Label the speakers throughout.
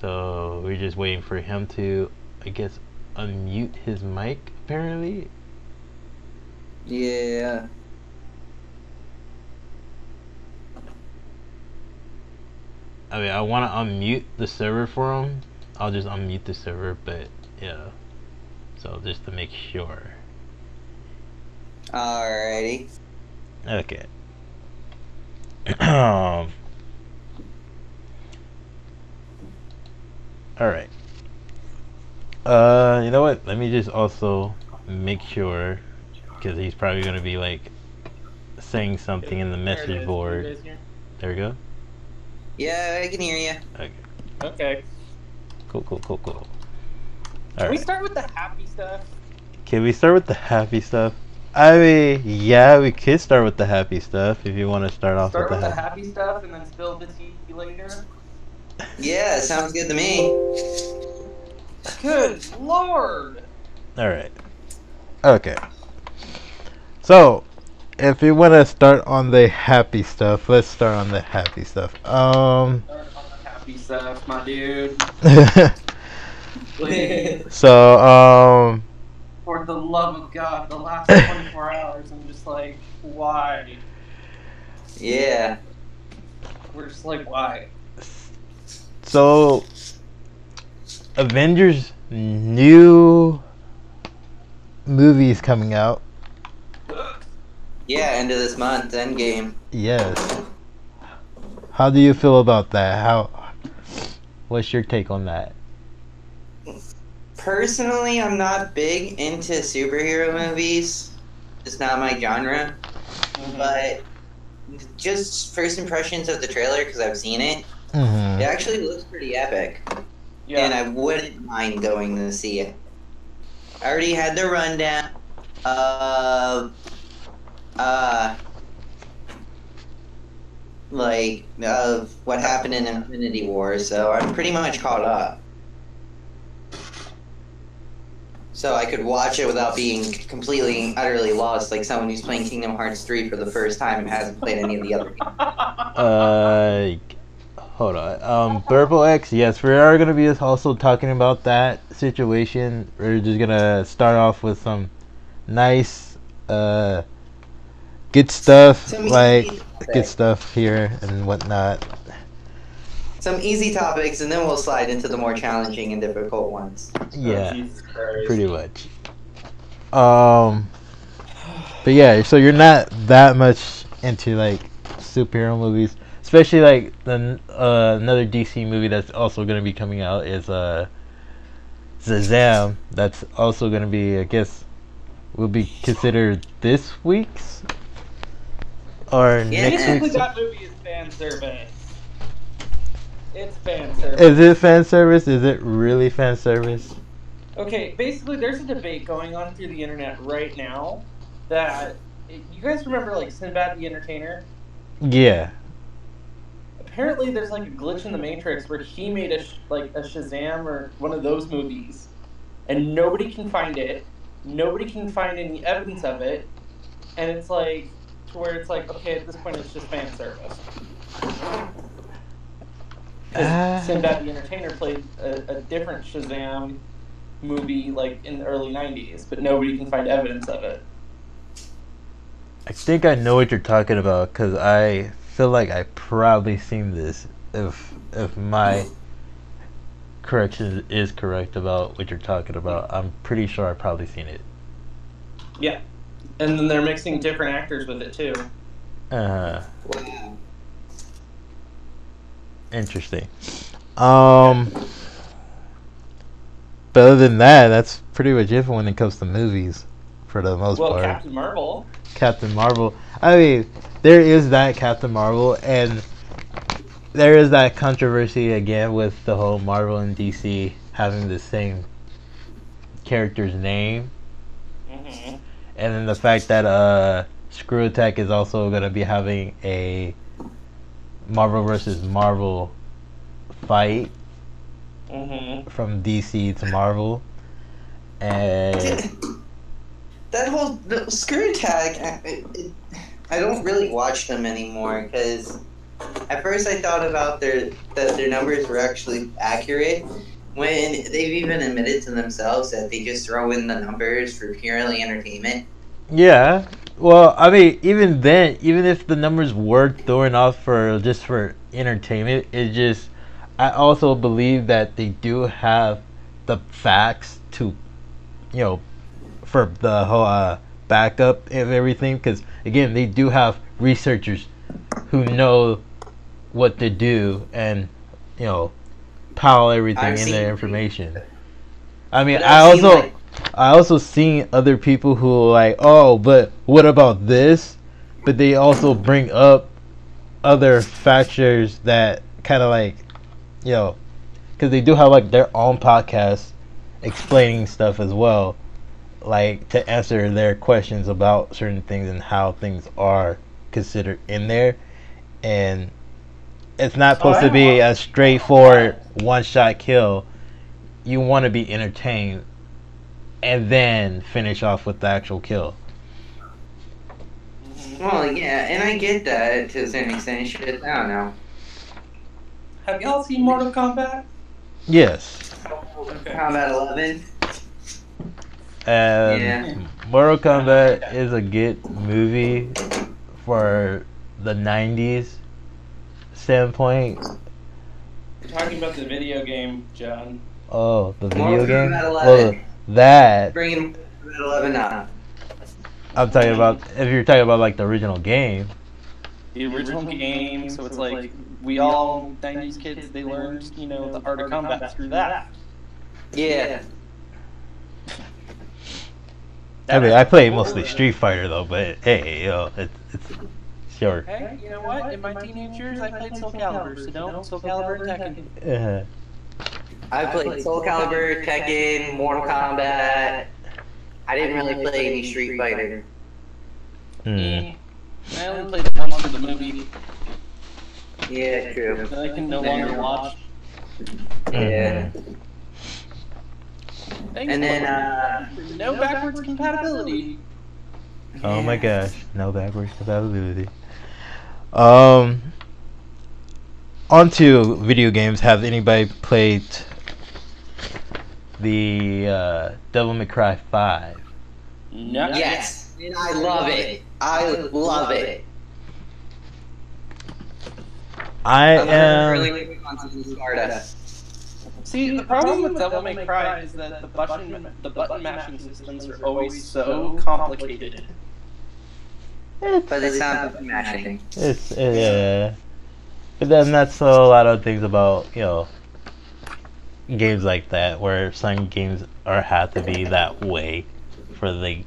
Speaker 1: So we're just waiting for him to, I guess, unmute his mic, apparently.
Speaker 2: Yeah.
Speaker 1: I mean, I want to unmute the server for him. I'll just unmute the server, but yeah. So just to make sure.
Speaker 2: Alrighty.
Speaker 1: Okay. Alright. You know what? Let me just also make sure, because he's probably going to be like saying something in the message board. There we go.
Speaker 2: Yeah, I can hear you.
Speaker 1: Okay.
Speaker 3: Okay.
Speaker 1: Cool.
Speaker 3: Can we start with the happy stuff?
Speaker 1: Can we start with the happy stuff? I mean, yeah, we could start with the happy stuff if you want to start off
Speaker 3: Start
Speaker 1: with
Speaker 3: with the happy stuff and then spill the tea later?
Speaker 2: Yeah, sounds good to me.
Speaker 3: Good lord!
Speaker 1: Alright. Okay. So, if you want to start on the happy stuff, let's start on the happy stuff.
Speaker 3: Start on the happy stuff, my dude. Please.
Speaker 1: So,
Speaker 3: For the love of God, the last 24 hours, I'm just like, why?
Speaker 2: Yeah.
Speaker 3: We're just like, why?
Speaker 1: So, Avengers new movies coming out.
Speaker 2: Yeah, end of this month, Endgame.
Speaker 1: Yes. How do you feel about that? What's your take on that?
Speaker 2: Personally, I'm not big into superhero movies. It's not my genre. But just first impressions of the trailer, because I've seen it, it actually looks pretty epic.
Speaker 3: Yeah.
Speaker 2: And I wouldn't mind going to see it. I already had the rundown of of what happened in Infinity War, so I'm pretty much caught up. So I could watch it without being completely, utterly lost, like someone who's playing Kingdom Hearts 3 for the first time and hasn't played any of the other games.
Speaker 1: Hold on. BlurbleX, yes, we are going to be also talking about that situation. We're just going to start off with some nice, good stuff, good stuff here and whatnot.
Speaker 2: Some easy topics, and then we'll slide into the more challenging and difficult ones.
Speaker 1: Yeah, pretty much. But yeah, so you're not that much into like superhero movies, especially like the another DC movie that's also going to be coming out is Shazam. That's also going to be, I guess, will be considered this week's or next
Speaker 3: Basically,
Speaker 1: week's.
Speaker 3: that movie is fan service. It's fan service.
Speaker 1: Is it fan service? Is it really fan service?
Speaker 3: Okay, basically, there's a debate going on through the internet right now that you guys remember like Sinbad the Entertainer?
Speaker 1: Yeah.
Speaker 3: Apparently, there's like a glitch in the Matrix where he made a Shazam or one of those movies, and nobody can find it. Nobody can find any evidence of it, and it's like to where it's like, okay, at this point, it's just fan service. Because Sinbad the Entertainer played a different Shazam movie like in the early 90s, but nobody can find evidence of it.
Speaker 1: I think I know what you're talking about because I feel like I probably seen this. If my correction is correct about what you're talking about, I'm pretty sure I've probably seen it.
Speaker 3: Yeah, and then they're mixing different actors with it too.
Speaker 2: Wow.
Speaker 1: Interesting. But other than that, that's pretty much it when it comes to movies, for the most part.
Speaker 3: Well, Captain Marvel.
Speaker 1: Captain Marvel. I mean, there is that Captain Marvel, and there is that controversy again with the whole Marvel and DC having the same character's name, and then the fact that Screw Attack is also going to be having a Marvel versus Marvel fight from DC to Marvel, and
Speaker 2: that whole Screw Attack, I don't really watch them anymore because At first, I thought about that their numbers were actually accurate. When they've even admitted to themselves that they just throw in the numbers for purely entertainment.
Speaker 1: Yeah. Well, I mean, even then, even if the numbers were thrown off for just for entertainment, I also believe that they do have the facts to, for the whole backup of everything. Because again, they do have researchers who know what to do and, pile everything in their information. I mean, I also seen other people who like, oh, but what about this? But they also bring up other factors that kind of like, because they do have like their own podcast explaining stuff as well, like to answer their questions about certain things and how things are considered in there, and it's not supposed to be a straightforward one-shot kill. You want to be entertained and then finish off with the actual kill.
Speaker 2: Well, yeah, and I get that to a certain extent. Shit, I don't know.
Speaker 3: Have y'all seen Mortal Kombat?
Speaker 1: Yes.
Speaker 3: Okay.
Speaker 2: Kombat 11.
Speaker 1: Yeah. Mortal Kombat is a good movie for the 90s standpoint.
Speaker 3: You're talking about the video game, John.
Speaker 1: Oh, the video game?
Speaker 2: Well,
Speaker 1: that.
Speaker 2: Bringing Kombat 11 up.
Speaker 1: I'm talking about, if you're talking about like the original game.
Speaker 3: The original game, so it's like, we all, 90s kids, they learned, the art of combat through that.
Speaker 2: Yeah.
Speaker 1: I mean, I play mostly Street Fighter though, but hey, it's sure.
Speaker 3: Hey, you know what? In my teenage years, I played Soul Calibur, so don't Soul Calibur and Tekken.
Speaker 2: I played Soul Calibur, Tekken, Mortal Kombat. I didn't really play any Street Fighter.
Speaker 3: I only played it once for the movie.
Speaker 2: Yeah, true.
Speaker 3: I can no longer watch.
Speaker 2: Yeah.
Speaker 3: Thanks,
Speaker 2: and then,
Speaker 3: no backwards compatibility.
Speaker 1: Oh my gosh, no backwards compatibility. Onto video games. Have anybody played the Devil May Cry 5?
Speaker 3: No.
Speaker 2: Yes, and I love it. I love it.
Speaker 1: I am.
Speaker 2: Really Stardust.
Speaker 3: See, the problem with Devil May Cry is that the button mashing systems are always so complicated.
Speaker 2: But it's not button mashing.
Speaker 1: Yeah. But then that's a lot of things about, games like that, where some games have to be that way for the...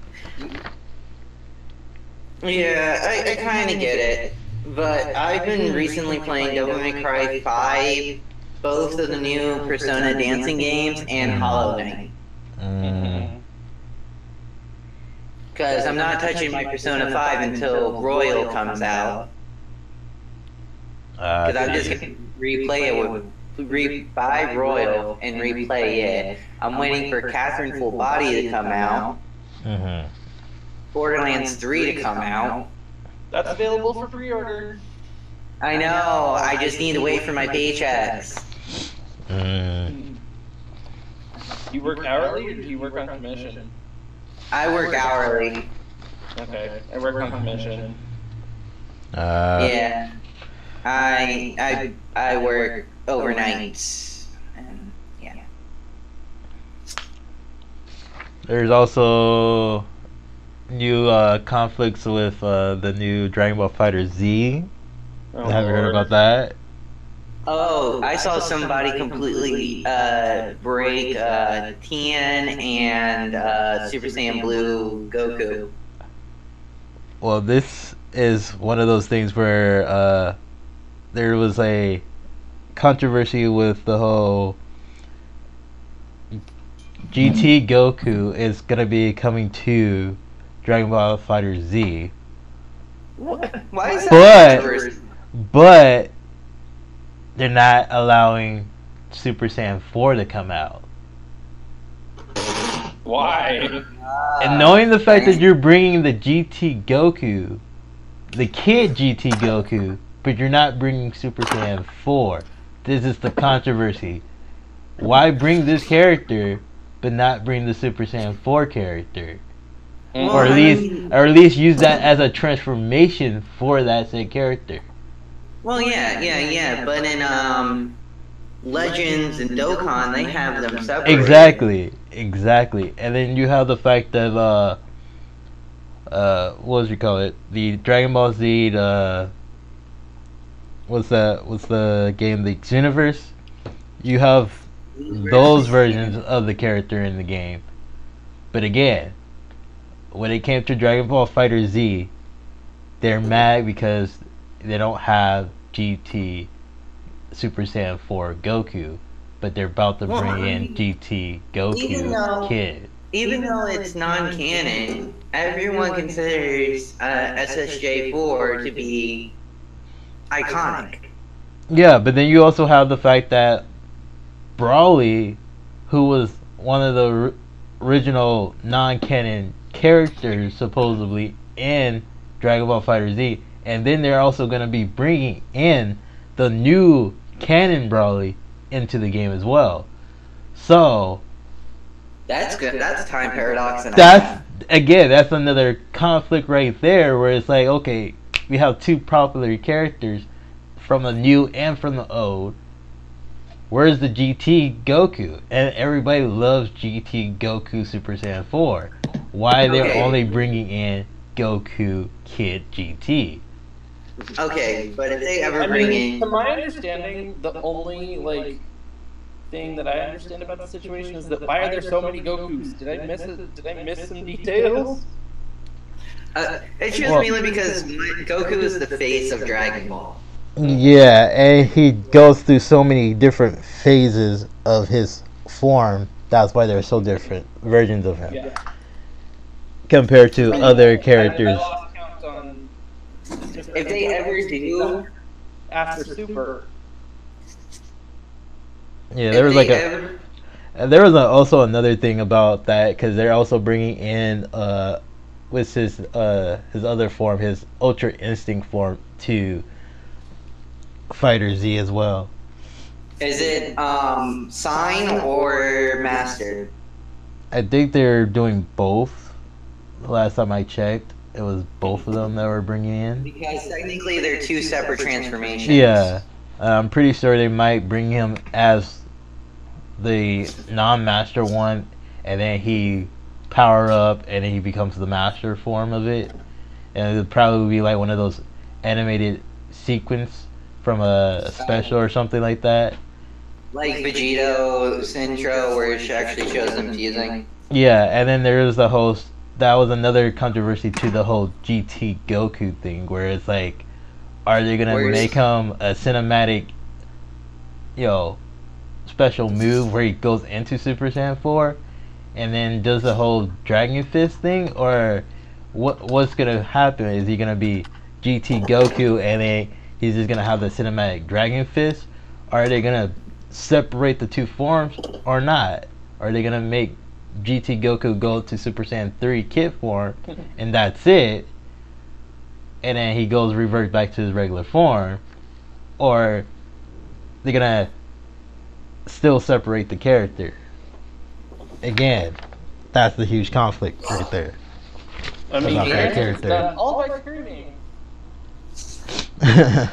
Speaker 2: Yeah, I kind of get it. But I've been recently playing Devil May Cry 5, both of the new Persona dancing games, and Hollow Knight. Because I'm not touching my Persona 5 until Royal comes out. Because I'm just going to replay it buy Royal and replay it. I'm waiting for Catherine Full Body to come out. Borderlands 3 to come out.
Speaker 3: That's available for pre-order.
Speaker 2: I know, I just need to wait for my paychecks.
Speaker 3: You work hourly or do you work on commission?
Speaker 2: I work hourly.
Speaker 3: Okay, I work on commission.
Speaker 2: Yeah. I work overnights. And yeah.
Speaker 1: There's also new conflicts with the new Dragon Ball FighterZ. Have you heard about that?
Speaker 2: Oh, I saw somebody completely break Tien and Super Saiyan Blue Goku.
Speaker 1: Well, this is one of those things where there was a controversy with the whole GT Goku is going to be coming to Dragon Ball FighterZ.
Speaker 2: What? Why is that controversy?
Speaker 1: But they're not allowing Super Saiyan 4 to come out.
Speaker 3: Why?
Speaker 1: And knowing the fact that you're bringing the GT Goku, the kid GT Goku, but you're not bringing Super Saiyan 4. This is the controversy. Why bring this character, but not bring the Super Saiyan 4 character? Or at least use that as a transformation for that said character.
Speaker 2: Well, yeah. But in Legends and Dokkan, they have them separated.
Speaker 1: Exactly. And then you have the fact that what do you call it? The Dragon Ball Z. What's the game? The Xenoverse. You have those versions of the character in the game, but again, when it came to Dragon Ball FighterZ, they're mad because they don't have GT Super Saiyan 4 Goku, but they're about to bring in GT Goku Kid.
Speaker 2: Even though it's non-canon, everyone considers SSJ4 to be iconic.
Speaker 1: Yeah, but then you also have the fact that Broly, who was one of the original non-canon characters supposedly in Dragon Ball FighterZ, and then they're also going to be bringing in the new canon Broly into the game as well. So
Speaker 2: that's good. That's time paradox.
Speaker 1: That's another conflict right there, where it's like, okay, we have two popular characters from the new and from the old. Where's the GT Goku? And everybody loves GT Goku Super Saiyan 4. Why they're only bringing in Goku Kid GT?
Speaker 2: Okay, but if they ever bring in...
Speaker 3: To my understanding, the only, thing that I understand about the situation is that why are there so many Gokus? Did I miss it? Did I miss some details?
Speaker 2: It's just mainly because Goku is the face of Dragon Ball.
Speaker 1: Yeah, and he goes through so many different phases of his form. That's why there's so different versions of him compared to other characters.
Speaker 2: If they ever do
Speaker 3: after Super,
Speaker 1: there was also another thing about that, because they're also bringing in with his other form, his Ultra Instinct form, to FighterZ as well.
Speaker 2: Is it Sign or Master?
Speaker 1: I think they're doing both. Last time I checked, it was both of them that were bringing in.
Speaker 2: Because technically they're two separate transformations.
Speaker 1: Yeah, I'm pretty sure they might bring him as the non-master one, and then he power up, and then he becomes the master form of it. And it'll probably be like one of those animated sequence from a special or something like that.
Speaker 2: Like Vegeto's intro, where it actually shows them fusing.
Speaker 1: Yeah, and then there is the whole... That was another controversy to the whole GT Goku thing, where it's like, are they gonna make him a cinematic, special move where he goes into Super Saiyan 4, and then does the whole Dragon Fist thing, or what's gonna happen? Is he gonna be GT Goku and then he's just gonna have the cinematic Dragon Fist? Are they gonna separate the two forms or not? Are they gonna make GT Goku go to Super Saiyan 3 Kid form and that's it, and then he goes revert back to his regular form? Or they're gonna still separate the character? Again, that's the huge conflict right there.
Speaker 3: I mean, it's done all by screaming.
Speaker 2: I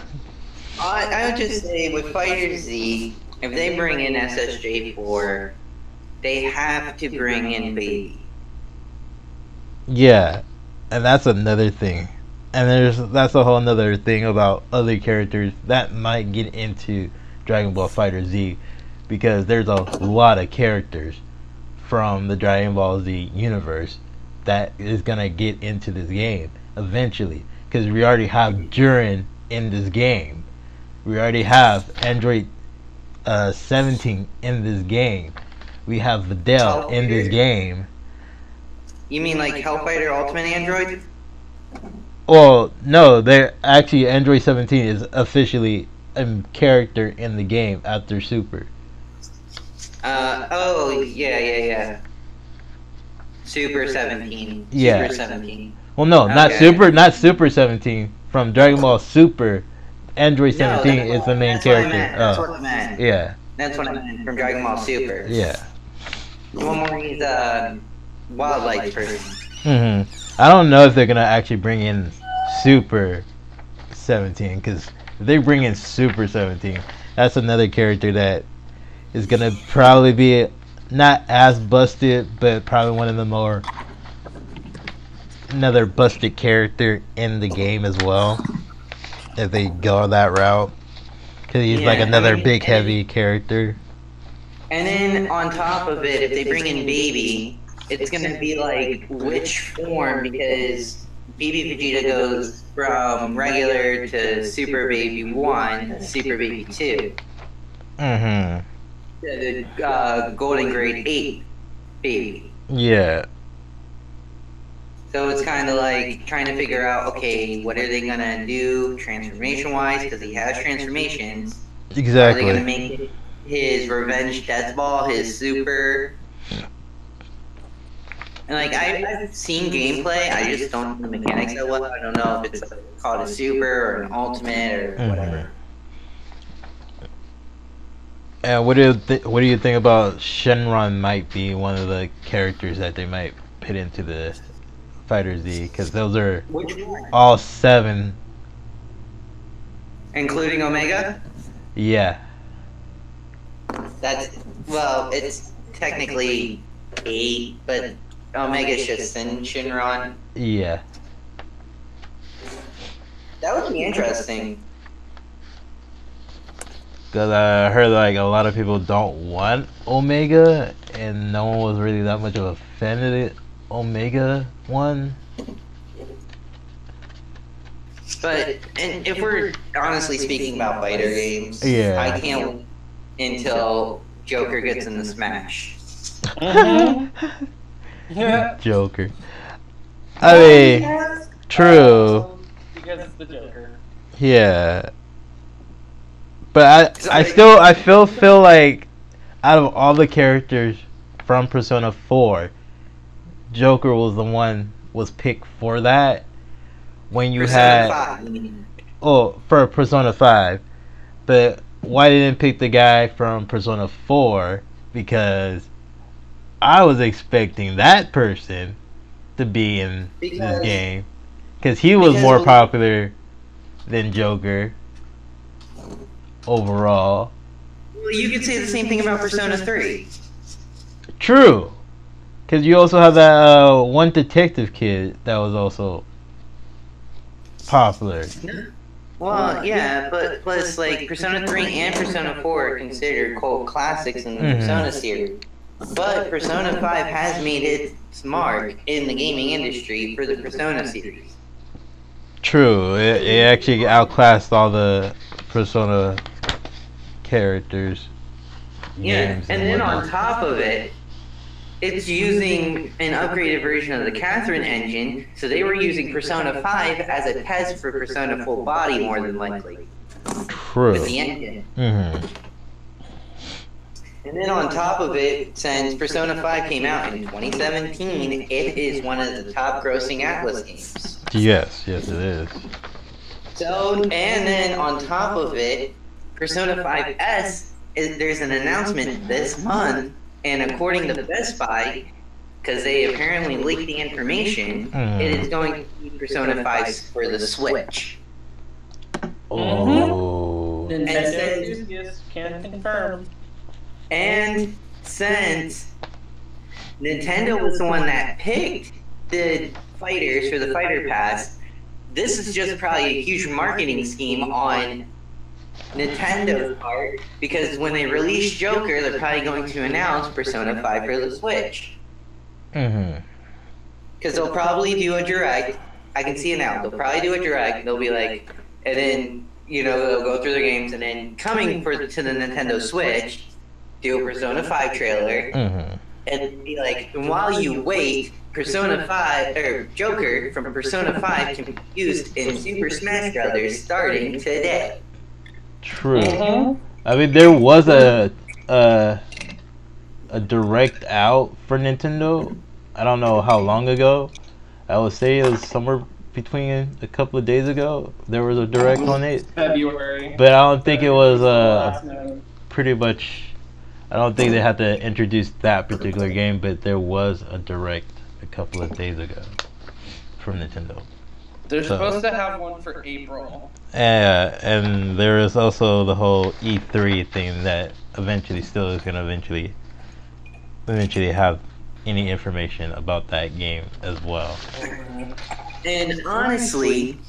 Speaker 2: would just say with FighterZ, if they bring in SSJ4, they have to bring in Baby.
Speaker 1: Yeah, and that's another thing. And that's a whole another thing about other characters that might get into Dragon Ball FighterZ, because there's a lot of characters from the Dragon Ball Z universe that is gonna get into this game eventually, because we already have Jiren in this game. We already have Android 17 in this game. We have Videl in this game.
Speaker 2: You mean like Hellfighter Ultimate Android?
Speaker 1: Well, no, they're actually Android 17 is officially a character in the game after Super.
Speaker 2: Yeah. Super 17.
Speaker 1: Yeah.
Speaker 2: Super 17.
Speaker 1: Well, no, not Super 17. From Dragon Ball Super, Android 17 is the main character.
Speaker 2: That's what I meant.
Speaker 1: Yeah.
Speaker 2: That's what I meant from Dragon Ball Super.
Speaker 1: Yeah.
Speaker 2: One more, he's a wildlife person.
Speaker 1: I don't know if they're gonna actually bring in Super 17, because if they bring in Super 17, that's another character that is gonna probably be not as busted, but probably one of the more another busted character in the game as well. If they go that route, because he's like another big heavy character.
Speaker 2: And then on top of it, if they bring in Baby, it's gonna be like which form, because Baby Vegeta goes from regular to Super Baby 1 to Super Baby 2. The Golden Grade 8 Baby.
Speaker 1: Yeah.
Speaker 2: So it's kind of like trying to figure out, okay, what are they gonna do transformation-wise? Because he has transformations.
Speaker 1: Exactly.
Speaker 2: Are they gonna make his Revenge Death Ball his super? And like I've seen gameplay, I just don't know the mechanics that well. I don't know if it's called a super or an ultimate or whatever.
Speaker 1: And what do you think about Shenron might be one of the characters that they might put into the FighterZ? Because those are all 7,
Speaker 2: including Omega.
Speaker 1: Yeah.
Speaker 2: That's it's technically 8, but Omega's just in Shenron.
Speaker 1: Yeah.
Speaker 2: That would be interesting.
Speaker 1: Because I heard like a lot of people don't want Omega, and no one was really that much of a fan of the Omega one.
Speaker 2: But and if we're honestly speaking about fighter games, I can't wait until Joker gets in the Smash.
Speaker 1: Joker. I mean, true.
Speaker 3: Because it's the Joker.
Speaker 1: Yeah. But I still feel like out of all the characters from Persona 4, Joker was the one was picked for that. When you for Persona 5. But why didn't pick the guy from Persona 4? Because I was expecting that person to be in this game. Because he was more popular than Joker overall.
Speaker 2: Well, you could say the same thing about Persona 3.
Speaker 1: True. Because you also have that one detective kid that was also popular.
Speaker 2: Well, yeah, but plus, like, Persona 3 and Persona 4 are considered cult classics in the Persona series. But Persona 5 has made its mark in the gaming industry for the Persona series.
Speaker 1: True. It actually outclassed all the Persona characters.
Speaker 2: Yeah, and then on top of it, it's using an upgraded version of the Catherine engine, so they were using Persona 5 as a test for Persona Full Body, more than likely.
Speaker 1: True.
Speaker 2: With the engine. And then on top of it, since Persona 5 came out in 2017, it is one of the top grossing Atlas games.
Speaker 1: Yes, it is.
Speaker 2: So, and then on top of it, Persona 5S, there's an announcement this month, and according to Best Buy, because they apparently leaked the information, it is going to be Persona 5 for the Switch.
Speaker 1: Oh.
Speaker 3: Nintendo can't confirm.
Speaker 2: And since Nintendo was the one that picked the fighters for the Fighter Pass, this is just probably a huge marketing scheme on Nintendo's part, because when they release Joker, they're probably going to announce Persona 5 for the Switch. Because they'll probably do a direct. I can see it now. They'll probably do a direct. They'll be like, and then, they'll go through their games, and then coming to the Nintendo Switch, do a Persona 5 trailer, and be like, and while you wait, Persona 5, or Joker from Persona 5 can be used in Super Smash Bros. Starting today.
Speaker 1: True. I mean, there was a direct out for Nintendo. I don't know how long ago. I would say it was somewhere between a couple of days ago. There was a direct on it.
Speaker 3: February.
Speaker 1: But I don't think it was
Speaker 3: Last note.
Speaker 1: pretty much. I don't think they had to introduce that particular game, but there was a direct a couple of days ago from Nintendo.
Speaker 3: They're supposed to have one for April.
Speaker 1: Yeah, and there is also the whole E3 thing that eventually still is going to eventually have any information about that game as well.
Speaker 2: And honestly,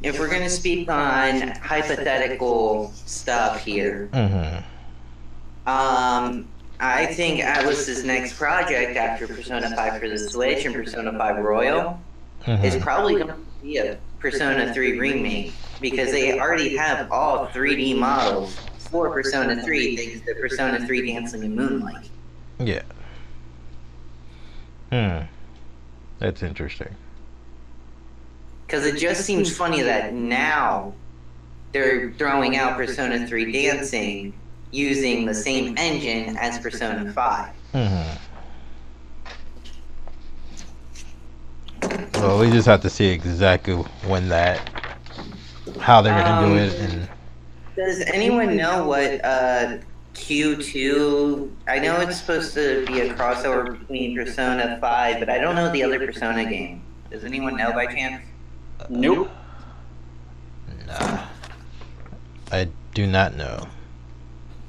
Speaker 2: if we're gonna speak on hypothetical stuff here, I think Atlus's next project after Persona 5 for the Switch and Persona 5 Royal is probably going to be a Persona 3 remake, because they already have all 3D models for Persona 3, thanks to Persona 3 Dancing in Moonlight.
Speaker 1: Yeah. That's interesting.
Speaker 2: Because it just seems funny that now they're throwing out Persona 3 Dancing using the same engine as Persona 5.
Speaker 1: Well, we just have to see exactly how they're gonna do it. And
Speaker 2: does anyone know what Q2? I know it's supposed to be a crossover between Persona 5, but I don't know the other Persona game. Does anyone know by chance?
Speaker 3: Nope.
Speaker 1: Nah, I do not know.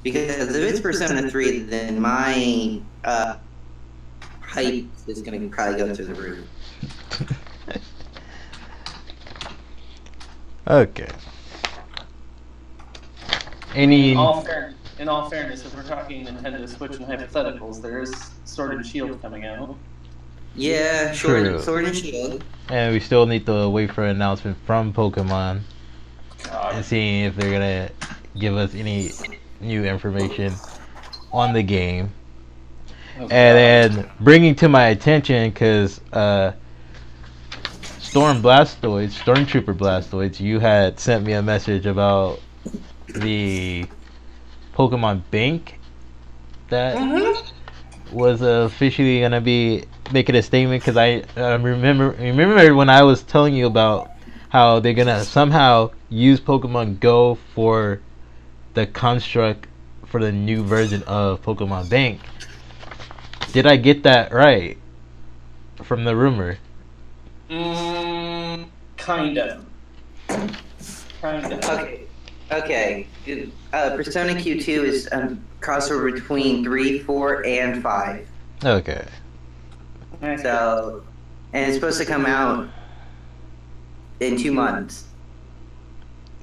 Speaker 2: Because if it's Persona 3, then my hype is going to probably go through the roof.
Speaker 1: Okay. Any?
Speaker 3: In all fairness, if we're talking Nintendo Switch and hypotheticals, there is Sword and Shield coming out.
Speaker 2: Yeah, Sword and Shield.
Speaker 1: And we still need to wait for an announcement from Pokemon and seeing if they're gonna give us any new information on the game. And then bringing to my attention, because StormtrooperBlastoise, you had sent me a message about the Pokemon Bank that was officially gonna be making a statement. Because I remember when I was telling you about how they're gonna somehow use Pokemon Go for the construct for the new version of Pokemon Bank. Did I get that right from the rumor?
Speaker 3: Kind of.
Speaker 2: Okay. Persona Q2 is crossover between 3, 4, and 5.
Speaker 1: Okay.
Speaker 2: So, and it's supposed to come out in 2 months.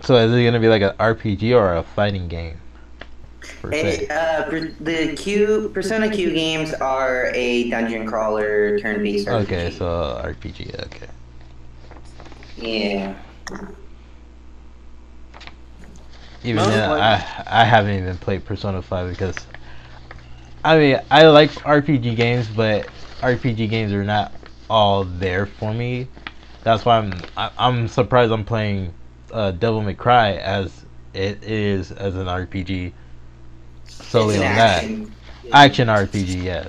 Speaker 1: So is it going to be like an RPG or a fighting game?
Speaker 2: The Persona Q games are a dungeon crawler turn-based RPG.
Speaker 1: Okay, so RPG, okay.
Speaker 2: Yeah.
Speaker 1: Even then, I haven't even played Persona 5 because, I mean, I like RPG games, but RPG games are not all there for me. That's why I'm surprised I'm playing Devil May Cry as it is as an RPG. Solely on that. Action RPG, yeah.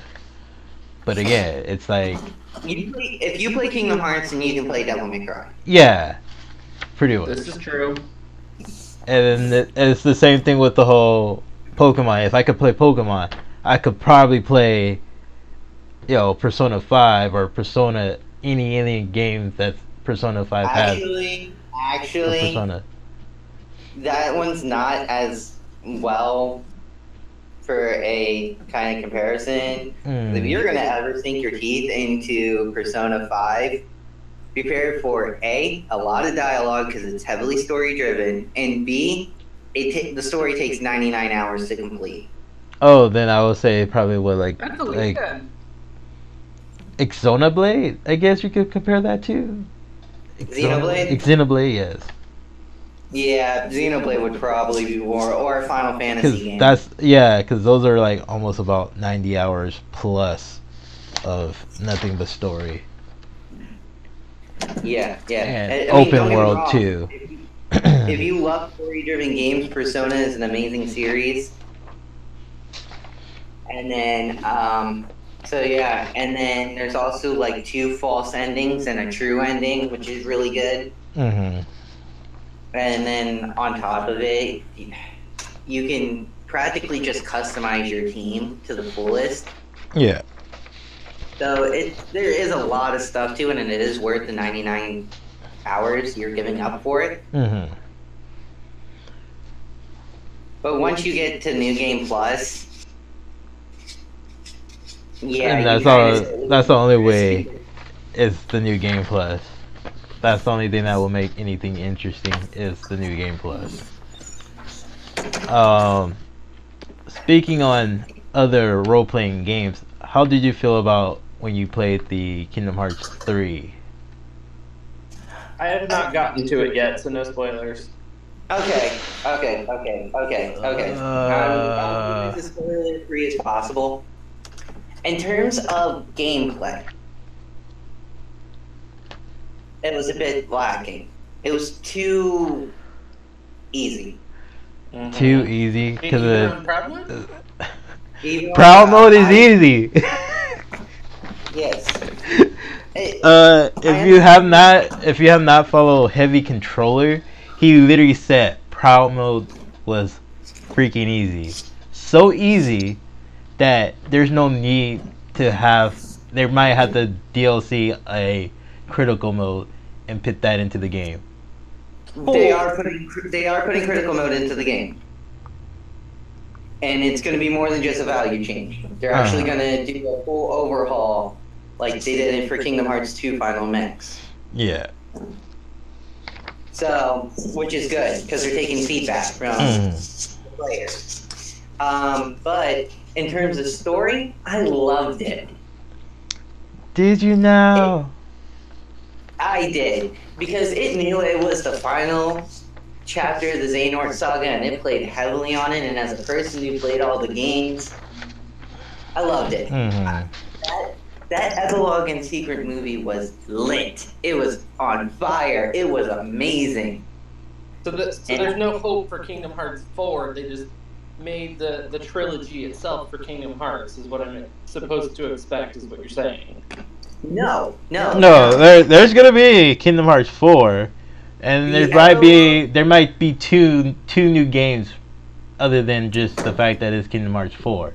Speaker 1: But again, it's like...
Speaker 2: If you play Kingdom Hearts, then you can play Devil May Cry.
Speaker 1: Yeah. Pretty much.
Speaker 3: This is true.
Speaker 1: And it's the same thing with the whole Pokemon. If I could play Pokemon, I could probably play, Persona 5 or Persona, any game that Persona 5 has.
Speaker 2: Actually,
Speaker 1: Persona.
Speaker 2: That one's not as well for a kind of comparison. If you're going to ever sink your teeth into Persona 5, prepare for A, a lot of dialogue because it's heavily story driven, and B, the story takes 99 hours to complete.
Speaker 1: Oh, then I would say probably
Speaker 3: That's a weekend.
Speaker 1: Xenoblade, I guess you could compare that to. Xenoblade, yes.
Speaker 2: Yeah, Xenoblade would probably be more, or a Final Fantasy game.
Speaker 1: Because those are like almost about 90 hours plus of nothing but story.
Speaker 2: Yeah.
Speaker 1: And open world too.
Speaker 2: If you love story-driven games, Persona is an amazing series. And then So yeah, and then there's also like 2 false endings and a true ending, which is really good.
Speaker 1: Mm-hmm.
Speaker 2: And then on top of it, you can practically just customize your team to the fullest.
Speaker 1: Yeah.
Speaker 2: So there is a lot of stuff to it, and it is worth the 99 hours you're giving up for it.
Speaker 1: Mm-hmm.
Speaker 2: But once you get to New Game Plus, yeah,
Speaker 1: and that's the only way. Is the New Game Plus. That's the only thing that will make anything interesting is the New Game Plus. Speaking on other role-playing games, how did you feel about when you played the Kingdom Hearts 3?
Speaker 3: I have not gotten to it yet, so no spoilers.
Speaker 2: Okay. I'll be as spoiler-free as possible. In terms of gameplay, it was a bit lacking. It was too easy.
Speaker 1: Mm-hmm. Too easy because
Speaker 2: Proud
Speaker 1: mode is easy.
Speaker 2: Yes.
Speaker 1: If you have not followed Heavy Controller, he literally said Proud mode was freaking easy. So easy that there's no need to have. They might have to DLC a critical mode and put that into the game.
Speaker 2: They are putting critical mode into the game, and it's going to be more than just a value change. They're actually going to do a full overhaul, like they did it for Kingdom Hearts 2 Final Mix.
Speaker 1: Yeah.
Speaker 2: So, which is good because they're taking feedback from the players. But in terms of story, I loved it.
Speaker 1: Did you know?
Speaker 2: I did, because it knew it was the final chapter of the Xenosaga, and it played heavily on it, and as a person who played all the games, I loved it.
Speaker 1: Mm-hmm.
Speaker 2: That epilogue and secret movie was lit. It was on fire. It was amazing.
Speaker 3: So there's no hope for Kingdom Hearts 4. They just made the trilogy itself for Kingdom Hearts, is what I'm supposed to expect, is what you're saying.
Speaker 2: No.
Speaker 1: There's gonna be Kingdom Hearts 4, and there might be two new games, other than just the fact that it's Kingdom Hearts 4.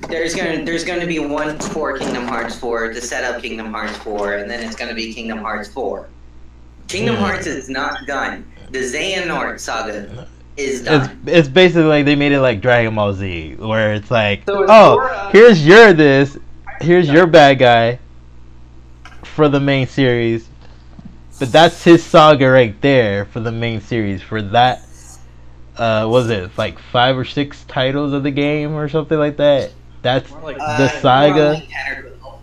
Speaker 2: There's going to be one for Kingdom Hearts 4 to set up Kingdom Hearts 4, and then it's going to be Kingdom Hearts 4. Kingdom Hearts is not done. The Xenosaga is done.
Speaker 1: It's basically like they made it like Dragon Ball Z, where it's like,
Speaker 3: so
Speaker 1: here's your bad guy for the main series, but that's his saga right there for the main series. For that, was it like 5 or 6 titles of the game or something like that? That's the saga.
Speaker 2: Like 10 or 12.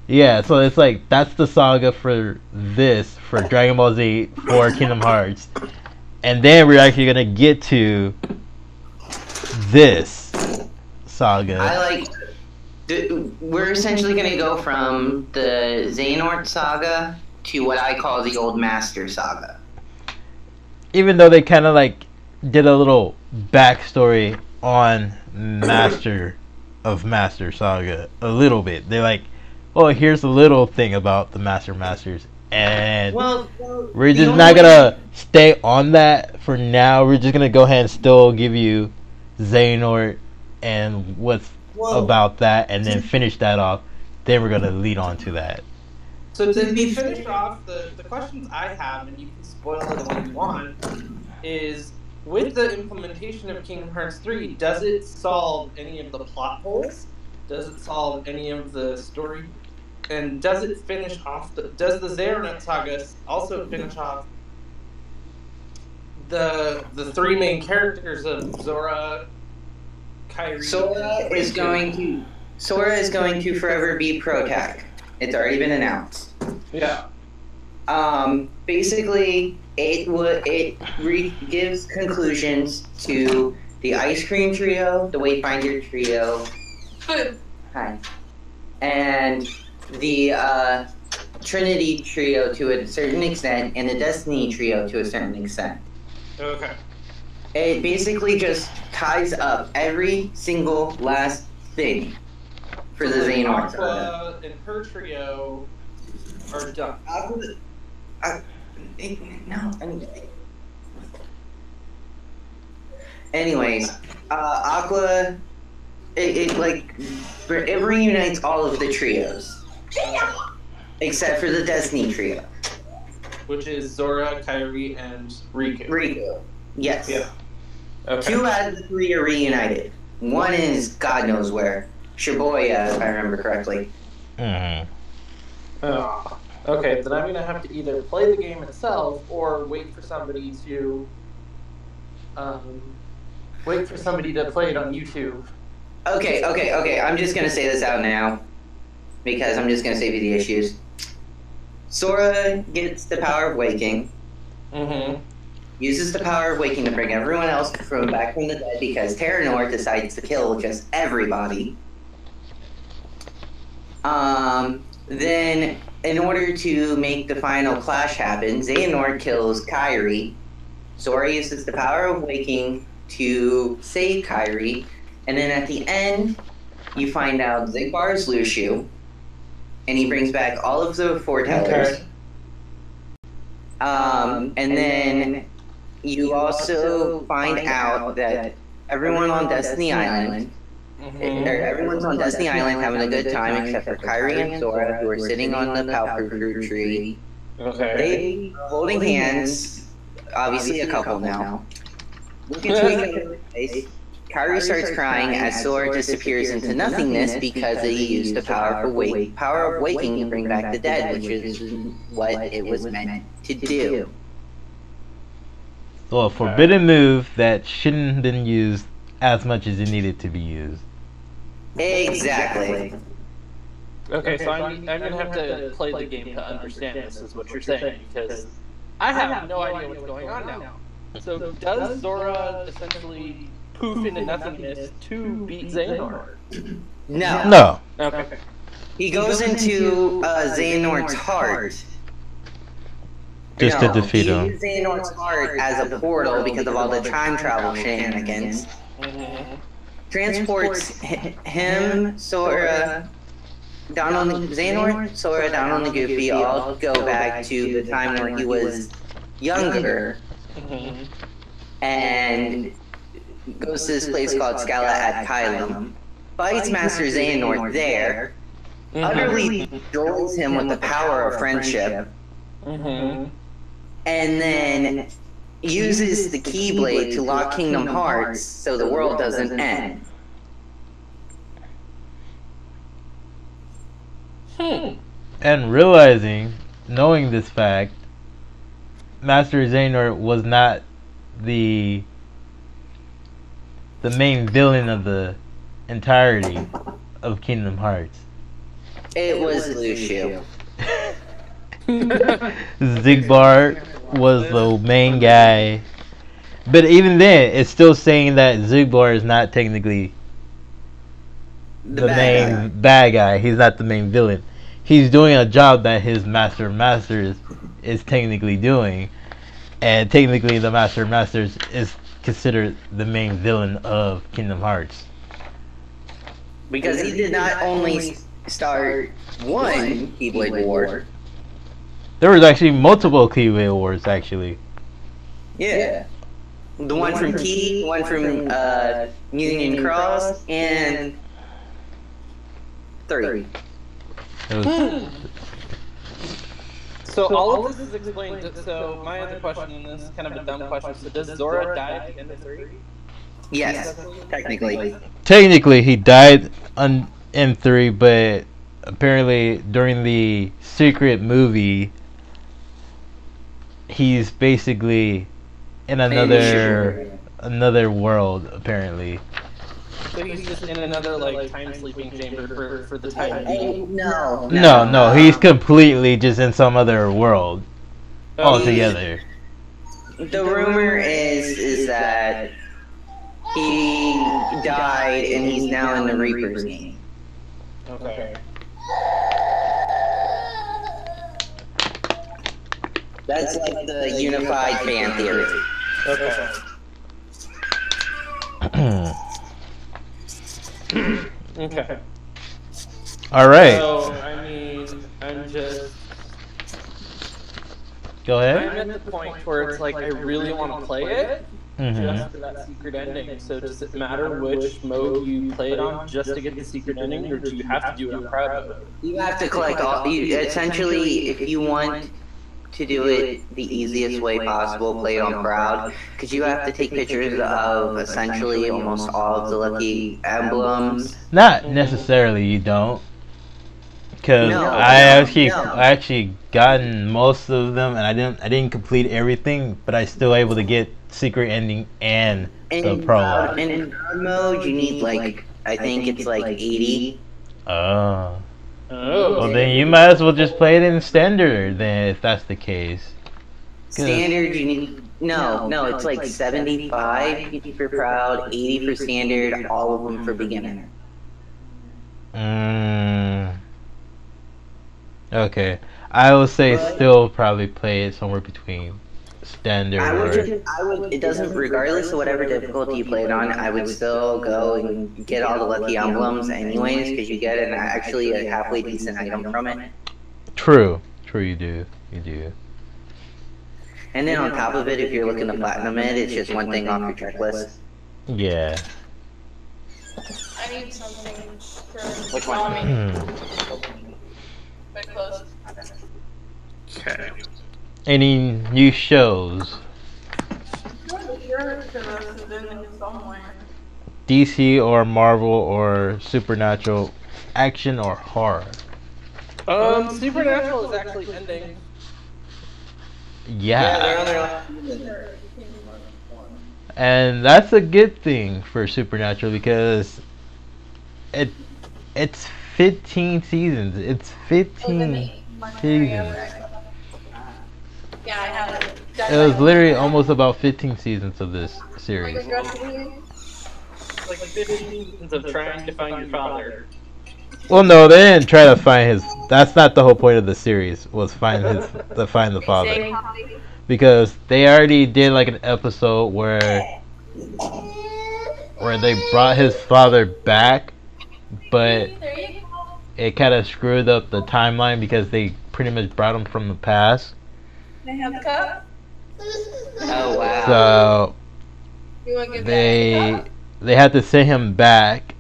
Speaker 1: Yeah, so it's like that's the saga for Dragon Ball Z for Kingdom Hearts, and then we're actually gonna get to this saga.
Speaker 2: We're essentially gonna go from the Xenosaga to what I call the Old Master Saga.
Speaker 1: Even though they kind of like did a little backstory on Master Saga a little bit. They're like, oh, here's a little thing about the Masters, and we're just not gonna stay on that for now. We're just gonna go ahead and still give you Xehanort and what's about that, and then finish that off. Then we're gonna lead on to that.
Speaker 3: So to be finished off, the questions I have, and you can spoil it the way you want, is with the implementation of Kingdom Hearts 3, does it solve any of the plot holes? Does it solve any of the story? And does it finish off does the Xenosaga also finish off the 3 main characters of Zora, Kairi?
Speaker 2: Sora is going to forever be Protag. It's already been announced.
Speaker 3: Yeah.
Speaker 2: Basically, it gives conclusions to the Ice Cream Trio, the Wayfinder Trio, and the Trinity Trio to a certain extent, and the Destiny Trio to a certain extent.
Speaker 3: Okay.
Speaker 2: It basically just ties up every single last thing for the Xehanort.
Speaker 3: Aqua and her trio are done.
Speaker 2: Anyways, Aqua, it reunites all of the trios, except for the Destiny trio,
Speaker 3: which is Zora, Kairi, and Riku.
Speaker 2: Yes.
Speaker 3: Yeah. Okay.
Speaker 2: 2 out of the 3 are reunited. 1 is God knows where. Shibuya, if I remember correctly.
Speaker 3: Okay, then I'm gonna have to either play the game itself or wait for somebody to play it on YouTube.
Speaker 2: Okay. I'm just gonna say this out now because I'm just gonna save you the issues. Sora gets the power of waking. Uses the power of waking to bring everyone else back from the dead because Terranor decides to kill just everybody. Then, in order to make the final clash happen, Xehanort kills Kairi. Sora uses the power of waking to save Kairi. And then at the end, you find out Zigbar's Lucio. And he brings back all of the foretellers. And then you also find out that everyone on Destiny Island, everyone's on Destiny Island having a good time except for Kairi and Sora, who are sitting on the Palper fruit tree. They holding hands, obviously a couple now. Looking to each other's face. Kairi starts crying as Sora disappears into nothingness because he used the power of waking to bring back the dead, which is what it was meant to do.
Speaker 1: Well, a forbidden move that shouldn't have been used as much as it needed to be used.
Speaker 2: Exactly.
Speaker 3: Okay, so I'm gonna have to play the game to understand this, is what you're saying, because I have no idea what's going on now. So does Zora essentially poof into nothingness to beat Xehanort?
Speaker 2: No.
Speaker 3: Okay.
Speaker 2: He goes into Xehanort's heart.
Speaker 1: Just to defeat him.
Speaker 2: He used Xehanort's heart as a portal because of all the time travel shenanigans. Transports him, Sora, down on the Xehanort, Sora down on the Goofy, all go back to the time where he was younger. And goes to this place called Scala at Kylum, fights Master Xehanort there, utterly destroys him with the power of friendship, and then uses the Keyblade to lock Kingdom Hearts so the world doesn't end.
Speaker 1: And knowing this fact, Master Xehanort was not the main villain of the entirety of Kingdom Hearts.
Speaker 2: It was Lucio.
Speaker 1: Xigbar was the main guy. But even then, it's still saying that Xigbar is not technically the main bad guy. He's not the main villain. He's doing a job that his Master of Masters is technically doing. And technically the Master of Masters is considered the main villain of Kingdom Hearts.
Speaker 2: Because he did not only start one Keyblade War.
Speaker 1: There was actually multiple Keyblade Wars, actually.
Speaker 2: Yeah. The one from Key, one from Union Cross, and 3.
Speaker 3: So all of this is explained. So my other question, and this is kind of a dumb question, so does Zora die at the end of 3?
Speaker 2: Yes, technically.
Speaker 1: Technically, he died in 3, but apparently during the secret movie, he's basically in another world, apparently.
Speaker 3: So he's just in another time sleeping chamber for the time being.
Speaker 2: No,
Speaker 1: he's completely just in some other world altogether.
Speaker 2: The rumor is that he died and he's now in the Reaper's game.
Speaker 3: Okay.
Speaker 2: That's like the unified fan theory.
Speaker 3: Okay. Okay.
Speaker 1: All right.
Speaker 3: So, I mean, I'm just...
Speaker 1: Go ahead.
Speaker 3: I'm at the point where it's like, I really want to play it just for that secret ending. So does it matter which mode you play it on just to get the secret ending, or do you have to do it on crowd mode?
Speaker 2: You have to collect all. Essentially, if you want to do it the easiest way possible, play it on crowd, because you have to take pictures of essentially almost all of the lucky emblems.
Speaker 1: Not necessarily. You don't. Because
Speaker 2: No,
Speaker 1: I
Speaker 2: no.
Speaker 1: actually gotten most of them, and I didn't complete everything, but I still able to get secret ending and the prologue.
Speaker 2: And in crowd mode, you need like I think it's like 80.
Speaker 1: Oh.
Speaker 3: Oh.
Speaker 1: Well, then you might as well just play it in standard. Then, if that's the case.
Speaker 2: Standard, you need no. It's like 75 for crowd, 80 for standard, all of them for beginner.
Speaker 1: Okay, I would say still probably play it somewhere between standard.
Speaker 2: I would. It doesn't, regardless of whatever difficulty you play it on, I would still go and get all the lucky emblems anyways, because you get actually a halfway decent item from it.
Speaker 1: True, you do.
Speaker 2: And then on top of it, if you're looking to platinum it, it's just one thing off your checklist.
Speaker 1: Yeah.
Speaker 4: I need something for
Speaker 2: Which one?
Speaker 4: Quite close.
Speaker 3: Okay.
Speaker 1: Any new shows?
Speaker 4: Sure, because it's in somewhere.
Speaker 1: DC or Marvel or Supernatural, action or horror?
Speaker 3: Supernatural is actually ending.
Speaker 1: Yeah.
Speaker 2: They're on their last season.
Speaker 1: And that's a good thing for Supernatural because it's 15 seasons. It's 15 seasons.
Speaker 4: Yeah, I have it.
Speaker 1: It was literally almost about 15 seasons of this series.
Speaker 3: Like 15 seasons of trying to find your father.
Speaker 1: Well, no, they didn't try to find his. That's not the whole point of the series. Was find the father, because they already did like an episode where they brought his father back, but it kind of screwed up the timeline because they pretty much brought him from the past.
Speaker 4: Can I have the cup?
Speaker 2: Oh wow.
Speaker 1: So
Speaker 4: You want to give that
Speaker 1: they had to send him back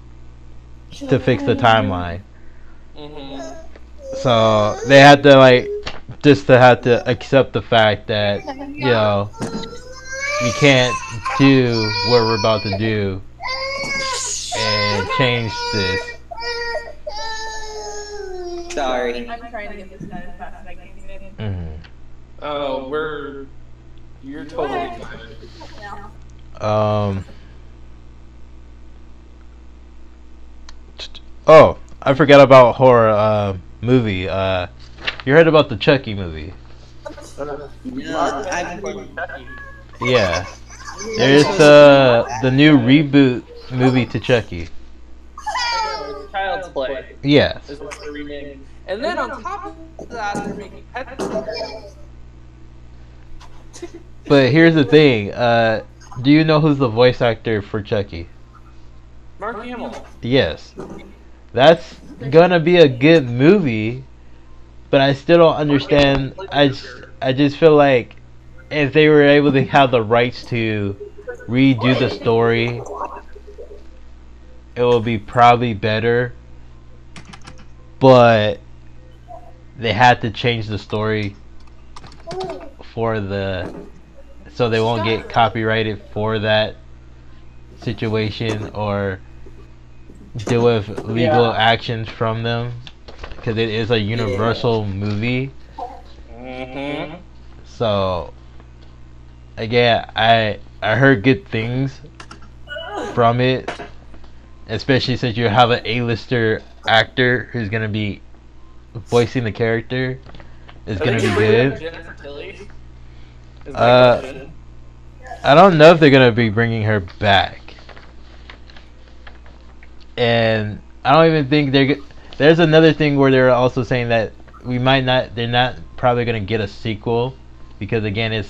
Speaker 1: to fix the timeline. So they had to have to accept the fact that we can't do what we're about to do and change this.
Speaker 2: Sorry.
Speaker 4: I'm trying to get this done as fast as I can get it.
Speaker 3: Oh, you're totally fine.
Speaker 4: Now.
Speaker 1: Oh, I forgot about horror movie. You heard about the Chucky movie? Yeah. There's the new reboot movie to Chucky.
Speaker 3: Child's Play.
Speaker 1: Yes.
Speaker 3: Is what they're renaming. And then on top of that, they're making Pet Cemetery.
Speaker 1: But here's the thing. Do you know who's the voice actor for Chucky?
Speaker 3: Mark Hamill.
Speaker 1: Yes. That's gonna be a good movie, but I still don't understand. I just feel like if they were able to have the rights to redo the story, it will be probably better. But they had to change the story so they won't get copyrighted for that situation or deal with legal actions from them, because it is a Universal movie. So again, I heard good things from it, especially since you have an A-lister actor who's gonna be voicing the character. It's gonna be good. I don't know if they're gonna be bringing her back. And I don't even think there's another thing where they're also saying that they're not probably gonna get a sequel, because again it's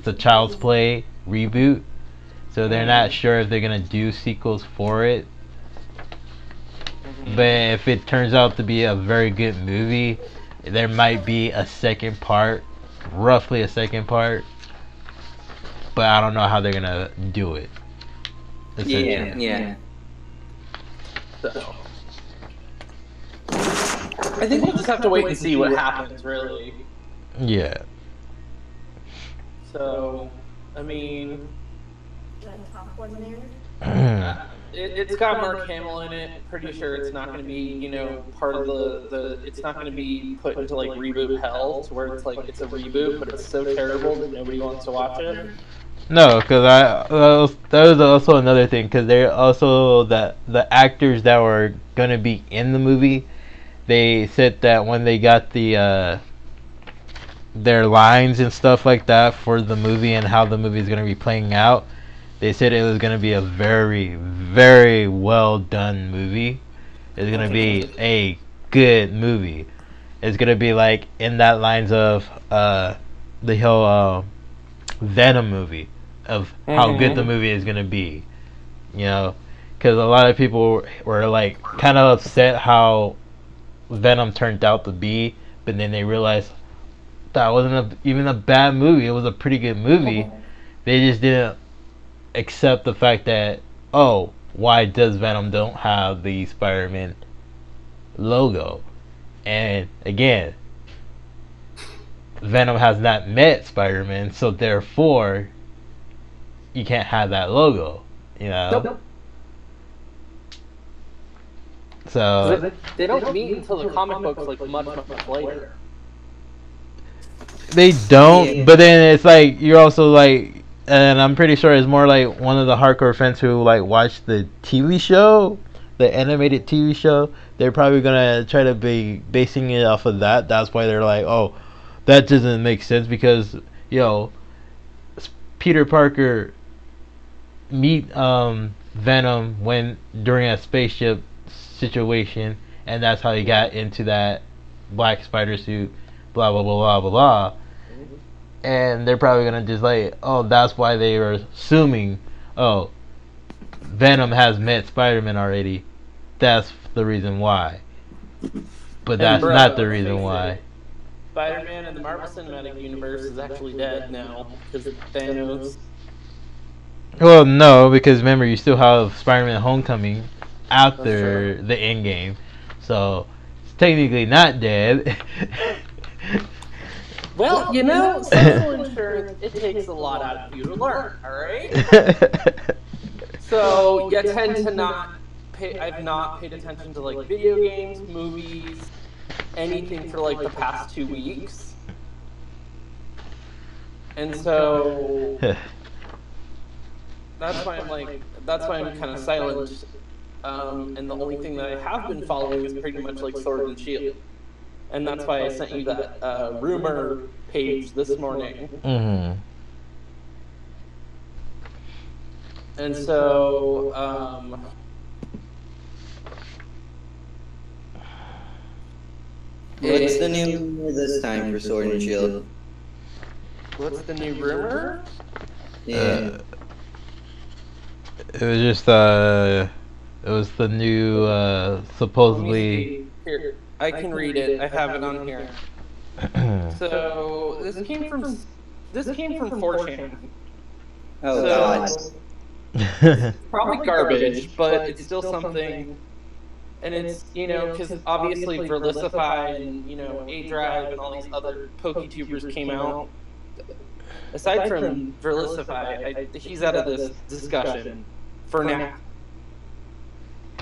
Speaker 1: a Child's Play reboot, so they're not sure if they're gonna do sequels for it. But if it turns out to be a very good movie, there might be a second part, roughly a second part. But I don't know how they're gonna do it.
Speaker 2: Yeah.
Speaker 3: So, I think we'll just have to wait and see what happens, really.
Speaker 1: Yeah.
Speaker 3: So, I mean,
Speaker 4: Top one there.
Speaker 3: it's got Mark Hamill in it. Pretty sure it's not going to be, part of the. It's not going to be put into like reboot hell, to where it's like it's a reboot, but it's so terrible that nobody wants to watch it.
Speaker 1: No, because that was also another thing. Because they're also the actors that were gonna be in the movie. They said that when they got their lines and stuff like that for the movie and how the movie is gonna be playing out, they said it was gonna be a very, very well done movie. It's gonna be a good movie. It's gonna be like in that lines of the whole Venom movie, of how good the movie is gonna be, because a lot of people were like kind of upset how Venom turned out to be, but then they realized that wasn't even a bad movie. It was a pretty good movie. They just didn't accept the fact that, oh, why does Venom don't have the Spider-Man logo? And again, Venom has not met Spider-Man, so therefore you can't have that logo,
Speaker 3: Nope.
Speaker 1: So
Speaker 3: they don't meet until the comic books like much later.
Speaker 1: they don't, but then it's like you're also like, and I'm pretty sure it's more like one of the hardcore fans who like watch the TV show, the animated TV show. They're probably gonna try to be basing it off of that. That's why they're like, oh, that doesn't make sense because Peter Parker meet Venom during a spaceship situation, and that's how he got into that black spider suit, blah blah blah blah blah. And they're probably gonna just like, oh, that's why they were assuming, oh, Venom has met Spider-Man already. That's the reason why. But that's not the reason why.
Speaker 3: Spider-Man in the Marvel Cinematic Universe is actually dead now because Thanos.
Speaker 1: Well, no, because remember, you still have Spider-Man Homecoming after the Endgame, so it's technically not dead.
Speaker 3: Well, social insurance, it takes a lot out of you to learn, alright? So, you tend to not pay, I've not paid attention to, like, video games, movies, anything for, like, the past 2 weeks. And so, that's why I'm kind of silent. And the only thing that I have been following is pretty much, like, Sword and Shield. And that's why I sent you that rumor page this morning.
Speaker 1: Mm-hmm.
Speaker 3: And so,
Speaker 2: what's the new rumor this time for Sword and Shield?
Speaker 3: What's the new rumor?
Speaker 2: Yeah.
Speaker 1: It was just it was the new supposedly.
Speaker 3: Here, I can read it. I have it on here. So this came from 4chan.
Speaker 2: Oh
Speaker 3: So-
Speaker 2: God.
Speaker 3: Probably garbage, but it's still something. And it's, because obviously Verlicify and, A-Drive and all these other PokeTubers came out. Aside from Verlicify, he's out of this discussion for now.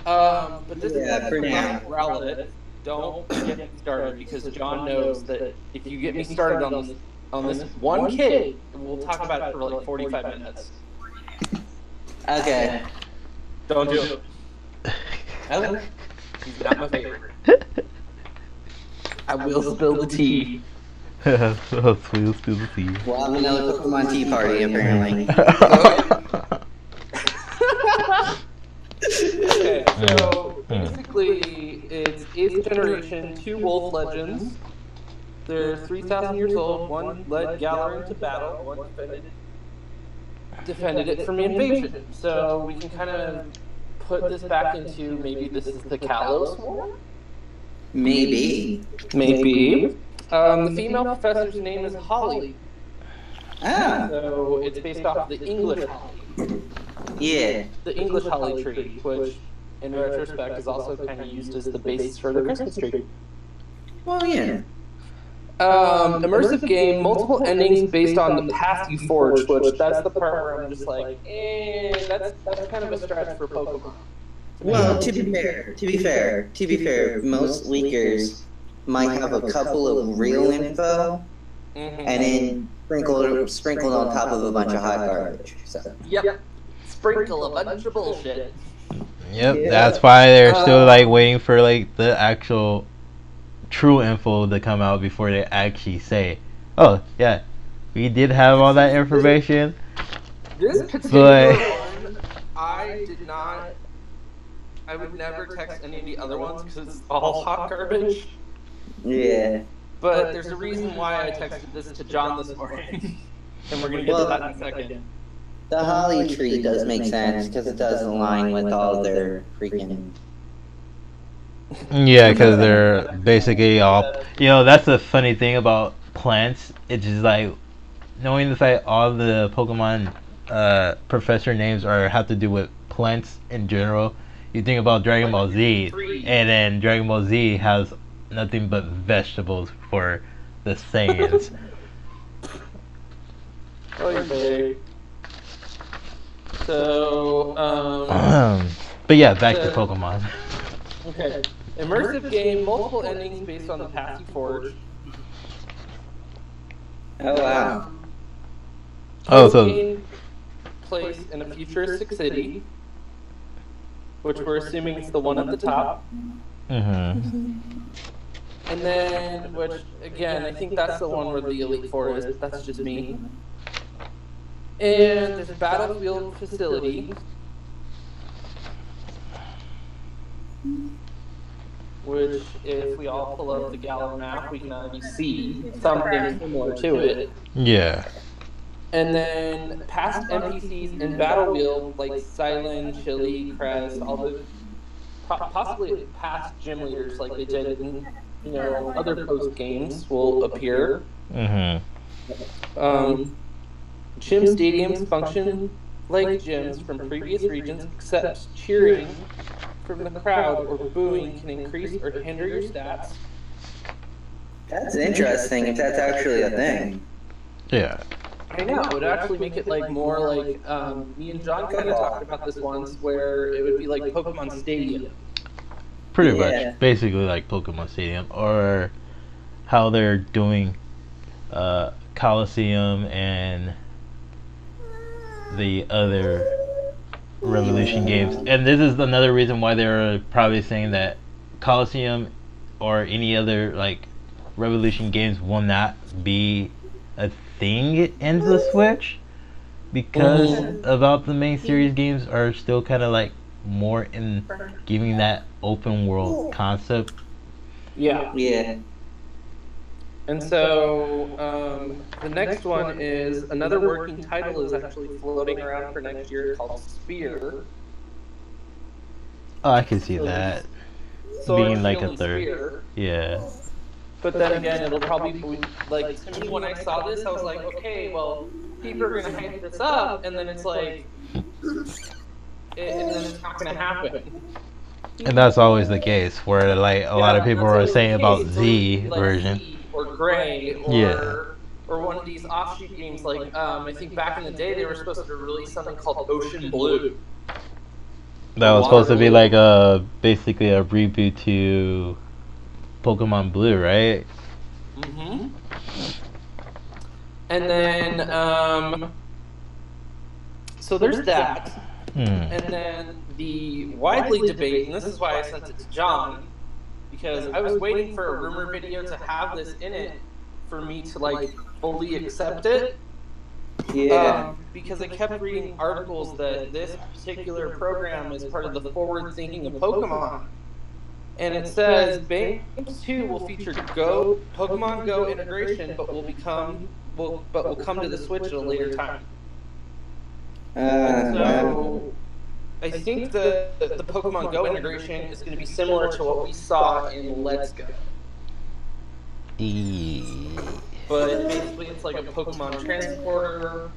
Speaker 3: But this is
Speaker 2: for now.
Speaker 3: Rowlet. Don't get me started because John knows that if you get me started on this one kid, we'll talk about it for like 45 minutes.
Speaker 2: Okay.
Speaker 3: Don't do it. Okay. He's not my favorite. I will spill the tea.
Speaker 1: We'll spill the tea.
Speaker 2: We'll have another Pokemon tea party, apparently.
Speaker 3: Okay, so basically, it's 8th generation, 2 wolf legends. They're 3,000 years old. One led Galar into battle. One defended it from invasion. So we can kind of put this back into maybe this is the Kalos War?
Speaker 2: Maybe.
Speaker 3: Maybe. The female professor's name is Holly.
Speaker 2: Ah.
Speaker 3: So it's based off the English Holly.
Speaker 2: Yeah.
Speaker 3: The English Holly tree, which in retrospect is also kind of used as the basis for the Christmas tree.
Speaker 2: Well, yeah.
Speaker 3: Immersive game, multiple endings based on the path you forge, which that's the part where I'm just like, that's kind of a stretch for Pokemon.
Speaker 2: Well, to be fair, most leakers might have a couple of real info, and then sprinkled on top of a bunch of hot garbage. So.
Speaker 3: Yep. Sprinkle a bunch of bullshit.
Speaker 1: Yep, yeah. That's why they're still like waiting for like the actual true info to come out before they actually say, "Oh, yeah, we did have all that information."
Speaker 3: This particular one, I would never text any of the other ones because it's all hot garbage.
Speaker 2: Yeah.
Speaker 3: But there's a reason why I texted this to John this morning, and we're gonna get to that in a second.
Speaker 2: The Holly tree does make sense because it does align with all their freaking.
Speaker 1: Yeah, because they're basically all. You know, that's the funny thing about plants. It's just like knowing the fact all the Pokemon professor names have to do with plants in general. You think about Dragon Ball Z, and then Dragon Ball Z has nothing but vegetables for the Saiyans.
Speaker 3: Okay. So,
Speaker 1: but yeah, back to Pokemon.
Speaker 3: Okay. Immersive game, multiple endings based on the path you forge.
Speaker 2: Oh, wow.
Speaker 3: Game place in a futuristic city, which we're assuming is the one at the top.
Speaker 1: Mm-hmm.
Speaker 3: And then, which, again, I think that's the one where the Elite Four is, but that's just me. And there's a battlefield facility, which, if we all pull up the Galar map, we can already see something similar to it.
Speaker 1: Yeah.
Speaker 3: And then past NPCs in Battlefield, like Silent, Chili, Crest, all the possibly past gym leaders like they did in other post games will appear.
Speaker 1: Mm-hmm.
Speaker 3: Gym stadiums function like gyms from previous regions, except cheering from the crowd or booing can increase or hinder your stats.
Speaker 2: That's interesting if that's actually a thing.
Speaker 1: Yeah.
Speaker 3: I know, it would actually make it like more like, me and John kind of talked about this once, where it would be like Pokemon Stadium.
Speaker 1: Pretty much. Basically like Pokemon Stadium, or how they're doing Coliseum and the other Revolution games. And this is another reason why they're probably saying that Coliseum or any other like Revolution games will not be a thing in the Switch, because about the main series games are still kind of like more in giving that open world concept.
Speaker 3: Yeah. And so the next one is another working title is actually floating around for next year called Spear.
Speaker 1: Oh, I can see that being like a third.
Speaker 3: Spear.
Speaker 1: Yeah.
Speaker 3: But then again, it'll probably be like, to me when I saw this, I was like, okay, well, people are gonna hype this up, and then it's like, and then it's not gonna happen.
Speaker 1: And that's always the case, where like a lot of people are saying about Z
Speaker 3: like
Speaker 1: version.
Speaker 3: Z or Gray or one of these offshoot games like I think back in the day they were supposed to release something called Ocean Blue.
Speaker 1: That was supposed to be like basically a reboot to Pokemon Blue, right?
Speaker 3: Mm-hmm. And then so there's that. And then the widely debated, and this is why I sent it to John, because I was waiting for a rumor video to have this in it for me to like fully accept it.
Speaker 2: Yeah.
Speaker 3: Because I kept reading articles that this particular program is part of the forward thinking of Pokemon. And it says Games 2 will feature Pokemon Go integration, but will come to the Switch at a later time. So I think the Pokemon Go integration is going to be similar to what we saw in Let's Go. But basically, it's like a Pokemon transporter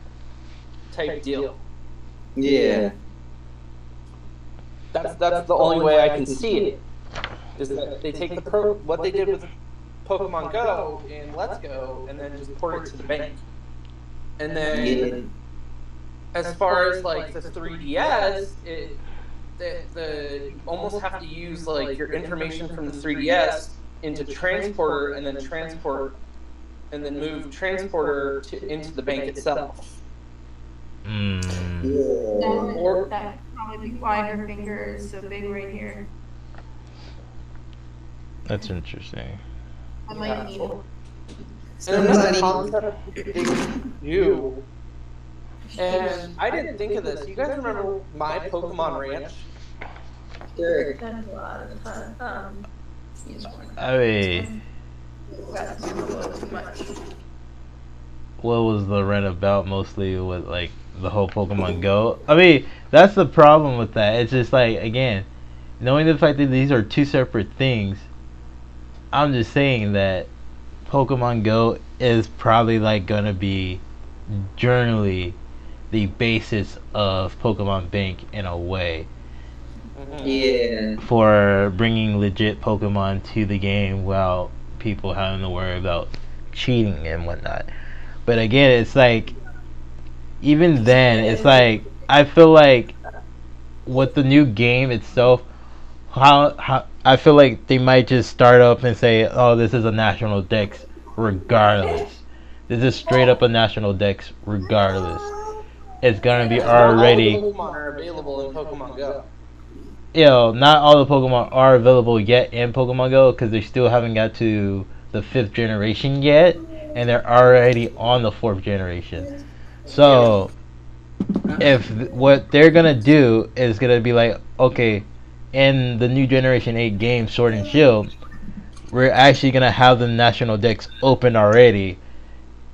Speaker 3: type deal.
Speaker 2: Yeah.
Speaker 3: That's the only way I can see it. Is that they take what they did with Pokemon Go in Let's Go and then just port it to the bank. And then, as far as like the 3DS, you almost have to use like your information from the 3DS into transporter and then move transporter into the bank itself.
Speaker 4: Or that could probably be why her finger is so big right here.
Speaker 1: That's interesting.
Speaker 4: I might need it.
Speaker 3: And another concept they do, and I didn't think of this. You guys remember My Pokemon Ranch?
Speaker 2: Sure.
Speaker 4: That's a lot of fun.
Speaker 1: I mean,
Speaker 4: That's too much.
Speaker 1: what was the rant about mostly with like the whole Pokemon Go? I mean, that's the problem with that. It's just like, again, knowing the fact that these are two separate things, I'm just saying that Pokemon Go is probably like gonna be generally the basis of Pokemon Bank in a way.
Speaker 2: Yeah.
Speaker 1: For bringing legit Pokemon to the game while people having to worry about cheating and whatnot. But again, it's like, even then, it's like, I feel like with the new game itself, how I feel like they might just start up and say, oh, this is a national dex regardless. This is straight up a national dex regardless. It's gonna be already.
Speaker 3: All the Pokemon are available in Pokemon Go.
Speaker 1: Not all the Pokemon are available yet in Pokemon Go because they still haven't got to the 5th generation yet, and they're already on the 4th generation. So, if what they're gonna do is gonna be like, okay, in the new Generation 8 game, Sword and Shield, we're actually gonna have the national decks open already.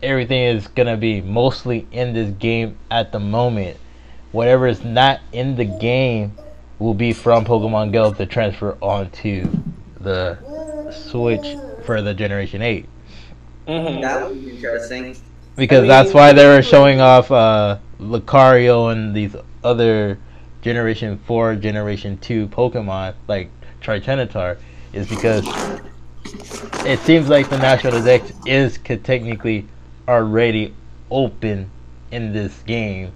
Speaker 1: Everything is gonna be mostly in this game at the moment. Whatever is not in the game will be from Pokemon Go to transfer onto the Switch for the Generation 8.
Speaker 2: That would be interesting.
Speaker 1: Because that's why they were showing off Lucario and these other Generation 4, Generation 2 Pokemon, like Tricenitar, is because it seems like the National Dex could technically already open in this game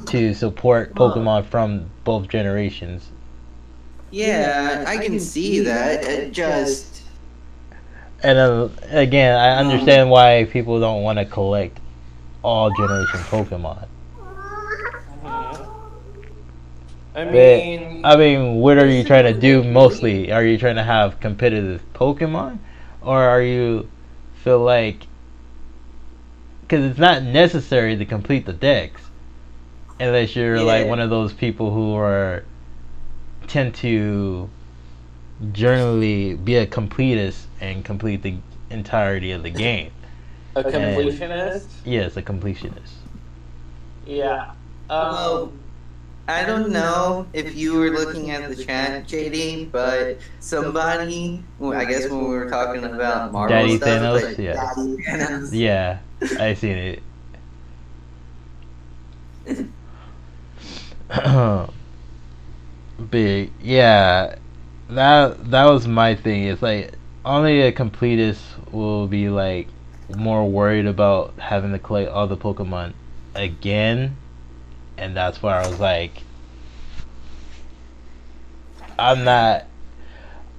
Speaker 1: to support Pokemon from both generations.
Speaker 2: Yeah, I can see that. It just...
Speaker 1: And again, I understand why people don't want to collect all generation Pokemon. I mean, what are you trying to do mostly? Are you trying to have competitive Pokemon? Or are you feel like... Because it's not necessary to complete the dex. Unless you're like one of those people who tend to generally be a completist and complete the entirety of the game.
Speaker 3: A completionist?
Speaker 1: Yes, a completionist.
Speaker 3: Yeah.
Speaker 2: Well, I don't know if you were looking at the chat, JD, but somebody, I guess when we were talking about Marvel
Speaker 1: Daddy
Speaker 2: stuff,
Speaker 1: Thanos?
Speaker 2: but
Speaker 1: Yeah.
Speaker 2: Daddy Thanos.
Speaker 1: Yeah, I seen it. Big, yeah, that was my thing. It's like only a completist will be like more worried about having to collect all the Pokemon again, and that's where I was like, I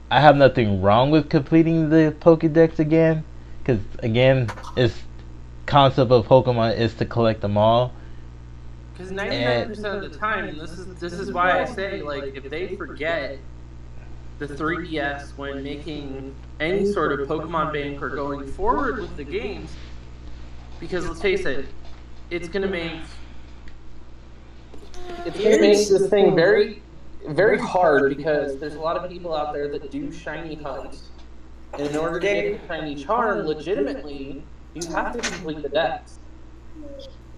Speaker 1: have nothing wrong with completing the Pokédex again, because again, its concept of Pokemon is to collect them all.
Speaker 3: Because 99% of the time, and this is why I say, like, if they forget the 3DS when making any sort of Pokemon Bank or going forward with the games, because let's face it, it's gonna make this thing very, very hard, because there's a lot of people out there that do shiny hunts, and in order to get the shiny charm legitimately, you have to complete the dex.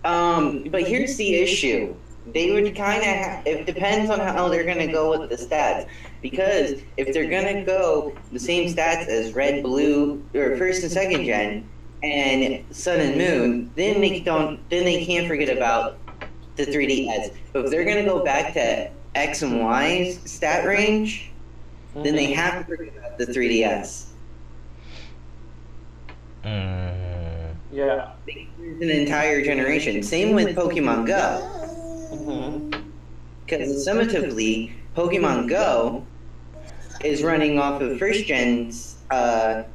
Speaker 2: But here's the issue. they would kind of. It depends on how they're gonna go with the stats, because if they're gonna go the same stats as Red, Blue, or first and second gen, and Sun and Moon, then they don't. Then they can't forget about the 3DS. But if they're gonna go back to X and Y's stat range, then they have to forget about the 3DS.
Speaker 3: Yeah.
Speaker 2: An entire generation. Same with Pokemon Go. Because summatively, Pokemon Go is running off of first gen's
Speaker 1: Yeah,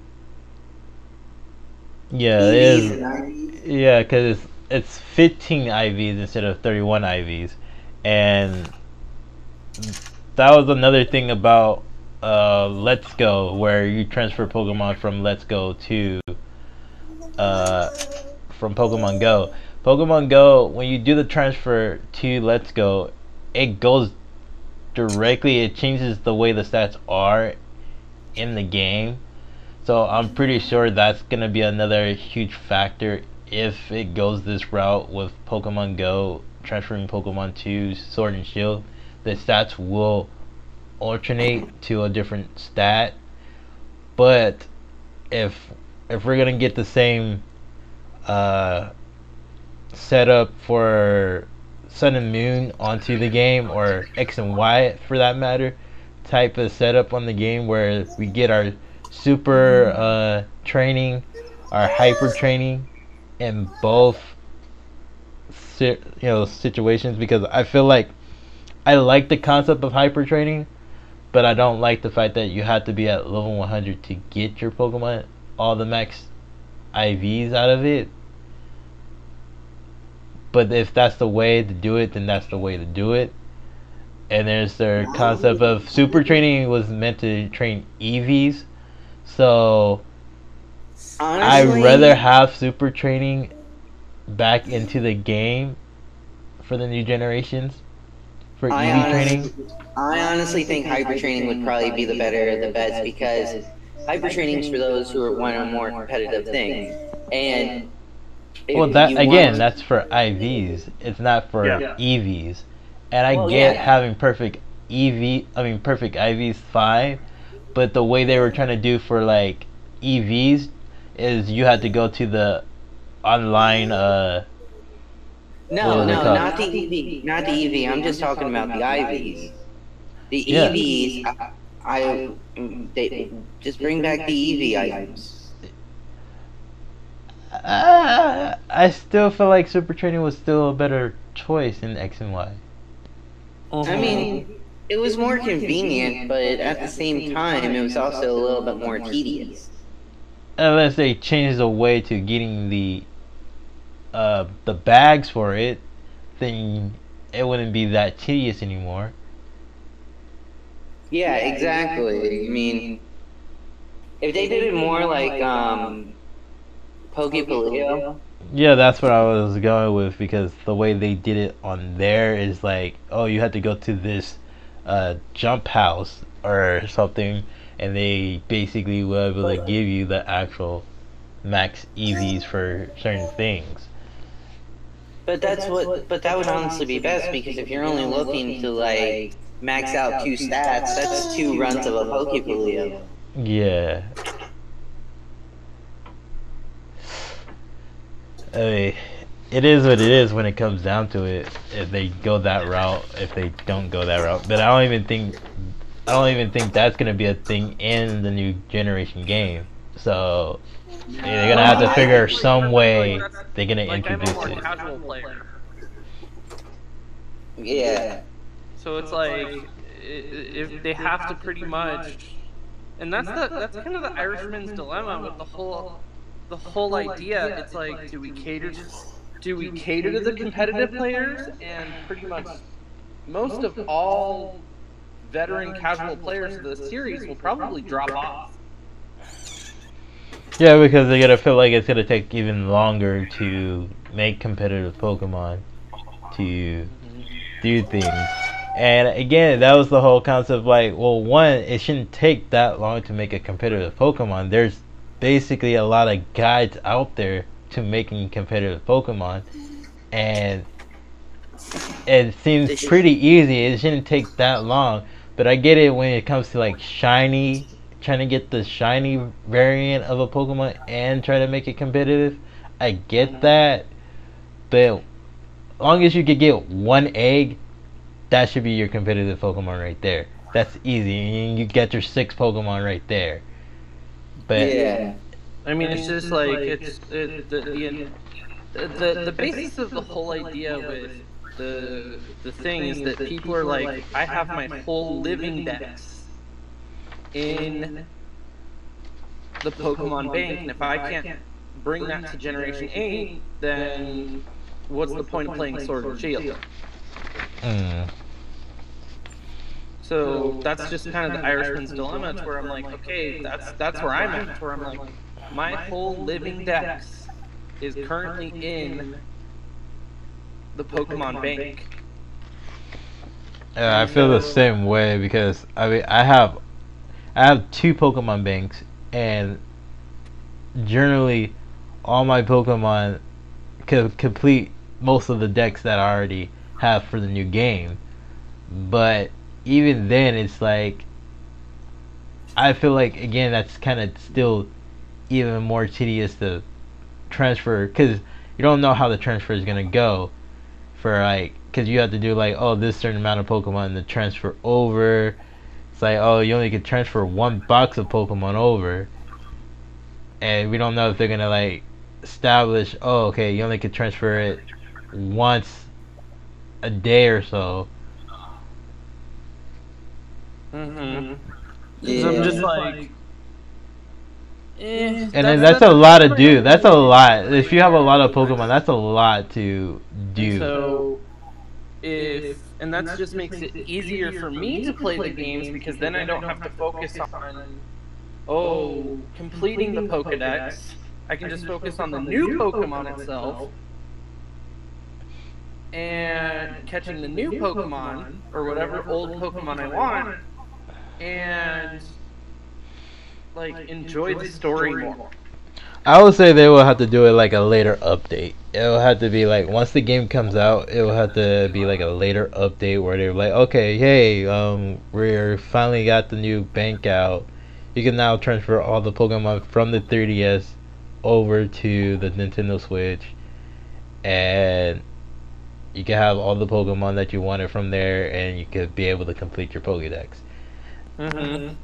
Speaker 1: it
Speaker 2: EVs
Speaker 1: is.
Speaker 2: and IVs.
Speaker 1: Yeah, because it's 15 IVs instead of 31 IVs, and that was another thing about Let's Go, where you transfer Pokemon from Let's Go to from Pokemon Go. Pokemon Go, when you do the transfer to Let's Go, it goes directly. It changes the way the stats are in the game. So I'm pretty sure that's gonna be another huge factor if it goes this route with Pokemon Go transferring Pokemon to Sword and Shield. The stats will alternate to a different stat, but if we're gonna get the same setup for Sun and Moon onto the game, or X and Y for that matter, type of setup on the game where we get our super training, our hyper training in both situations, because I feel like I like the concept of hyper training, but I don't like the fact that you have to be at level 100 to get your Pokemon all the max IVs out of it. But if that's the way to do it, then that's the way to do it. And there's their concept of super training was meant to train EVs. So
Speaker 2: Honestly,
Speaker 1: I'd rather have super training back into the game for the new generations for EV training.
Speaker 2: I honestly think hyper training would probably be the better of the bets, because hyper training is for those who want a more competitive thing. And
Speaker 1: Well, that's for IVs. It's not for EVs. And I get having perfect IVs fine, but the way they were trying to do for like EVs is you had to go to the online
Speaker 2: No, not the EV, not the EV. I'm just talking about the IVs. The EVs, they just bring back the EV items.
Speaker 1: I still feel like super training was still a better choice in X and Y.
Speaker 2: I mean, it was more convenient, but at the same time, it was also a little bit more tedious.
Speaker 1: Unless they change the way to getting the bags for it, then it wouldn't be that tedious anymore.
Speaker 2: Yeah, exactly. I mean, if they did it more like Pokepaleo.
Speaker 1: Yeah, that's what I was going with, because the way they did it on there is like, oh, you had to go to this jump house or something, and they basically were able to give you the actual max EVs for certain things.
Speaker 2: But that would honestly be best, because if you're only looking to like max out 2 stats, that's 2 runs of a Pokepaleo.
Speaker 1: Yeah. I mean, it is what it is when it comes down to it. If they go that route, if they don't go that route, but I don't even think that's gonna be a thing in the new generation game. So they're gonna have to figure some way they're gonna introduce
Speaker 3: I'm a more
Speaker 1: it.
Speaker 3: casual player.
Speaker 2: Yeah.
Speaker 3: So it's like if they have to pretty much, and that's kind of the Irishman's dilemma with the whole idea. It's like, do we cater to the competitive players, and pretty much most of all veteran casual players of the series will probably drop off.
Speaker 1: Yeah, because they're gonna feel like it's gonna take even longer to make competitive Pokemon to do things. And again, that was the whole concept. Like, well, one, it shouldn't take that long to make a competitive Pokemon. There's basically a lot of guides out there to making competitive Pokemon, and it seems pretty easy. It shouldn't take that long. But I get it when it comes to like shiny, trying to get the shiny variant of a Pokemon and try to make it competitive. I get that, but as long as you could get one egg, that should be your competitive Pokemon right there. That's easy, and you get your 6 Pokemon right there. But
Speaker 3: yeah, I mean, it's just like the basis of the whole idea with the thing is that people are like, I have my whole living dex in the Pokemon Bank, and if I can't bring that to Generation 8, then what's the point of playing Sword and Shield? So that's just kind of the Irishman's dilemma, to where I'm like, okay, that's where I'm at, where I'm like, my whole living dex is currently in the Pokemon Bank.
Speaker 1: I feel the same way, because I mean I have 2 Pokemon banks, and generally all my Pokemon could complete most of the decks that I already have for the new game. But even then, it's like, I feel like, again, that's kind of still even more tedious to transfer, because you don't know how the transfer is going to go for, like, because you have to do like, oh, this certain amount of Pokemon to transfer over. It's like, oh, you only can transfer 1 box of Pokemon over, and we don't know if they're gonna like establish, oh, okay, you only can transfer it once a day or so.
Speaker 3: Mm-hmm.
Speaker 2: Yeah.
Speaker 3: So I'm just like,
Speaker 1: And then that's a lot to do. That's a lot. If you have a lot of Pokemon, that's a lot to do.
Speaker 3: So and that just makes it easier for me to play the games, because then I don't have to focus on completing the Pokedex. I can just focus on the new Pokemon itself and catching the new Pokemon or whatever old Pokemon I want, and like enjoy the story more.
Speaker 1: I would say they will have to do it like a later update. It will have to be like, once the game comes out, it will have to be like a later update where they're like, okay, hey, we're finally got the new bank out. You can now transfer all the Pokemon from the 3DS over to the Nintendo Switch, and you can have all the Pokemon that you wanted from there, and you could be able to complete your Pokédex.
Speaker 3: Mm-hmm.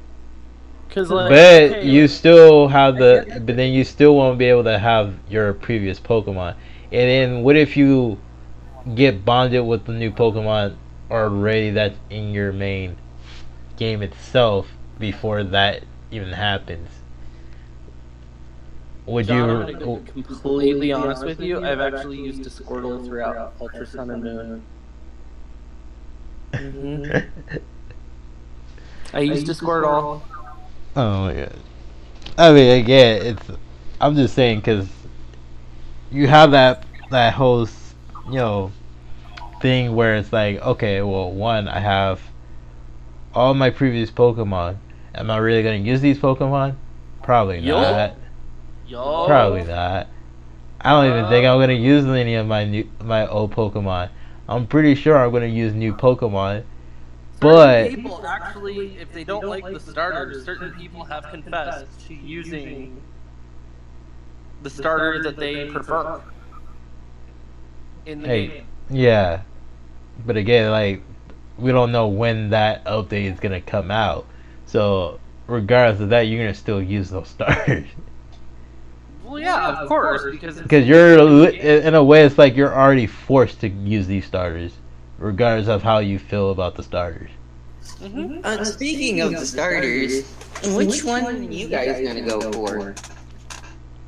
Speaker 1: But you still have but then you still won't be able to have your previous Pokemon. And then what if you get bonded with the new Pokemon already that's in your main game itself before that even happens? Would
Speaker 3: John, I'm gonna be completely honest with you, I've actually used a Squirtle throughout Ultra Sun and Moon. Mm-hmm. I used a Squirtle.
Speaker 1: Oh my god. I mean, again, I'm just saying, because you have that whole, thing where it's like, okay, well, one, I have all my previous Pokemon. Am I really going to use these Pokemon? Probably not. Probably not. I don't even think I'm going to use any of my old Pokemon. I'm pretty sure I'm going to use new Pokemon. But
Speaker 3: people actually, if they don't like the starters, certain people have confessed to using the starter that they prefer in the game.
Speaker 1: Yeah, but again, like, we don't know when that update is gonna come out, so regardless of that, you're gonna still use those starters.
Speaker 3: Well, yeah, of course, because
Speaker 1: you're, in a way, it's like you're already forced to use these starters, regardless of how you feel about the starters.
Speaker 3: Mm-hmm.
Speaker 2: Speaking of the starters, which one are you guys gonna go for?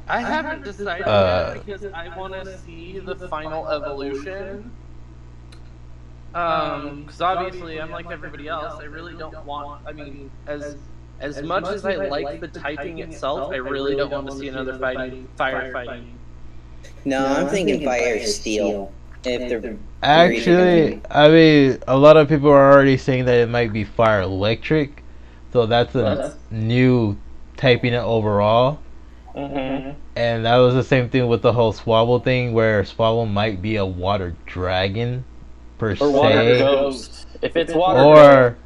Speaker 3: I haven't decided yet, because I want to see the final evolution. Because obviously, I'm like everybody else. I really don't want. I mean, as much as I like the typing itself, I really don't want to see another firefighting.
Speaker 2: No, I'm thinking Fire Steel. If they're
Speaker 1: Actually, I mean, a lot of people are already saying that it might be Fire Electric, so that's a new typing it overall.
Speaker 3: Mm-hmm.
Speaker 1: And that was the same thing with the whole Swabble thing, where Swabble might be a water dragon per
Speaker 3: Or water
Speaker 1: se,
Speaker 3: ghost. If it's water
Speaker 1: or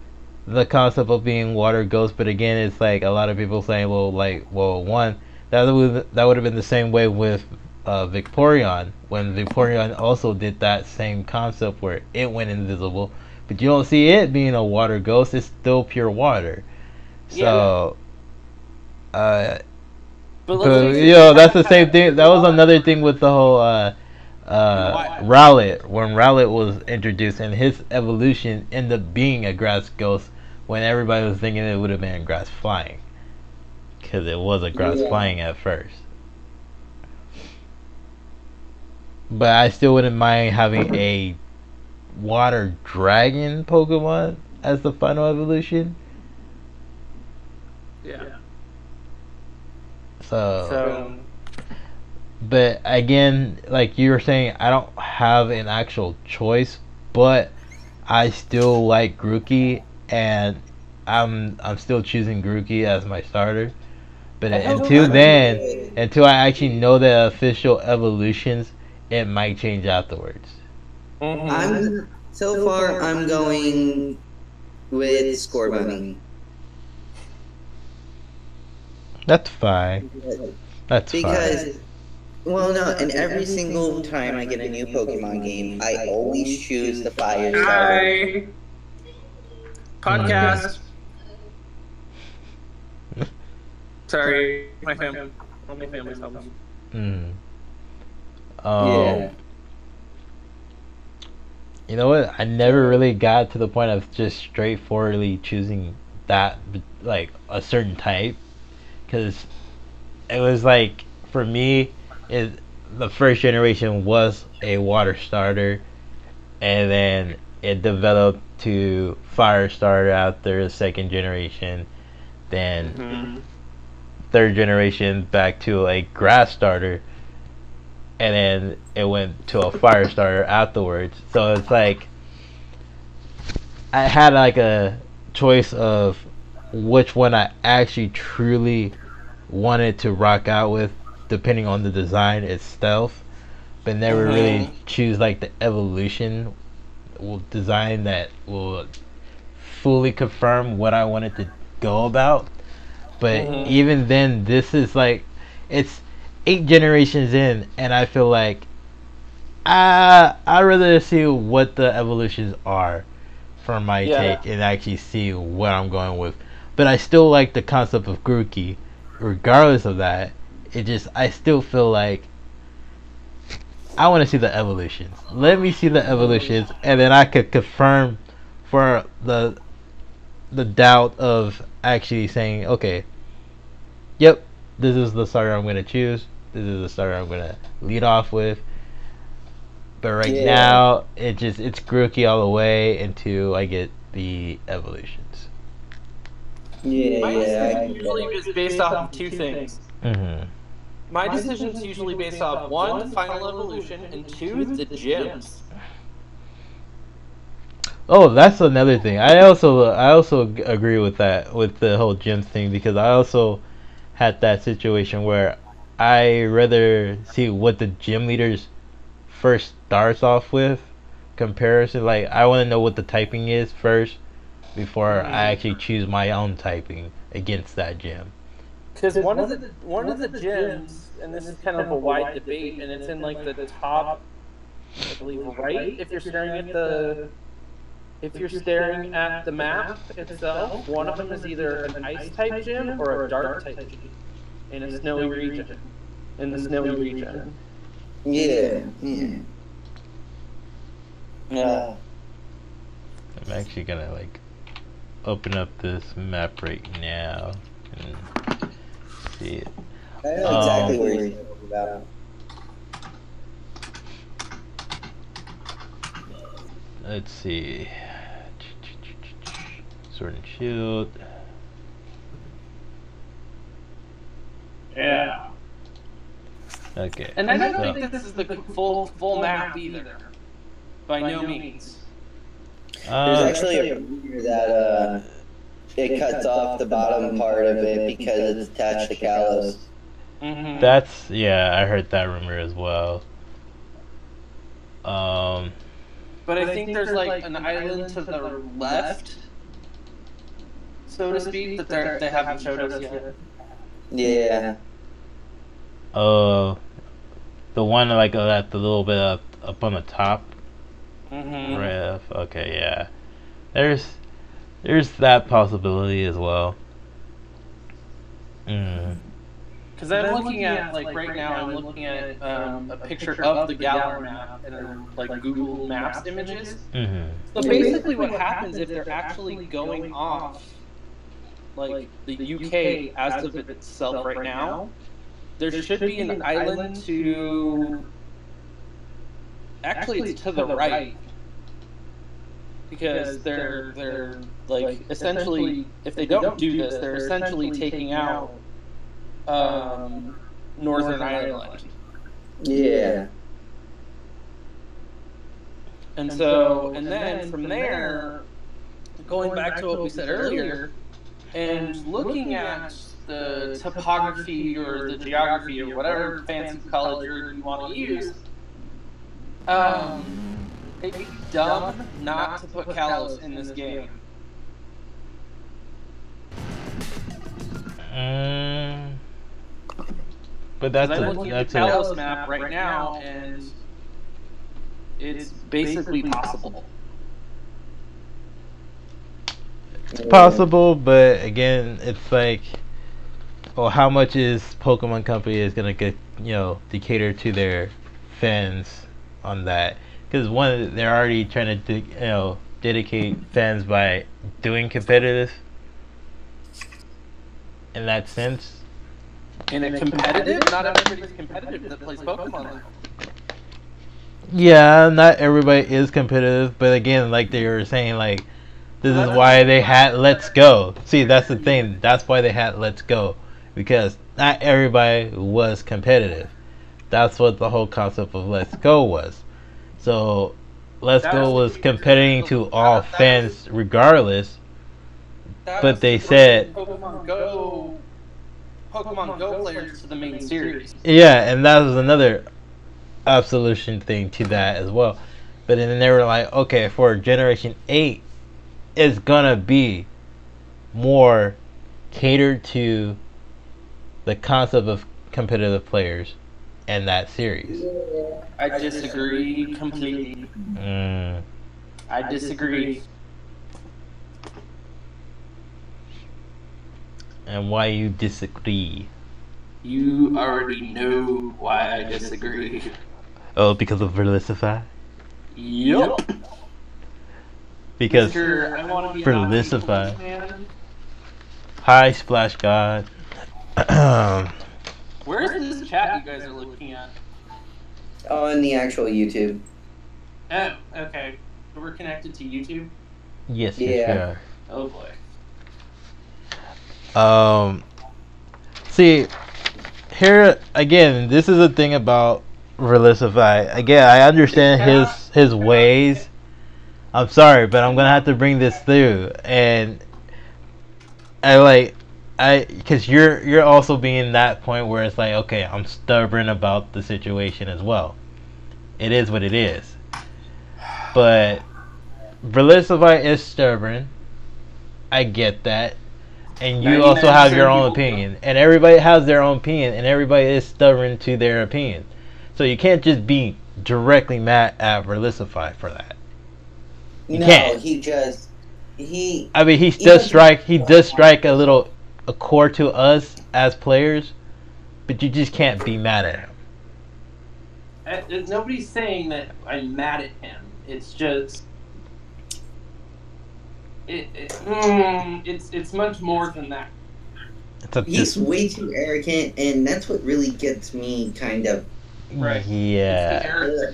Speaker 1: the concept of being water ghost. But again, it's like a lot of people saying, one, that would have been the same way with Vaporeon, when Vaporeon also did that same concept where it went invisible, but you don't see it being a water ghost. It's still pure water. So, but that's the same thing. That was another thing with the whole Rowlet, when Rowlet was introduced and his evolution ended up being a grass ghost, when everybody was thinking it would have been a grass flying, because it was a grass flying at first. But I still wouldn't mind having a water dragon Pokemon as the final evolution.
Speaker 3: Yeah.
Speaker 1: So, but again, like you were saying, I don't have an actual choice, but I still like Grookey, and I'm still choosing Grookey as my starter. But until I actually know the official evolutions, it might change afterwards.
Speaker 2: I'm going with Scorbunny.
Speaker 1: That's fine.
Speaker 2: Because, well, no, and every single time I get a new Pokemon game, I always choose the fire starter.
Speaker 3: Podcast. Sorry, my family. All my family's home.
Speaker 1: Yeah. You know what? I never really got to the point of just straightforwardly choosing that, like, a certain type. Because it was like, for me, the first generation was a water starter, and then it developed to fire starter after the second generation, then third generation back to a grass starter, and then it went to a fire starter afterwards. So it's like I had like a choice of which one I actually truly wanted to rock out with, depending on the design itself, but never really choose like the evolution design that will fully confirm what I wanted to go about. But even then, this is like, it's 8 generations in, and I feel like I'd rather see what the evolutions are for my take and actually see what I'm going with. But I still like the concept of Grookey. Regardless of that, I still feel like I want to see the evolutions. Let me see the evolutions, and then I could confirm for the doubt of actually saying, okay, yep, this is the starter I'm going to choose. This is the starter I'm going to lead off with. But right now, it's Grookey all the way until I get the evolutions.
Speaker 3: My decision is usually just based off of 2 things. My decision is usually based off 1, the final evolution, and 2, the gyms.
Speaker 1: Oh, that's another thing. I also agree with that, with the whole gyms thing, because I also had that situation where I rather see what the gym leaders first starts off with comparison. Like, I want to know what the typing is first before I actually choose my own typing against that gym.
Speaker 3: Because one of the gyms, and this is kind of a wide debate, and it's in like the top, I believe, right. If you're staring at the map itself, one of them is either an ice type gym or a dark type gym in a snowy region. In the snowy region.
Speaker 2: Yeah.
Speaker 1: I'm actually gonna like open up this map right now and see it.
Speaker 2: I know exactly what you're talking about.
Speaker 1: Let's see. Sword and Shield.
Speaker 3: Yeah.
Speaker 1: Okay.
Speaker 3: And I don't think this is the full map either. By no means.
Speaker 2: There's actually a rumor that it cuts off the bottom part of it because it's attached to Kalos.
Speaker 1: I heard that rumor as well.
Speaker 3: But I think there's like an island to the left, so to speak, that they haven't showed us yet.
Speaker 2: Yeah.
Speaker 1: The one like at the little bit up on the top.
Speaker 3: Mm-hmm.
Speaker 1: Right. Okay. Yeah. There's that possibility as well.
Speaker 3: Because I'm looking at, like, right now, I'm looking at a picture of the Galar map and, like, Google Maps images.
Speaker 1: Mm-hmm.
Speaker 3: So basically what happens if they're actually going off, like, the UK as of itself right now, there should be an island to... Actually, it's to the right. Because they're like, essentially, if they don't do this, they're essentially taking out Northern Ireland.
Speaker 2: Yeah.
Speaker 3: And so, and then from there, going back to what we said earlier, and looking at the topography or the geography or whatever fancy college word you want to use, it'd be dumb not to put Kalos in this game.
Speaker 1: But that's
Speaker 3: I'm looking at the Kalos map right now, and it's basically possible.
Speaker 1: It's possible, but again, it's like, well, how much is Pokemon Company is gonna get, to cater to their fans on that? Because one, they're already trying to, dedicate fans by doing competitive. In that sense.
Speaker 3: In a competitive? Not everybody's competitive that plays Pokemon.
Speaker 1: Yeah, not everybody is competitive, but again, like they were saying, like, this is why they had Let's Go. See, that's the thing. That's why they had Let's Go. Because not everybody was competitive. That's what the whole concept of Let's Go was. So, Let's Go was competing to all fans regardless. But they said
Speaker 3: Pokemon Go players to the main series.
Speaker 1: Yeah, and that was another absolution thing to that as well. But then they were like, okay, for Generation 8, it's gonna be more catered to the concept of competitive players in that series.
Speaker 3: I disagree completely. I disagree.
Speaker 1: And why you disagree?
Speaker 3: You already know why I disagree.
Speaker 1: Oh, because of Vexethe?
Speaker 3: Yup.
Speaker 1: Because
Speaker 3: Vexethe.
Speaker 1: Hi, Splash God.
Speaker 3: Where's this chat you guys are looking at?
Speaker 2: On the actual YouTube.
Speaker 3: Oh, okay. So we're connected to YouTube?
Speaker 1: Yes,
Speaker 2: Yeah.
Speaker 1: yes, we are.
Speaker 3: Oh boy.
Speaker 1: See, here again, this is the thing about Vexethe. Again, I understand his ways. I'm sorry, but I'm gonna have to bring this through, and because you're also being that point where it's like, okay, I'm stubborn about the situation as well. It is what it is. But Vexethe is stubborn. I get that. And you also have your own opinion. And everybody has their own opinion. And everybody is stubborn to their opinion. So you can't just be directly mad at Vexethe for that. You can't.
Speaker 2: He does
Speaker 1: strike a chord to us as players. But you just can't be mad at him.
Speaker 3: Nobody's saying that I'm mad at him. It's just... It's much more than that.
Speaker 2: He's way too arrogant, and that's what really gets me, kind of.
Speaker 3: Right.
Speaker 1: Yeah.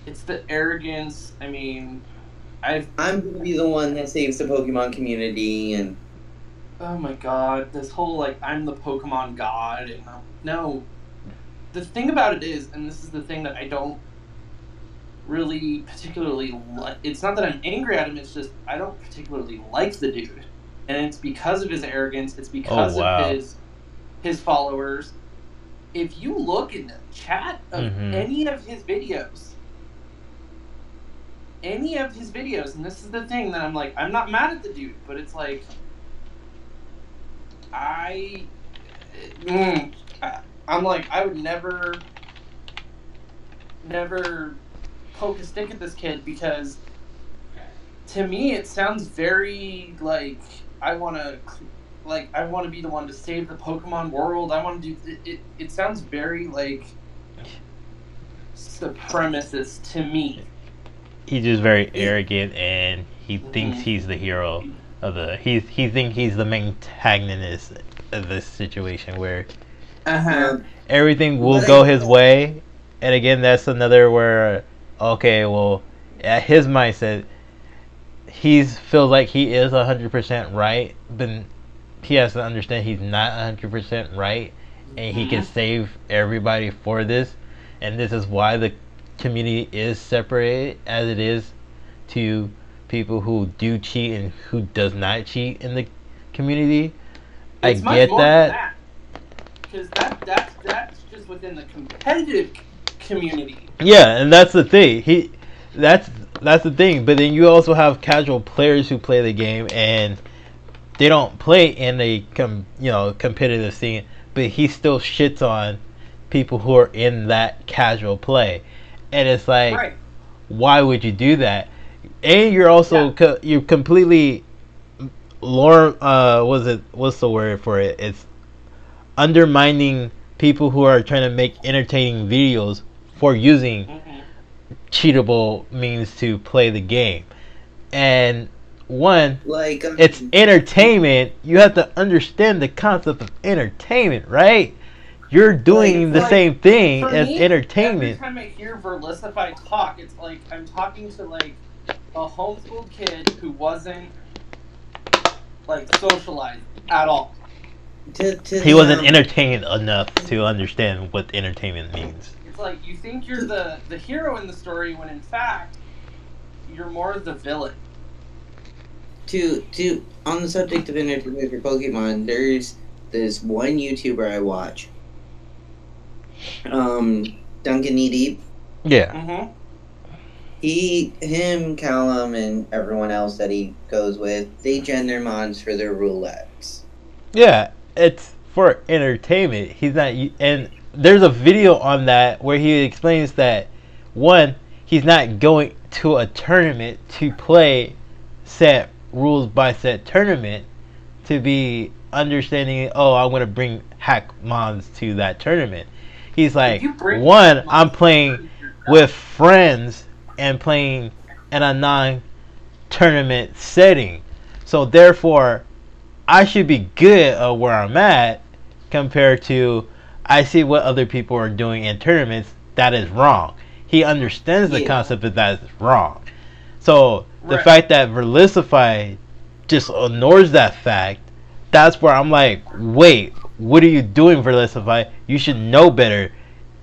Speaker 3: It's the arrogance. I mean, I'm
Speaker 2: gonna be the one that saves the Pokemon community, and...
Speaker 3: Oh my god, this whole, like, I'm the Pokemon god, and... No. The thing about it is, and this is the thing that I don't really particularly like. It's not that I'm angry at him, it's just I don't particularly like the dude. And it's because of his arrogance, it's because of his followers. If you look in the chat of any of his videos, any of his videos, and this is the thing that I'm like, I'm not mad at the dude, but it's like, I'm like, I would never poke a stick at this kid, because to me it sounds very like I want to be the one to save the Pokemon world. I want to do it. It sounds very like supremacist to me.
Speaker 1: He's just very arrogant, and he thinks he's the hero of the. He thinks he's the main antagonist of this situation where everything will go his way. And again, that's another where, okay, well, at his mindset, he feels like he is 100% right, but he has to understand he's not 100% right, and he can save everybody for this. And this is why the community is separated as it is to people who do cheat and who does not cheat in the community.
Speaker 3: It's
Speaker 1: I get that.
Speaker 3: Because that's just within the competitive community.
Speaker 1: Yeah, and that's the thing. That's the thing. But then you also have casual players who play the game, and they don't play in a competitive scene, but he still shits on people who are in that casual play. And it's like, why would you do that? And you're also you're completely what's the word for it? It's undermining people who are trying to make entertaining videos for using cheatable means to play the game. And it's entertainment. You have to understand the concept of entertainment, right? You're doing the same thing as entertainment.
Speaker 3: Every time I hear Verlisify talk, it's like I'm talking to like a homeschooled kid who wasn't like socialized at all.
Speaker 1: He wasn't entertained enough to understand what entertainment means.
Speaker 3: It's like you think you're the hero in the story when in fact you're more the villain.
Speaker 2: On the subject of entertainment for Pokemon, there's this one YouTuber I watch. Duncan Knee Deep.
Speaker 1: Yeah.
Speaker 2: Him, Callum, and everyone else that he goes with, they gen their mons for their roulettes.
Speaker 1: Yeah, it's for entertainment. He's not, and there's a video on that where he explains that one, he's not going to a tournament to play set rules by set tournament to be understanding. Oh, I want to bring hack mons to that tournament. He's like, one, I'm playing with friends and playing in a non-tournament setting. So therefore, I should be good at where I'm at compared to I see what other people are doing in tournaments. That is wrong. He understands the concept that that is wrong. So the fact that Verlisify just ignores that fact, that's where I'm like, wait, what are you doing, Verlisify? You should know better.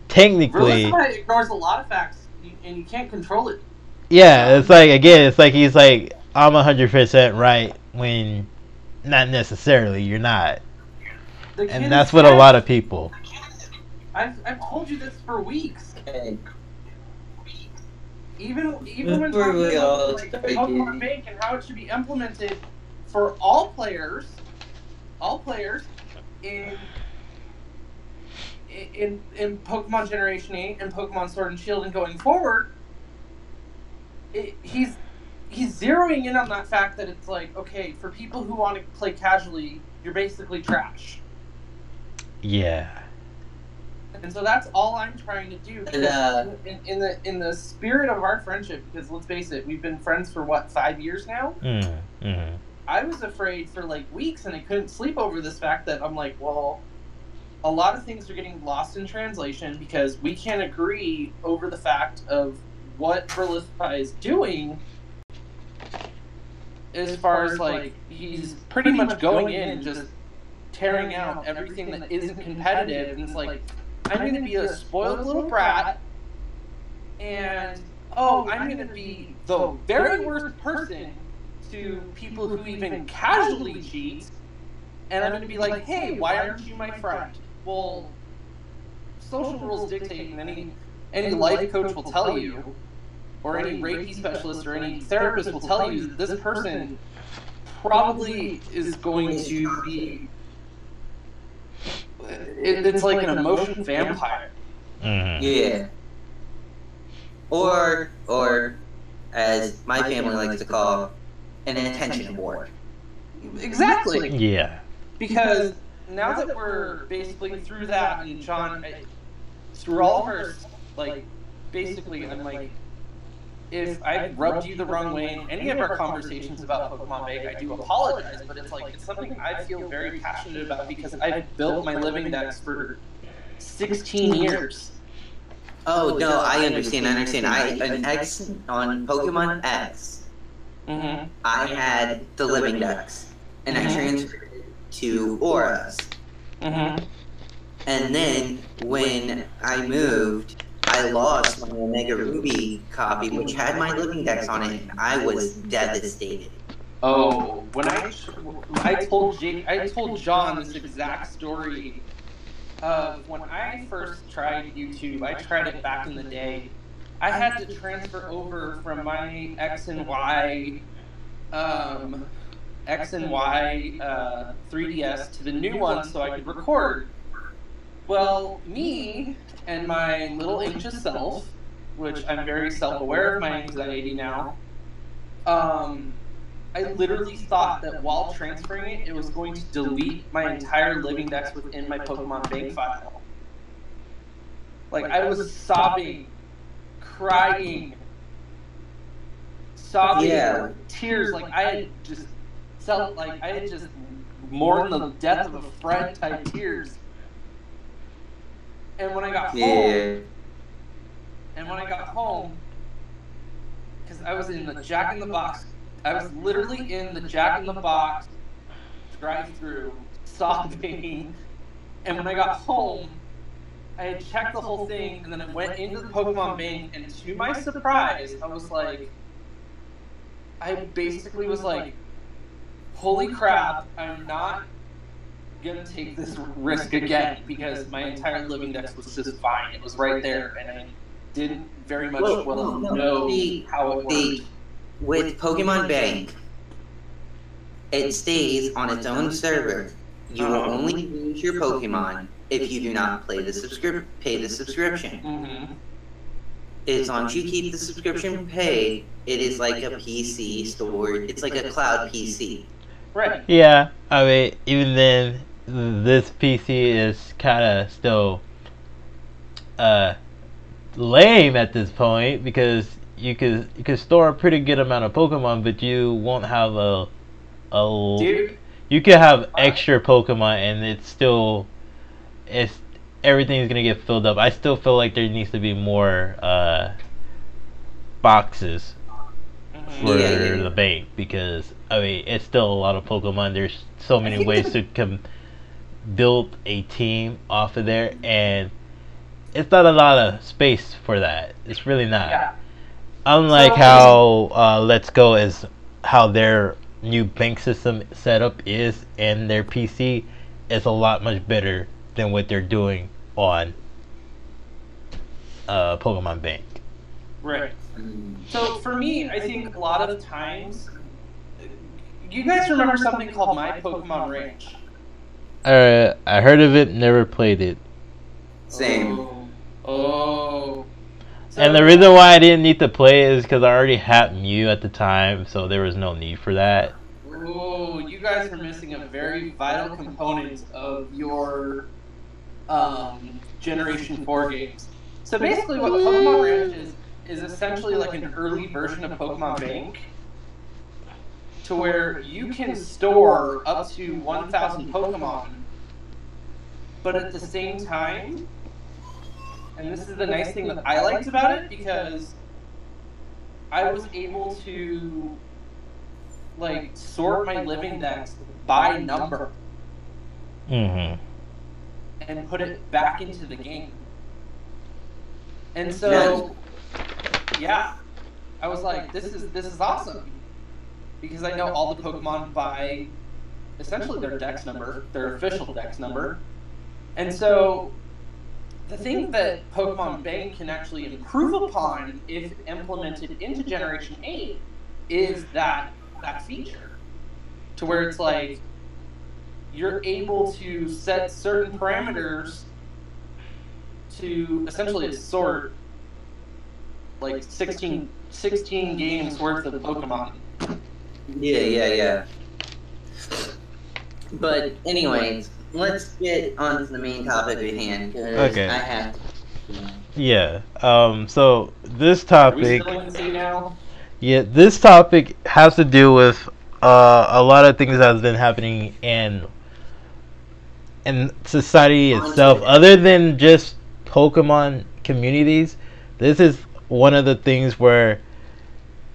Speaker 1: Technically,
Speaker 3: Verlisify ignores a lot of facts, and you can't control it.
Speaker 1: Yeah, it's like, again, it's like he's like, I'm 100% right when not necessarily you're not. And that's what a lot of people.
Speaker 3: I've told you this for weeks. Even when talking about like Pokemon Bank and how it should be implemented for all players in Pokemon Generation 8 and Pokemon Sword and Shield and going forward, he's zeroing in on that fact that it's like, okay, for people who want to play casually, you're basically trash.
Speaker 1: Yeah.
Speaker 3: And so that's all I'm trying to do. In the spirit of our friendship, because let's face it, we've been friends for what, 5 years now? I was afraid for like weeks, and I couldn't sleep over this fact that I'm like, well, a lot of things are getting lost in translation because we can't agree over the fact of what Verlisify is doing. As far as like he's pretty much going in and just tearing out everything that isn't competitive, and it's like, I'm going to be a spoiled little brat, and I'm going to be the very worst person to people who even casually cheat, and I'm going to be like, hey, why aren't you my friend? Well, social rules dictate, and any life coach will tell you, or any Reiki specialist or any therapist will tell you that this person probably is going to be, it's like an emotion vampire.
Speaker 2: Yeah. Or as my family likes to call, an attention whore.
Speaker 3: Exactly.
Speaker 1: Yeah.
Speaker 3: Because now that we're basically through that, and John, through all of our, like, basically, I'm like, if I rubbed you the wrong way in any of our conversations about Pokemon Bank, I do apologize, but it's like, it's something I feel very passionate about because I've built my living decks for 16 years.
Speaker 2: Oh, no, I understand. An X on Pokemon X, I had the living decks, and I transferred it to Auras. And then, when I moved, I lost my Omega Ruby copy, which had my living decks on it, and I was devastated.
Speaker 3: Oh, when I told John this exact story. When I first tried YouTube, I tried it back in the day. I had to transfer over from my X and Y 3DS to the new one so I could record. Well, me and my little anxious self, which I'm very self-aware of my anxiety now, I literally thought that while transferring it, it was going to delete my entire living decks within my Pokemon Bank file. Like, I was sobbing, crying, tears. Like, I had just felt like I had just mourned the death of a friend type tears. And when I got home, because I was in the Jack in the Box. I was literally in the Jack in the Box drive-thru, sobbing. And when I got home, I had checked the whole thing, and then I went into the Pokemon Bank, and to my surprise, I basically was like, holy crap, I'm not gonna take this risk again, because my entire living dex was just fine. It was right there, and I didn't very much know how it worked.
Speaker 2: With Pokemon Bank, it stays on its own server. You will only use your Pokemon if you do not pay the subscription. As long as you keep the subscription paid, it is like a PC stored. It's like a cloud PC.
Speaker 3: Right.
Speaker 1: Yeah, I mean, even then, this PC is kind of still lame at this point, because you could store a pretty good amount of Pokemon, but you won't have you could have extra Pokemon, and everything's gonna get filled up. I still feel like there needs to be more boxes for the bank, because I mean, it's still a lot of Pokemon. There's so many ways to build a team off of there, and it's not a lot of space for that. It's really not.
Speaker 3: Yeah.
Speaker 1: Unlike how Let's Go is, how their new bank system setup is, and their PC is a lot much better than what they're doing on Pokemon Bank.
Speaker 3: Right. So for me, I think a lot of times, you guys remember something called My Pokemon Ranch?
Speaker 1: I heard of it, never played it.
Speaker 2: Same.
Speaker 3: Oh.
Speaker 1: And the reason why I didn't need to play it is because I already had Mew at the time, so there was no need for that.
Speaker 3: Oh, you guys are missing a very vital component of your Generation 4 games. So basically what Pokemon Ranch is essentially like an early version of Pokemon Bank, to where you can store up to 1,000 Pokemon, but at the same time, and this is the nice thing that I liked about it, because I was able to like sort my living decks by number and put it back into the game. And so yeah, I was like, this is awesome, because I know all the Pokemon by essentially their dex number, their official dex number. And so the thing that Pokemon Bank can actually improve upon if implemented into Generation 8 is that feature. To where it's like you're able to set certain parameters to essentially sort like 16 games worth of Pokemon.
Speaker 2: Yeah. But anyways, let's get on to the main topic at hand, because
Speaker 1: Okay.
Speaker 2: I have to.
Speaker 1: Yeah. So this topic.
Speaker 3: Are we still in C now?
Speaker 1: Yeah, this topic has to do with a lot of things that have been happening in society itself, other than just Pokemon communities. This is one of the things where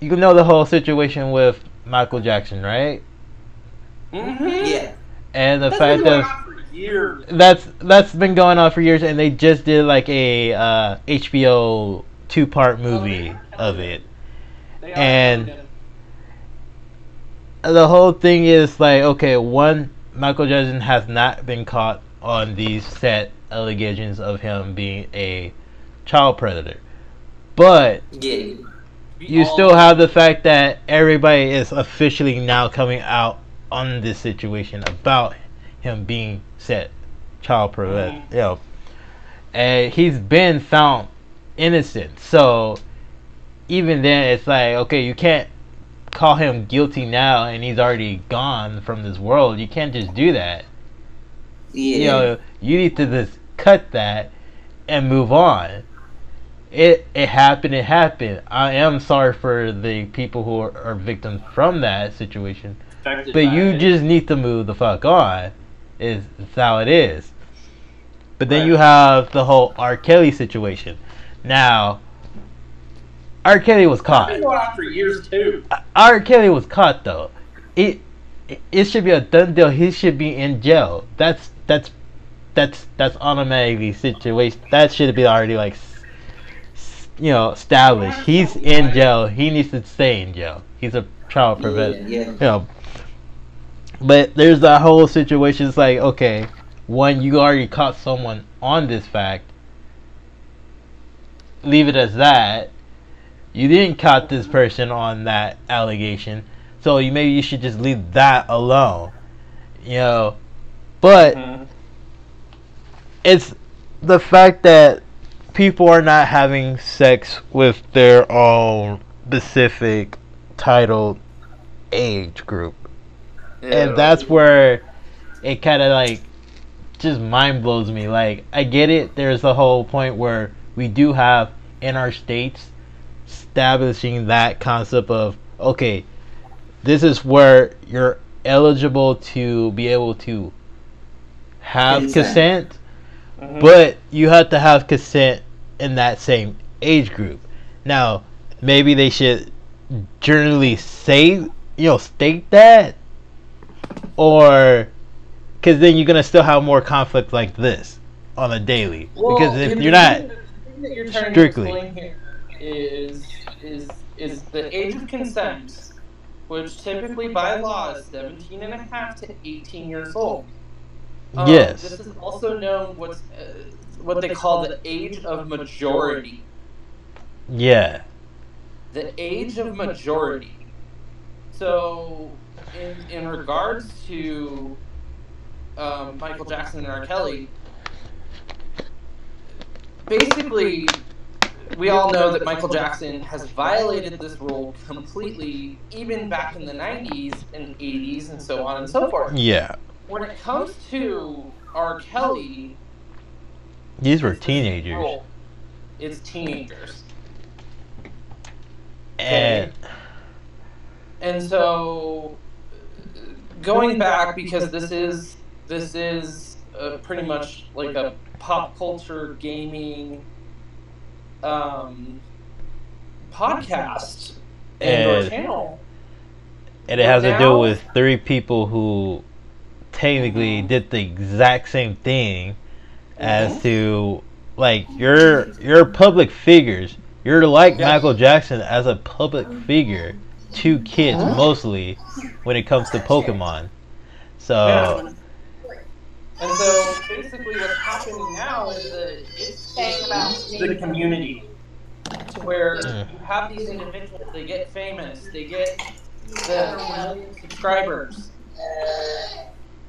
Speaker 1: you know the whole situation with Michael Jackson, right?
Speaker 3: Mm-hmm.
Speaker 2: Yeah.
Speaker 1: And the
Speaker 3: That's
Speaker 1: fact
Speaker 3: been going
Speaker 1: that
Speaker 3: on for years.
Speaker 1: that's been going on for years, and they just did like a HBO 2-part movie of it. And the whole thing is like, okay, one, Michael Jackson has not been caught on these set allegations of him being a child predator, but you still have the fact that everybody is officially now coming out on this situation about him being said child predator. You know, and he's been found innocent. So even then, it's like, okay, you can't call him guilty now, and he's already gone from this world. You can't just do that.
Speaker 2: Yeah.
Speaker 1: You know, you need to just cut that and move on. It happened. It happened. I am sorry for the people who are victims from that situation, but you just need to move the fuck on. Is how it is. But then you have the whole R. Kelly situation. Now, R. Kelly was caught.
Speaker 3: It's been going on for years too.
Speaker 1: R. Kelly was caught though. It should be a done deal. He should be in jail. That's automatically situation. That should be already like, you know, established. He's in jail. He needs to stay in jail. He's a child predator.
Speaker 2: Yeah.
Speaker 1: You know. But there's that whole situation. It's like, okay, one, you already caught someone on this fact. Leave it as that. You didn't caught this person on that allegation, so maybe you should just leave that alone. You know, but it's the fact that people are not having sex with their own specific titled age group. And that's where it kind of like just mind blows me. Like, I get it. There's a whole point where we do have in our states establishing that concept of, okay, this is where you're eligible to be able to have consent, but you have to have consent in that same age group. Now, maybe they should generally say, state that, or because then you're gonna still have more conflict like this on a daily.
Speaker 3: Well,
Speaker 1: because if you're not strictly
Speaker 3: is the age of consent, which typically by law is 17 and a half to 18 years old.
Speaker 1: Yes.
Speaker 3: This is also known what they call the age of majority.
Speaker 1: Yeah.
Speaker 3: The age of majority. So, in regards to Michael Jackson and R. Kelly, basically, we all know that Michael Jackson has violated this rule completely, even back in the 90s and 80s and so on and so forth.
Speaker 1: Yeah.
Speaker 3: When it comes to R. Kelly,
Speaker 1: these were teenagers.
Speaker 3: It's teenagers.
Speaker 1: And
Speaker 3: so, going back, because this is pretty much like a pop culture gaming podcast and channel,
Speaker 1: and it has to do with 3 people who technically did the exact same thing as to, like, you're public figures. You're like Michael Jackson as a public figure to kids mostly when it comes to Pokemon. So
Speaker 3: and so basically what's happening now is that it's
Speaker 4: saying about
Speaker 3: the community, to where you have these individuals, they get famous, they get the million subscribers,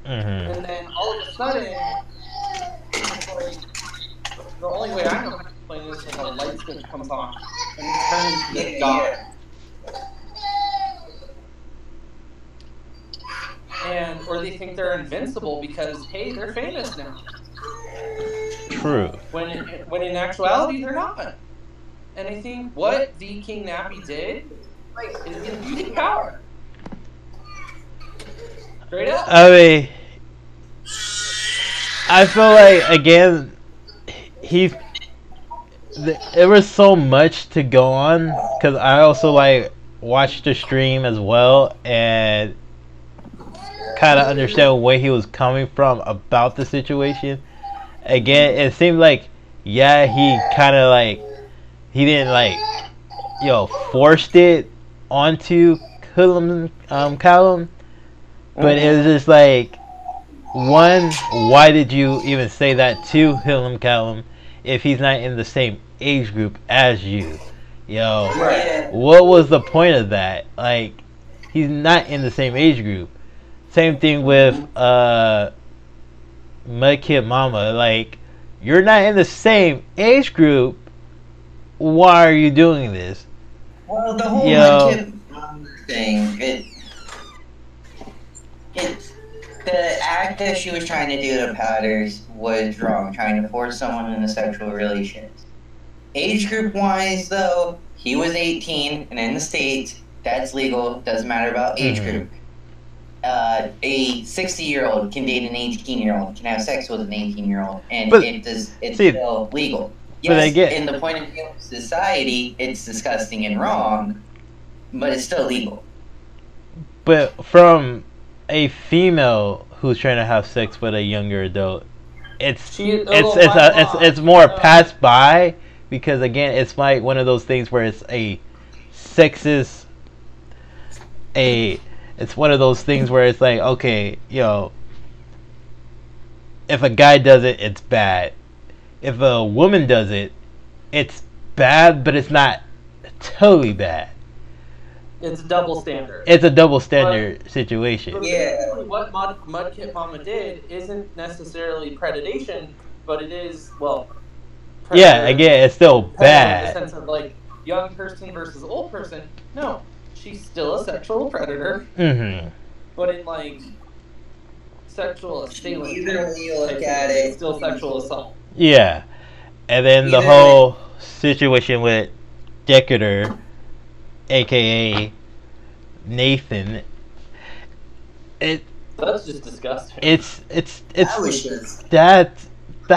Speaker 3: and then all of a sudden, it's like, the only way I know how to explain this is like a light switch comes on, and it turns into this god. And, or they think they're invincible because, hey, they're famous now.
Speaker 1: True.
Speaker 3: When in actuality, they're not. And I think what the King Nappy did is abusing power. Straight up.
Speaker 1: I mean, I feel like, again, there was so much to go on, because I also, like, watched the stream as well, and kind of understand where he was coming from about the situation. Again, it seemed like, yeah, he kind of, like, he didn't, like, forced it onto Callum, but it was just like, one, why did you even say that to Callum if he's not in the same age group as you? What was the point of that? Like, he's not in the same age group. Same thing with Mudkip Mama. Like, you're not in the same age group. Why are you doing this?
Speaker 2: Well, the whole Mudkip Mama thing, the act that she was trying to do to Powders was wrong, trying to force someone into sexual relations. Age group wise, though, he was 18, and in the States, that's legal, doesn't matter about age group. A 60-year-old can date an 18-year-old, can have sex with an 18-year-old, and it's still legal. Yes, in the point of view of society, it's disgusting and wrong, but it's still legal.
Speaker 1: But from a female who's trying to have sex with a younger adult, it's more passed by, because again, it's like one of those things where it's a sexist, it's one of those things where it's like, okay, if a guy does it, it's bad. If a woman does it, it's bad, but it's not totally bad.
Speaker 3: It's a double standard.
Speaker 1: It's a double standard situation.
Speaker 3: Yeah. What Mudkip Mama did isn't necessarily predation, but it is,
Speaker 1: yeah, again, it's still bad.
Speaker 3: In the sense of, like, young person versus old person. No. She's still a sexual predator, but in, like, sexual assailant,
Speaker 2: either way you look at it,
Speaker 3: it's still sexual assault.
Speaker 1: Yeah, and then the whole situation with Decatur, aka Nathan,
Speaker 3: that's just disgusting.
Speaker 1: That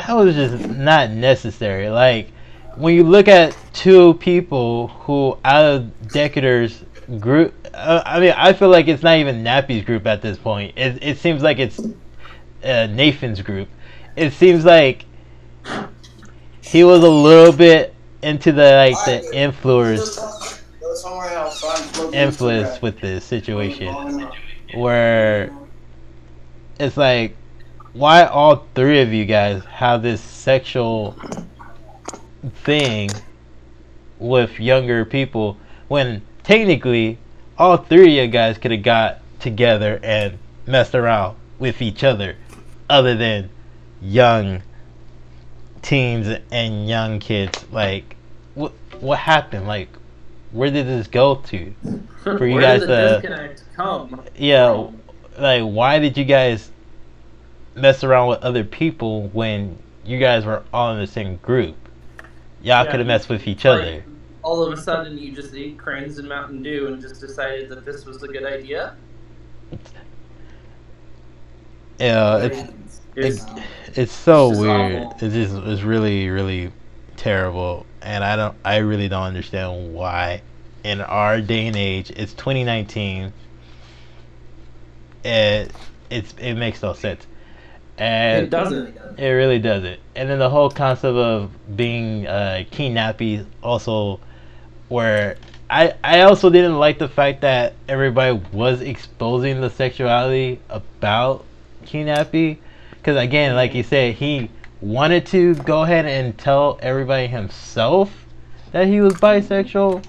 Speaker 1: was just not necessary. Like, when you look at two people who out of Decatur's group, I feel like it's not even Nappy's group at this point. It seems like it's Nathan's group. It seems like he was a little bit into the influence with this situation, where it's like, why all three of you guys have this sexual thing with younger people, when technically all three of you guys could have got together and messed around with each other than young teens and young kids? Like, what happened? Like, where did this go to for you guys
Speaker 3: to disconnect come?
Speaker 1: Yeah, like, why did you guys mess around with other people when you guys were all in the same group? Y'all could have messed with each other.
Speaker 3: All of a sudden, you just ate cranes and Mountain Dew and just decided that this was a good idea?
Speaker 1: Yeah, it's so weird. Awful. It's really, really terrible, and I really don't understand why in our day and age, it's 2019, it makes no sense. And
Speaker 3: it doesn't.
Speaker 1: It really doesn't. And then the whole concept of being King Nappy also, where I also didn't like the fact that everybody was exposing the sexuality about King Nappy, because again, like you said, he wanted to go ahead and tell everybody himself that he was bisexual,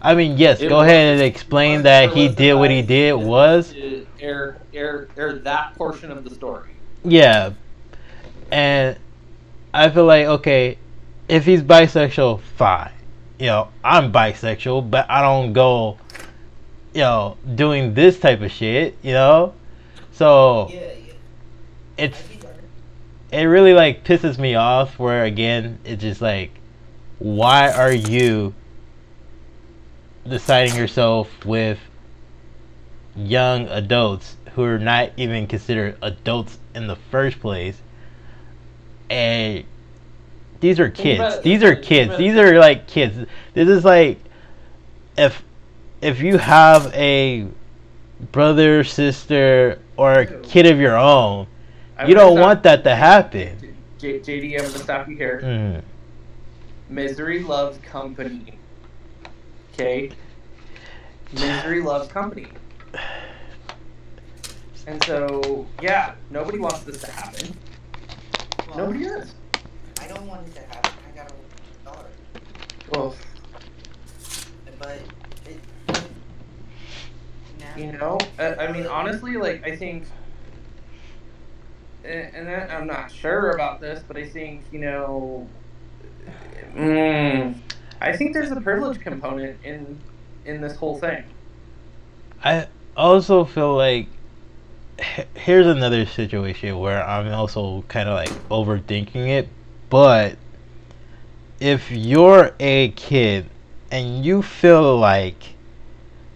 Speaker 1: I mean, yes, go ahead and explain that he did what he did was
Speaker 3: air that portion of the story.
Speaker 1: Yeah, and I feel like, okay, if he's bisexual, fine. You know, I'm bisexual, but I don't go, you know, doing this type of shit, you know? So, it really, like, pisses me off where, again, it's just like, why are you deciding yourself with young adults who are not even considered adults in the first place? And these are kids. These are kids. These are like kids. This is like if you have a brother, sister, or a kid of your own, you don't want that to happen.
Speaker 3: JD, I'm gonna stop you here. Misery loves company. Okay? Misery loves company. And so, yeah, nobody wants this to happen. Well, nobody does.
Speaker 2: I don't want it to happen. I got a daughter.
Speaker 3: Well,
Speaker 2: but
Speaker 3: you know, I mean, honestly, like, I think, and I'm not sure about this, but I think, you know, I think there's a privilege component in this whole thing.
Speaker 1: I also feel like here's another situation where I'm also kind of like overthinking it, but if you're a kid and you feel like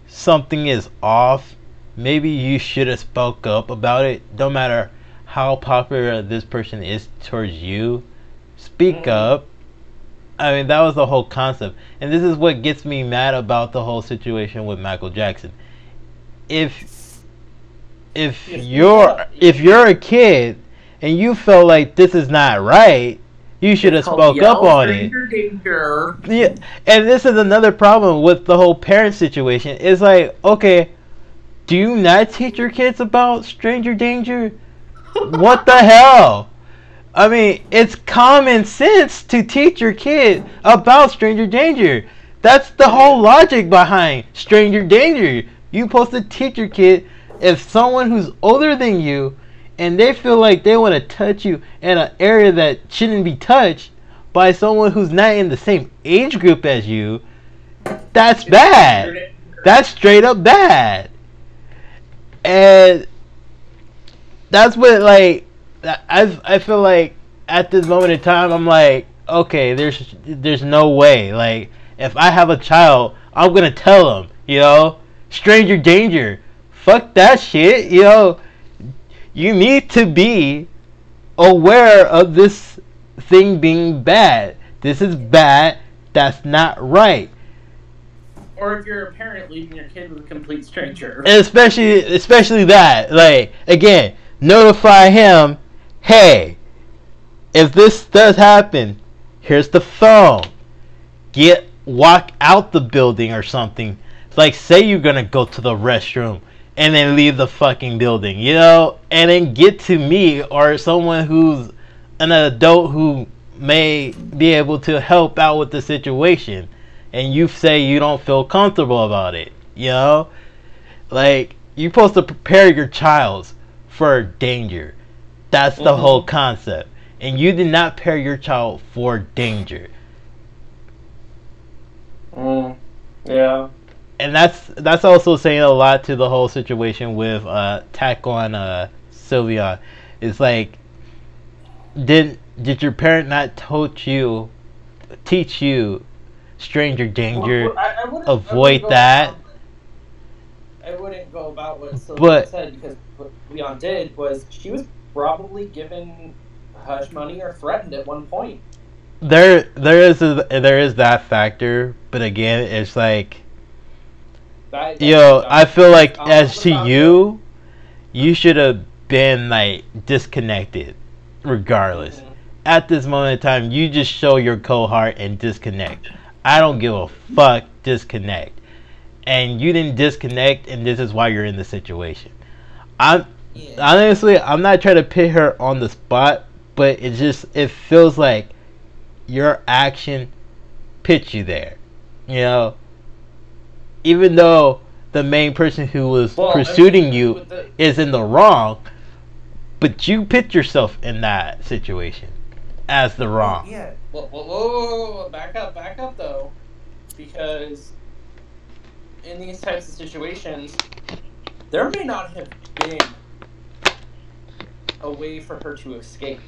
Speaker 1: something is off, maybe you should have spoke up about it. No matter how popular this person is towards you, speak up. I mean, that was the whole concept, and this is what gets me mad about the whole situation with Michael Jackson. If you're a kid and you feel like this is not right, you should have spoke up on it. Yeah, and this is another problem with the whole parent situation. It's like, okay, do you not teach your kids about stranger danger? What the hell? I mean, it's common sense to teach your kid about stranger danger. That's the whole logic behind stranger danger. You're supposed to teach your kid if someone who's older than you and they feel like they want to touch you in an area that shouldn't be touched by someone who's not in the same age group as you, that's bad. That's straight up bad. And that's what, like, I feel like at this moment in time, I'm like, okay, there's no way. Like, if I have a child, I'm going to tell them, you know, stranger danger. Fuck that shit, you know. You need to be aware of this thing being bad. This is bad. That's not right.
Speaker 3: Or if you're a parent leaving your kid with a complete stranger.
Speaker 1: And especially that. Like, again, notify him, hey, if this does happen, here's the phone. Walk out the building or something. Like, say you're gonna go to the restroom and then leave the fucking building, you know? And then get to me or someone who's an adult who may be able to help out with the situation. And you say you don't feel comfortable about it, you know? Like, you're supposed to prepare your child for danger. That's the whole concept. And you did not prepare your child for danger.
Speaker 3: Yeah.
Speaker 1: And that's also saying a lot to the whole situation with attack on Sylvia. It's like, did your parent not teach you stranger danger? Avoid that.
Speaker 3: I wouldn't go about what Sylvia said, because what Leon did was she was probably given hush money or threatened at one point.
Speaker 1: There is that factor, but again, it's like, I feel like as to you should have been like disconnected, regardless. At this moment in time, you just show your cold heart and disconnect. I don't give a fuck. Disconnect. And you didn't disconnect, and this is why you're in the situation. Honestly, I'm not trying to put her on the spot, but it feels like your action put you there. Even though the main person who was pursuing you is in the wrong, but you put yourself in that situation as the wrong.
Speaker 3: Yeah. Whoa, back up though, because in these types of situations, there may not have been a way for her to escape.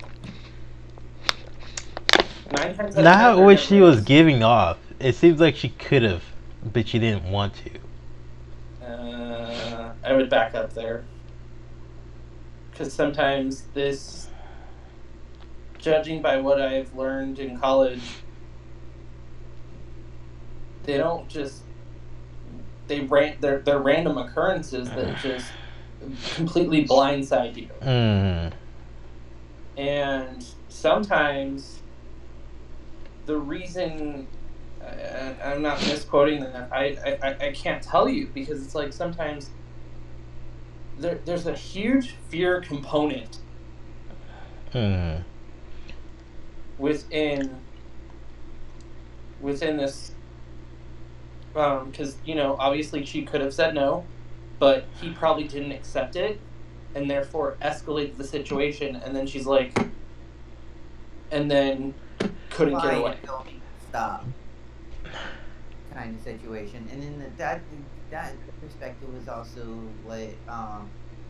Speaker 1: Not what she was giving off. It seems like she could have, but she didn't want to.
Speaker 3: I would back up there. Because sometimes this, judging by what I've learned in college, they don't just, they're random occurrences that just completely blindside you. And sometimes the reason, I'm not misquoting that, I can't tell you, because it's like sometimes there's a huge fear component within this, because obviously she could have said no, but he probably didn't accept it, and therefore escalated the situation, and then she's like, and then couldn't get away.
Speaker 2: Stop. Kind of situation, and then that perspective was also what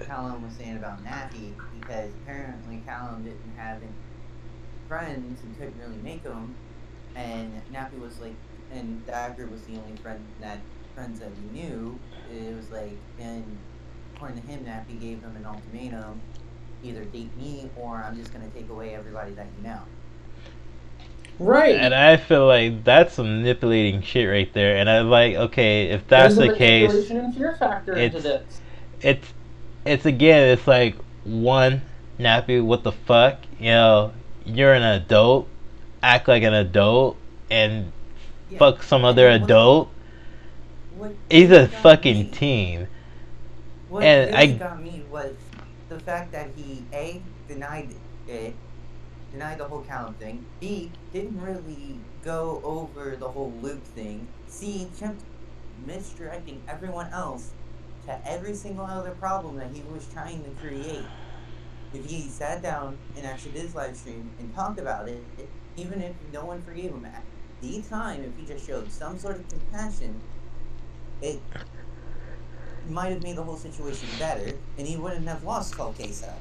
Speaker 2: Callum was saying about Nappy, because apparently Callum didn't have any friends and couldn't really make them, and Nappy was like, and Dagger was the only friends that he knew. It was like, and according to him, Nappy gave him an ultimatum: either date me or I'm just gonna take away everybody that you know.
Speaker 3: Right.
Speaker 1: And I feel like that's some manipulating shit right there. And I'm like, okay, if that's the case,
Speaker 3: manipulation and fear factor into this.
Speaker 1: It's again, it's like, one, Nappy, what the fuck? You're an adult, act like an adult, and fuck some other adult. He's a fucking teen.
Speaker 2: What really got me was the fact that he denied it. Denied the whole Callum thing. B, didn't really go over the whole Luke thing. C, kept misdirecting everyone else to every single other problem that he was trying to create. If he sat down and actually did his live stream and talked about it, even if no one forgave him at the time, if he just showed some sort of compassion, it might have made the whole situation better, and he wouldn't have lost Call Case out.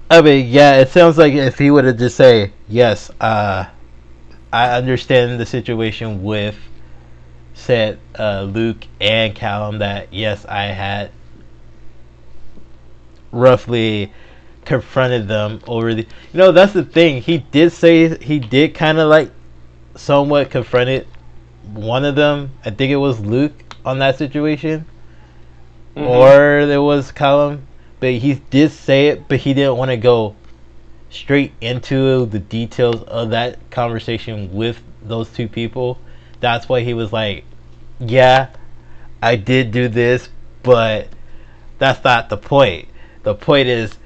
Speaker 1: I mean, yeah, it sounds like if he would have just say, yes, I understand the situation with said Luke and Callum, that yes, I had roughly confronted them over the, that's the thing, he did say he did kind of like somewhat confronted one of them. I think it was Luke on that situation, or it was Callum. But he did say it, but he didn't want to go straight into the details of that conversation with those two people. That's why he was like, yeah, I did do this, but that's not the point. The point is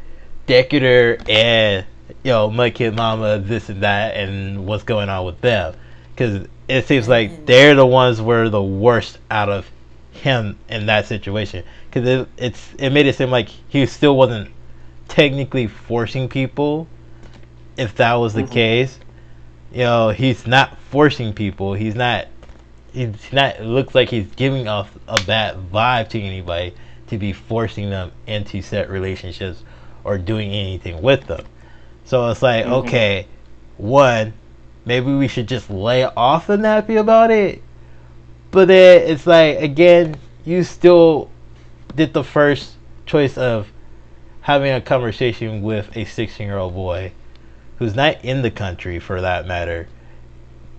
Speaker 1: Decatur and, Mudkid Mama, this and that, and what's going on with them. Because it seems like they're the ones were the worst out of him in that situation, because it made it seem like he still wasn't technically forcing people. If that was the case, he's not forcing people. He's not. It looks like he's giving off a bad vibe to anybody to be forcing them into set relationships or doing anything with them. So it's like, okay, one, maybe we should just lay off the Nappy about it. But then it's like, again, you still did the first choice of having a conversation with a 16-year-old boy who's not in the country, for that matter,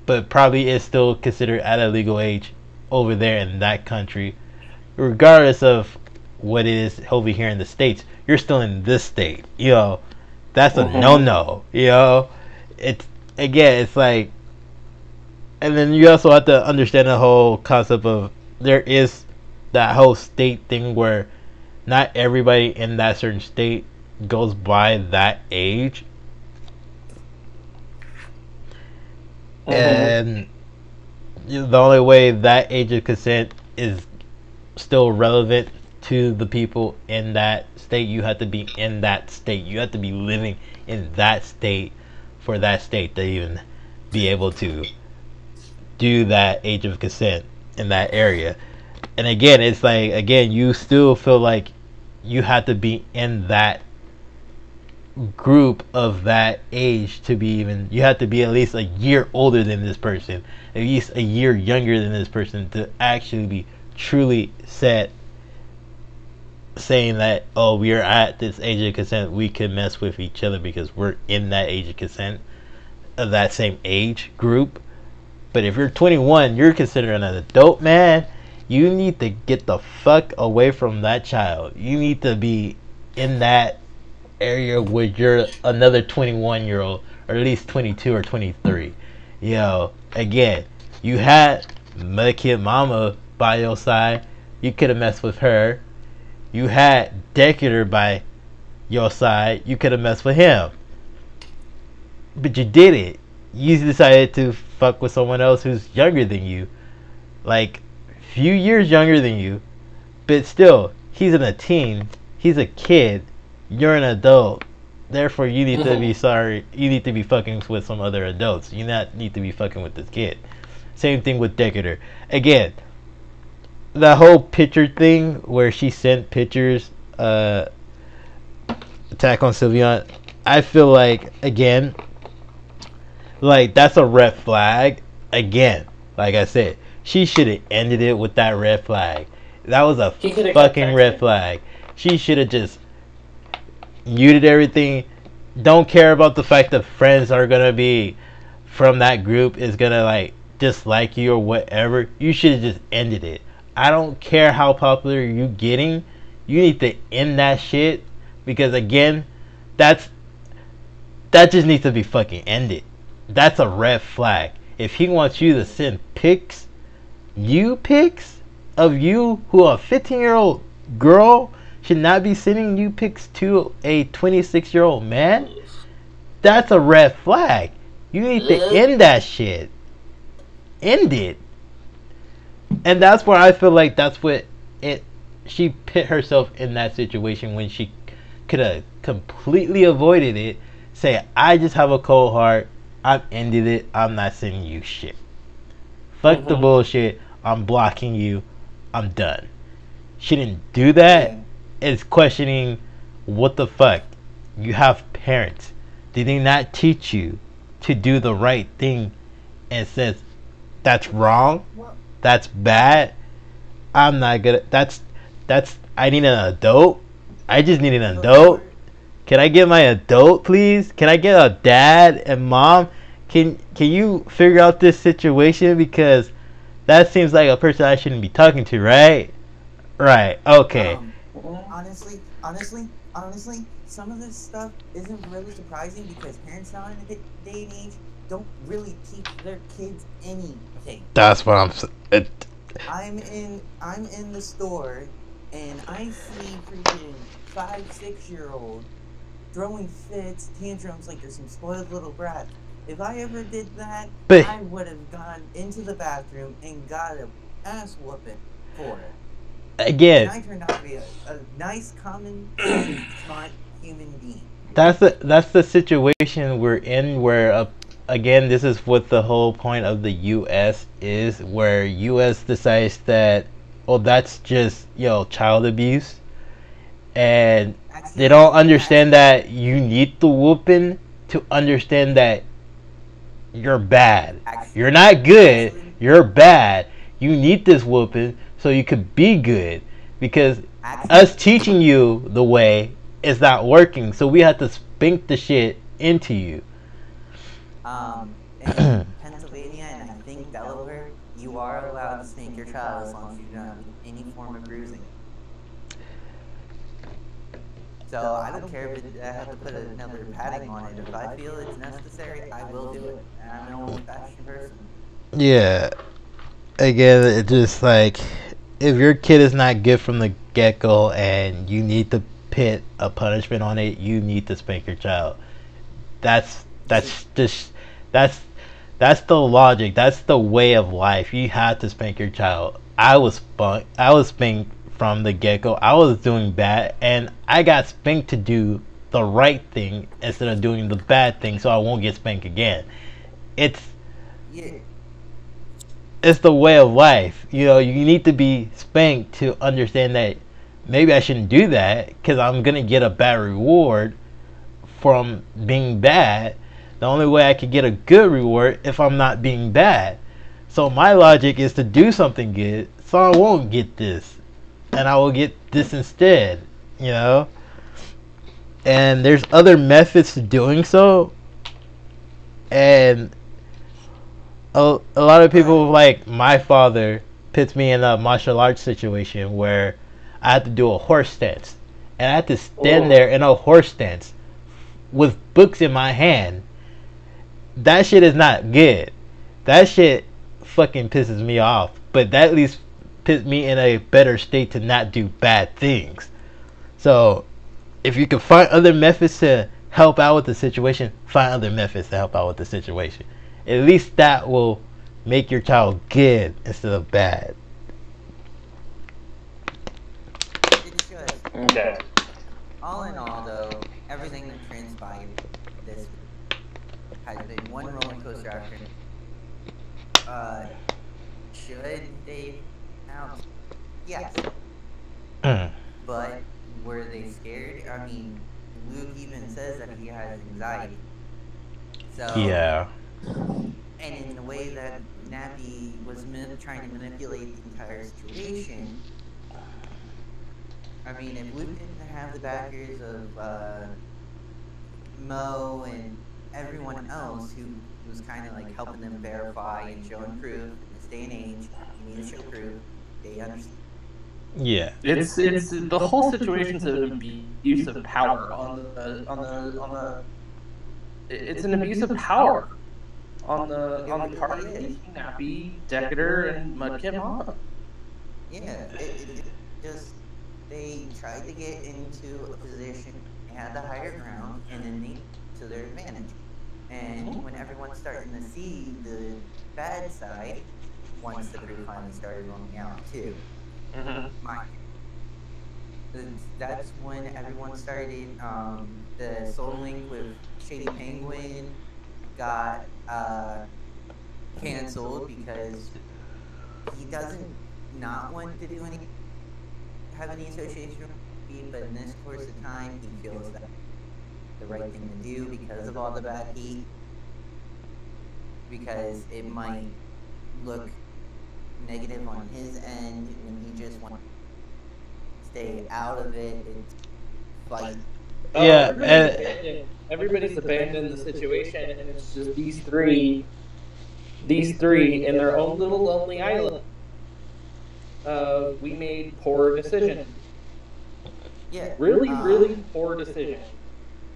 Speaker 1: but probably is still considered at a legal age over there in that country. Regardless of what it is over here in the States, you're still in this state. That's a no-no. It's like, and then you also have to understand the whole concept of there is that whole state thing where not everybody in that certain state goes by that age. And the only way that age of consent is still relevant to the people in that state, you have to be in that state. You have to be living in that state for that state to even be able to do that age of consent in that area. And again, it's like, again, you still feel like you have to be in that group of that age to be even, you have to be at least a year older than this person, at least a year younger than this person, to actually be truly set saying that, oh, we are at this age of consent, we can mess with each other because we're in that age of consent of that same age group. But if you're 21, you're considered an adult man. You need to get the fuck away from that child. You need to be in that area where you're another 21-year-old, or at least 22 or 23. Again, you had Mud Kid Mama by your side. You could have messed with her. You had Decatur by your side. You could have messed with him. But you did it. You decided to fuck with someone else who's younger than you. Like, few years younger than you. But still, he's a teen. He's a kid. You're an adult. Therefore, you need to be sorry. You need to be fucking with some other adults. You not need to be fucking with this kid. Same thing with Decatur. Again, the whole picture thing where she sent pictures, Attack on Sylveon, I feel like, again, like, that's a red flag. Again, like I said, she should have ended it with that red flag. That was a fucking red flag. She should have just muted everything. Don't care about the fact that friends are gonna be from that group is gonna like dislike you or whatever. You should have just ended it. I don't care how popular you getting. You need to end that shit, because again, that just needs to be fucking ended. That's a red flag. If he wants you to send pics of you who a 15-year-old girl should not be sending you pics to a 26-year-old man, that's a red flag. You need to end that shit. End it. And that's where I feel like that's what she put herself in that situation when she could have completely avoided it. Say, I just have a cold heart. I've ended it. I'm not sending you shit. Fuck the bullshit. I'm blocking you. I'm done. She didn't do that. It's questioning, what the fuck? You have parents. Did they not teach you to do the right thing? And says, that's wrong. That's bad. I'm not gonna. That's. I need an adult. I just need an adult. Can I get my adult, please? Can I get a dad and mom? Can you figure out this situation, because that seems like a person I shouldn't be talking to, right? Right. Okay.
Speaker 2: Honestly, some of this stuff isn't really surprising, because parents now in the day and age don't really teach their kids anything.
Speaker 1: That's what I'm saying.
Speaker 2: I'm in the store, and I see freaking 5-6-year-old throwing fits, tantrums like there's some spoiled little brat. If I ever did that, I would have gone into the bathroom and got an ass whooping for it.
Speaker 1: Again,
Speaker 2: and I turned out to be a nice, common, smart human being.
Speaker 1: That's the situation we're in, where again, this is what the whole point of the U.S. is, where U.S. decides that, oh, that's just, child abuse, and they don't understand that you need the whooping to understand that you're bad. You're not good. You're bad. You need this whooping so you could be good, because us teaching you the way is not working. So we have to spink the shit into you.
Speaker 2: In Pennsylvania, and I think Delaware, you are allowed to spank your child as long as you don't have any form of bruising. So I don't care if I have to put another padding on it. If I feel it's necessary, I will do it. And I'm an old-fashioned person.
Speaker 1: Yeah. Again, it's just like, if your kid is not good from the get-go and you need to put a punishment on it, you need to spank your child. That's That's the logic. That's the way of life. You have to spank your child. I was spanked from the get-go. I was doing bad, and I got spanked to do the right thing instead of doing the bad thing, so I won't get spanked again. It's the way of life. You know, you need to be spanked to understand that maybe I shouldn't do that because I'm gonna get a bad reward from being bad. The only way I could get a good reward if I'm not being bad. So my logic is to do something good, so I won't get this, and I will get this instead. You know, and there's other methods to doing so, and a lot of people, like my father, puts me in a martial arts situation where I had to do a horse stance, and I had to stand there in a horse stance with books in my hand. That shit is not good. That shit fucking pisses me off. But that at least puts me in a better state to not do bad things. So, if you can find other methods to help out with the situation, find other methods to help out with the situation. At least that will make your child good instead of bad.
Speaker 2: It should.
Speaker 3: Okay.
Speaker 2: All in all, though, everything that transpired this has been one roller coaster after. Should they out? Yes. But were they scared? I mean, Luke even says that he has anxiety. So
Speaker 1: Yeah.
Speaker 2: And in the way that Nappy was trying to manipulate the entire situation, I mean, if Luke didn't have the backers of Mo and everyone else who was kind of like helping them verify and showing proof in this day and age, you need to show proof. They understand.
Speaker 1: Yeah.
Speaker 3: It's the whole situation's an abuse of power on the. It's an abuse of power on the part of Nappy, Decatur, and Mudkip Mama.
Speaker 2: Yeah, it just they tried to get into a position, they had the higher ground, and then they to their advantage. And when everyone's starting to see the bad side, once the crew finally started rolling out too. That's when everyone started. The Soul Link with Shady Penguin got canceled because he doesn't not want to do have any association with me, but in this course of time, he feels that the right thing to do because of all the bad heat, because it might look negative on his end, and he just wants to stay out of it and fight.
Speaker 1: Yeah,
Speaker 3: everybody's abandoned the situation, and it's just these three in their own little lonely island. We made poor decisions.
Speaker 2: Yeah,
Speaker 3: really poor decisions.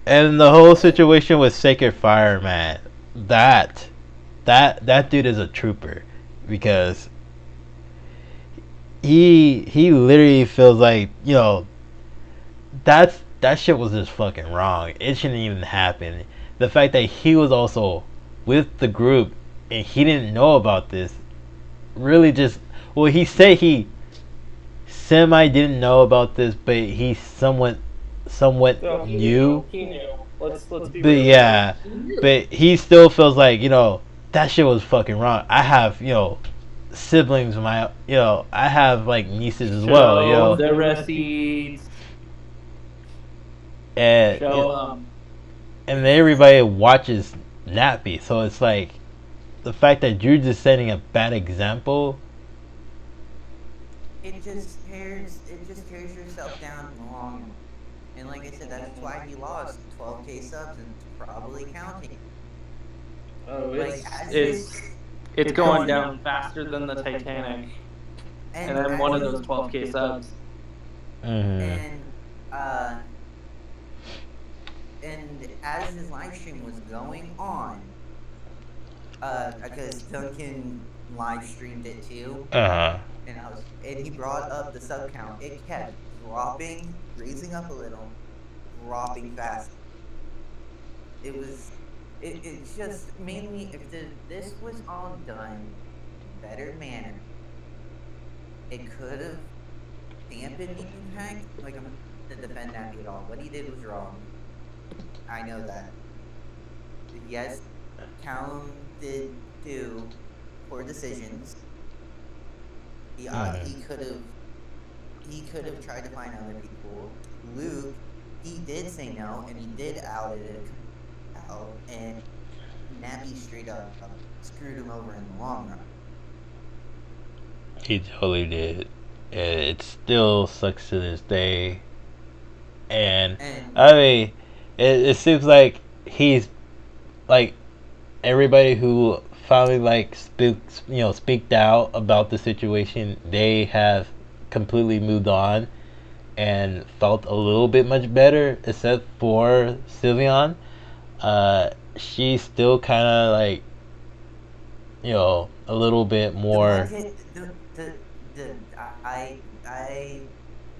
Speaker 1: and the whole situation with Sacred Fire, man, that dude is a trooper, because he literally feels like, you know, that shit was just fucking wrong. It shouldn't even happen. The fact that he was also with the group and he didn't know about this really just, well, he said he semi didn't know about this, but he somewhat knew.
Speaker 3: He knew. Let's be
Speaker 1: But
Speaker 3: real.
Speaker 1: yeah, but he still feels like, you know, that shit was fucking wrong. I have, you know, siblings, I have like nieces as well, you know.
Speaker 3: The receipts.
Speaker 1: And and everybody watches Nappy, so it's like the fact that you're just setting a bad example.
Speaker 2: it just tears yourself down in the long run. And like I said, that's why he lost 12K subs and probably counting.
Speaker 3: Oh,
Speaker 2: Like,
Speaker 3: it's going down faster than the Titanic, and I'm one of those 12K subs.
Speaker 2: And as his live stream was going on, because Duncan live streamed it too, and he brought up the sub count. It kept dropping, raising up a little, dropping fast. It was It's just mainly if this was all done in better manner, it could have dampened the impact. Like, I'm not to defend Nappy at all. What he did was wrong. I know that. Yes, Callum did do poor decisions. He could have tried to find other people. Luke, he did say no, and he did out it out, and Nappy straight up screwed him over in the long run.
Speaker 1: He totally did. It still sucks to this day. And I mean, it seems like he's like everybody who finally like speaked out about the situation. They have completely moved on and felt a little bit much better, except for Sylveon. She's still kind of like, a little bit more.
Speaker 2: I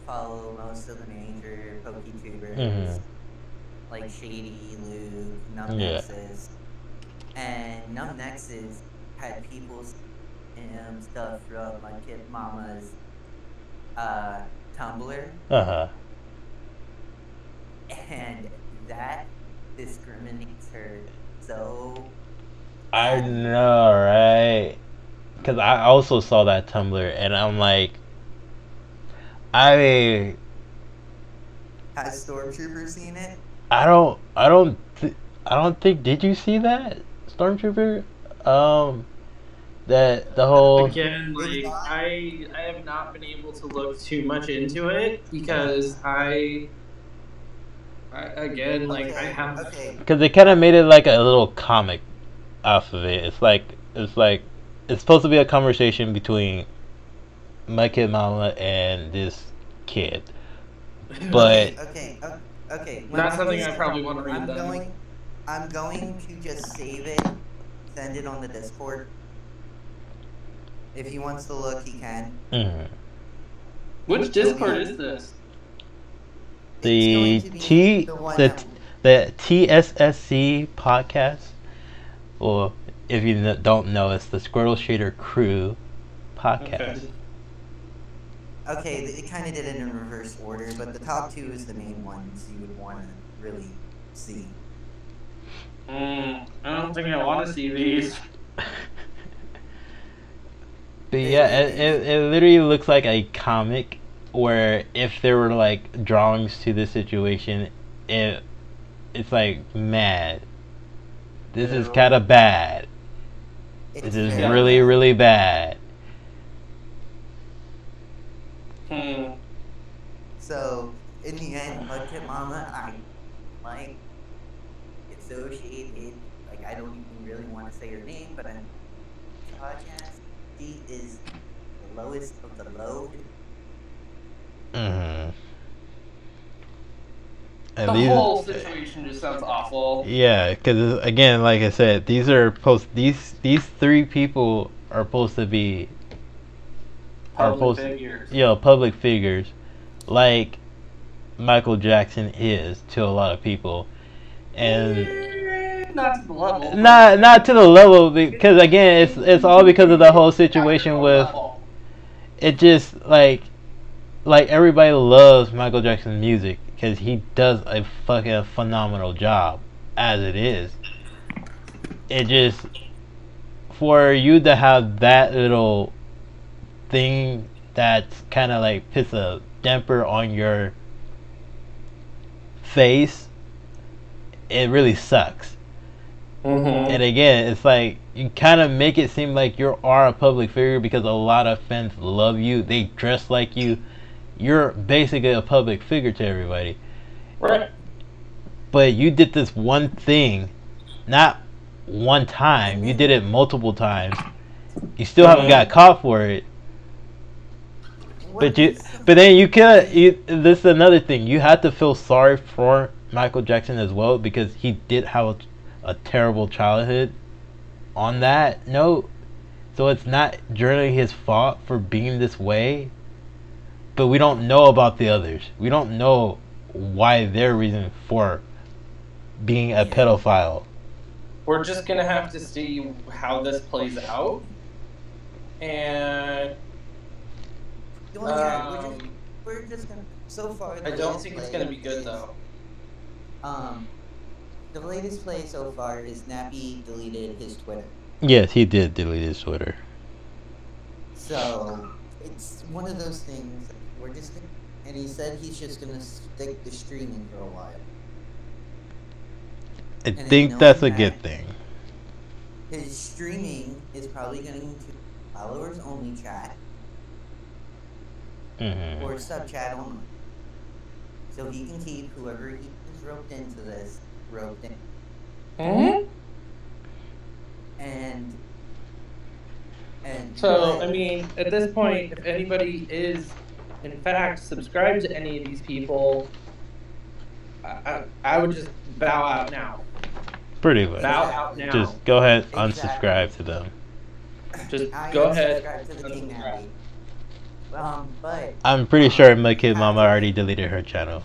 Speaker 2: follow most of the major PokeTubers, like Shady, Luke, Numbnexus, and Numbnexus had people's stuff from like Kid Mama's Tumblr, and that discriminates her so.
Speaker 1: I know, right? Because I also saw that Tumblr, and I'm like, has
Speaker 2: Stormtrooper seen it?
Speaker 1: I don't think. Did you see that, Stormtrooper? That the whole.
Speaker 3: Again, like I have not been able to look too much into it because I again, like I have.
Speaker 1: Because they kind of made it like a little comic off of it. It's supposed to be a conversation between my kid mama and this kid, but
Speaker 2: okay.
Speaker 3: Not something I probably want to read.
Speaker 2: I'm going to just save it, send it on the Discord. If he wants to look, he can.
Speaker 3: Which Discord is this?
Speaker 1: The TSSC podcast, or if you don't know, it's the Squirtle Shader Crew podcast.
Speaker 2: Okay, it kind of did it in reverse order, but the top two is the main ones you would want to really see.
Speaker 3: I don't think I want to see these.
Speaker 1: But yeah, it literally looks like a comic where if there were like drawings to this situation, it's like mad. This is kind of bad. This is really, really bad.
Speaker 2: So in the end, Mudkip Mama, I like associated. Like, I don't even really want to say her name, but I'm podcast. She is the lowest of the low.
Speaker 3: The whole situation just sounds awful.
Speaker 1: Yeah, because again, like I said, these three people are supposed to be
Speaker 3: public figures.
Speaker 1: Public figures, like Michael Jackson is to a lot of people, and
Speaker 3: not to the level.
Speaker 1: Not to the level, because again, it's all because of the whole situation with it. Just like everybody loves Michael Jackson's music because he does a fucking phenomenal job as it is. It just, for you to have that little thing that's kind of like puts a damper on your face, it really sucks. And again, it's like you kind of make it seem like you are a public figure because a lot of fans love you. They dress like you. You're basically a public figure to everybody.
Speaker 3: Right.
Speaker 1: But you did this one thing, not one time. You did it multiple times. You still haven't got caught for it. But then you could. This is another thing. You have to feel sorry for Michael Jackson as well because he did have a terrible childhood. On that note, so it's not generally his fault for being this way. But we don't know about the others. We don't know why their reason for being a pedophile.
Speaker 3: we're just gonna have to see how this plays out. And
Speaker 2: we're just gonna. So far,
Speaker 3: I don't think it's gonna be good though.
Speaker 2: The latest play so far is Nappy deleted his Twitter.
Speaker 1: Yes, he did delete his Twitter.
Speaker 2: So it's one of those things. We're just, and he said he's just gonna stick to streaming for a while.
Speaker 1: I think that's a good thing.
Speaker 2: His streaming is probably going to followers only chat or sub chat only, so he can keep whoever he is roped into this roped in. And
Speaker 3: so I mean, at this point, if anybody is in fact subscribed to any of these people, I would just bow out now.
Speaker 1: Pretty much.
Speaker 3: Bow out now.
Speaker 1: Just go ahead, unsubscribe to them.
Speaker 3: Just go ahead.
Speaker 2: To the King Nappy. But
Speaker 1: I'm pretty sure my kid mama already deleted her channel.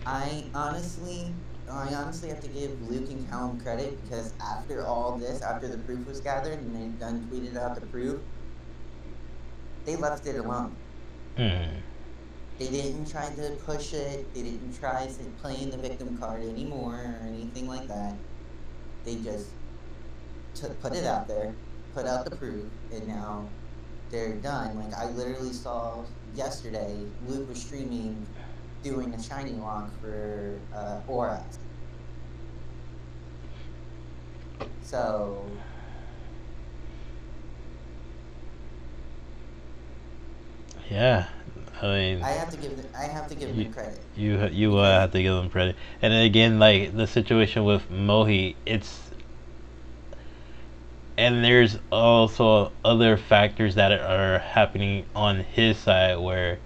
Speaker 2: I honestly have to give Luke and Callum credit, because after all this, after the proof was gathered and they done tweeted out the proof, they left it alone. They didn't try to push it. They didn't try playing the victim card anymore or anything like that. They just put it out there, put out the proof, and now they're done. Like, I literally saw yesterday, Luke was streaming doing a shiny lock for Aura. So
Speaker 1: yeah, I mean,
Speaker 2: I have to give them credit.
Speaker 1: You have to give them credit. And then again, like the situation with Mohi, and there's also other factors that are happening on his side where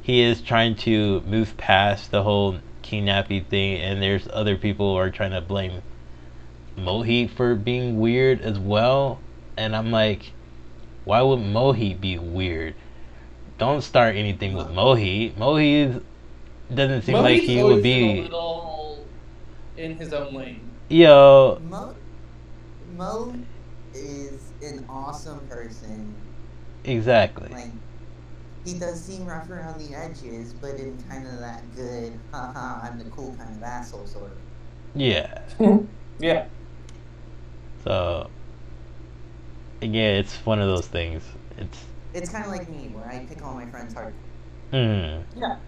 Speaker 1: he is trying to move past the whole King Nappy thing, and there's other people who are trying to blame Mohi for being weird as well. And I'm like, why would Mohi be weird? Don't start anything with Mohi. Mohi doesn't seem like he would be
Speaker 3: a little in his own lane.
Speaker 1: Yo,
Speaker 2: Mo is an awesome person.
Speaker 1: Exactly.
Speaker 2: Like, he does seem rough around the edges, but in kind of that good, haha, I'm the cool kind of asshole sort of.
Speaker 1: Yeah.
Speaker 3: Yeah.
Speaker 1: So, again, it's one of those things.
Speaker 2: It's kind of like me, where I pick on my friends hard.
Speaker 1: Yeah.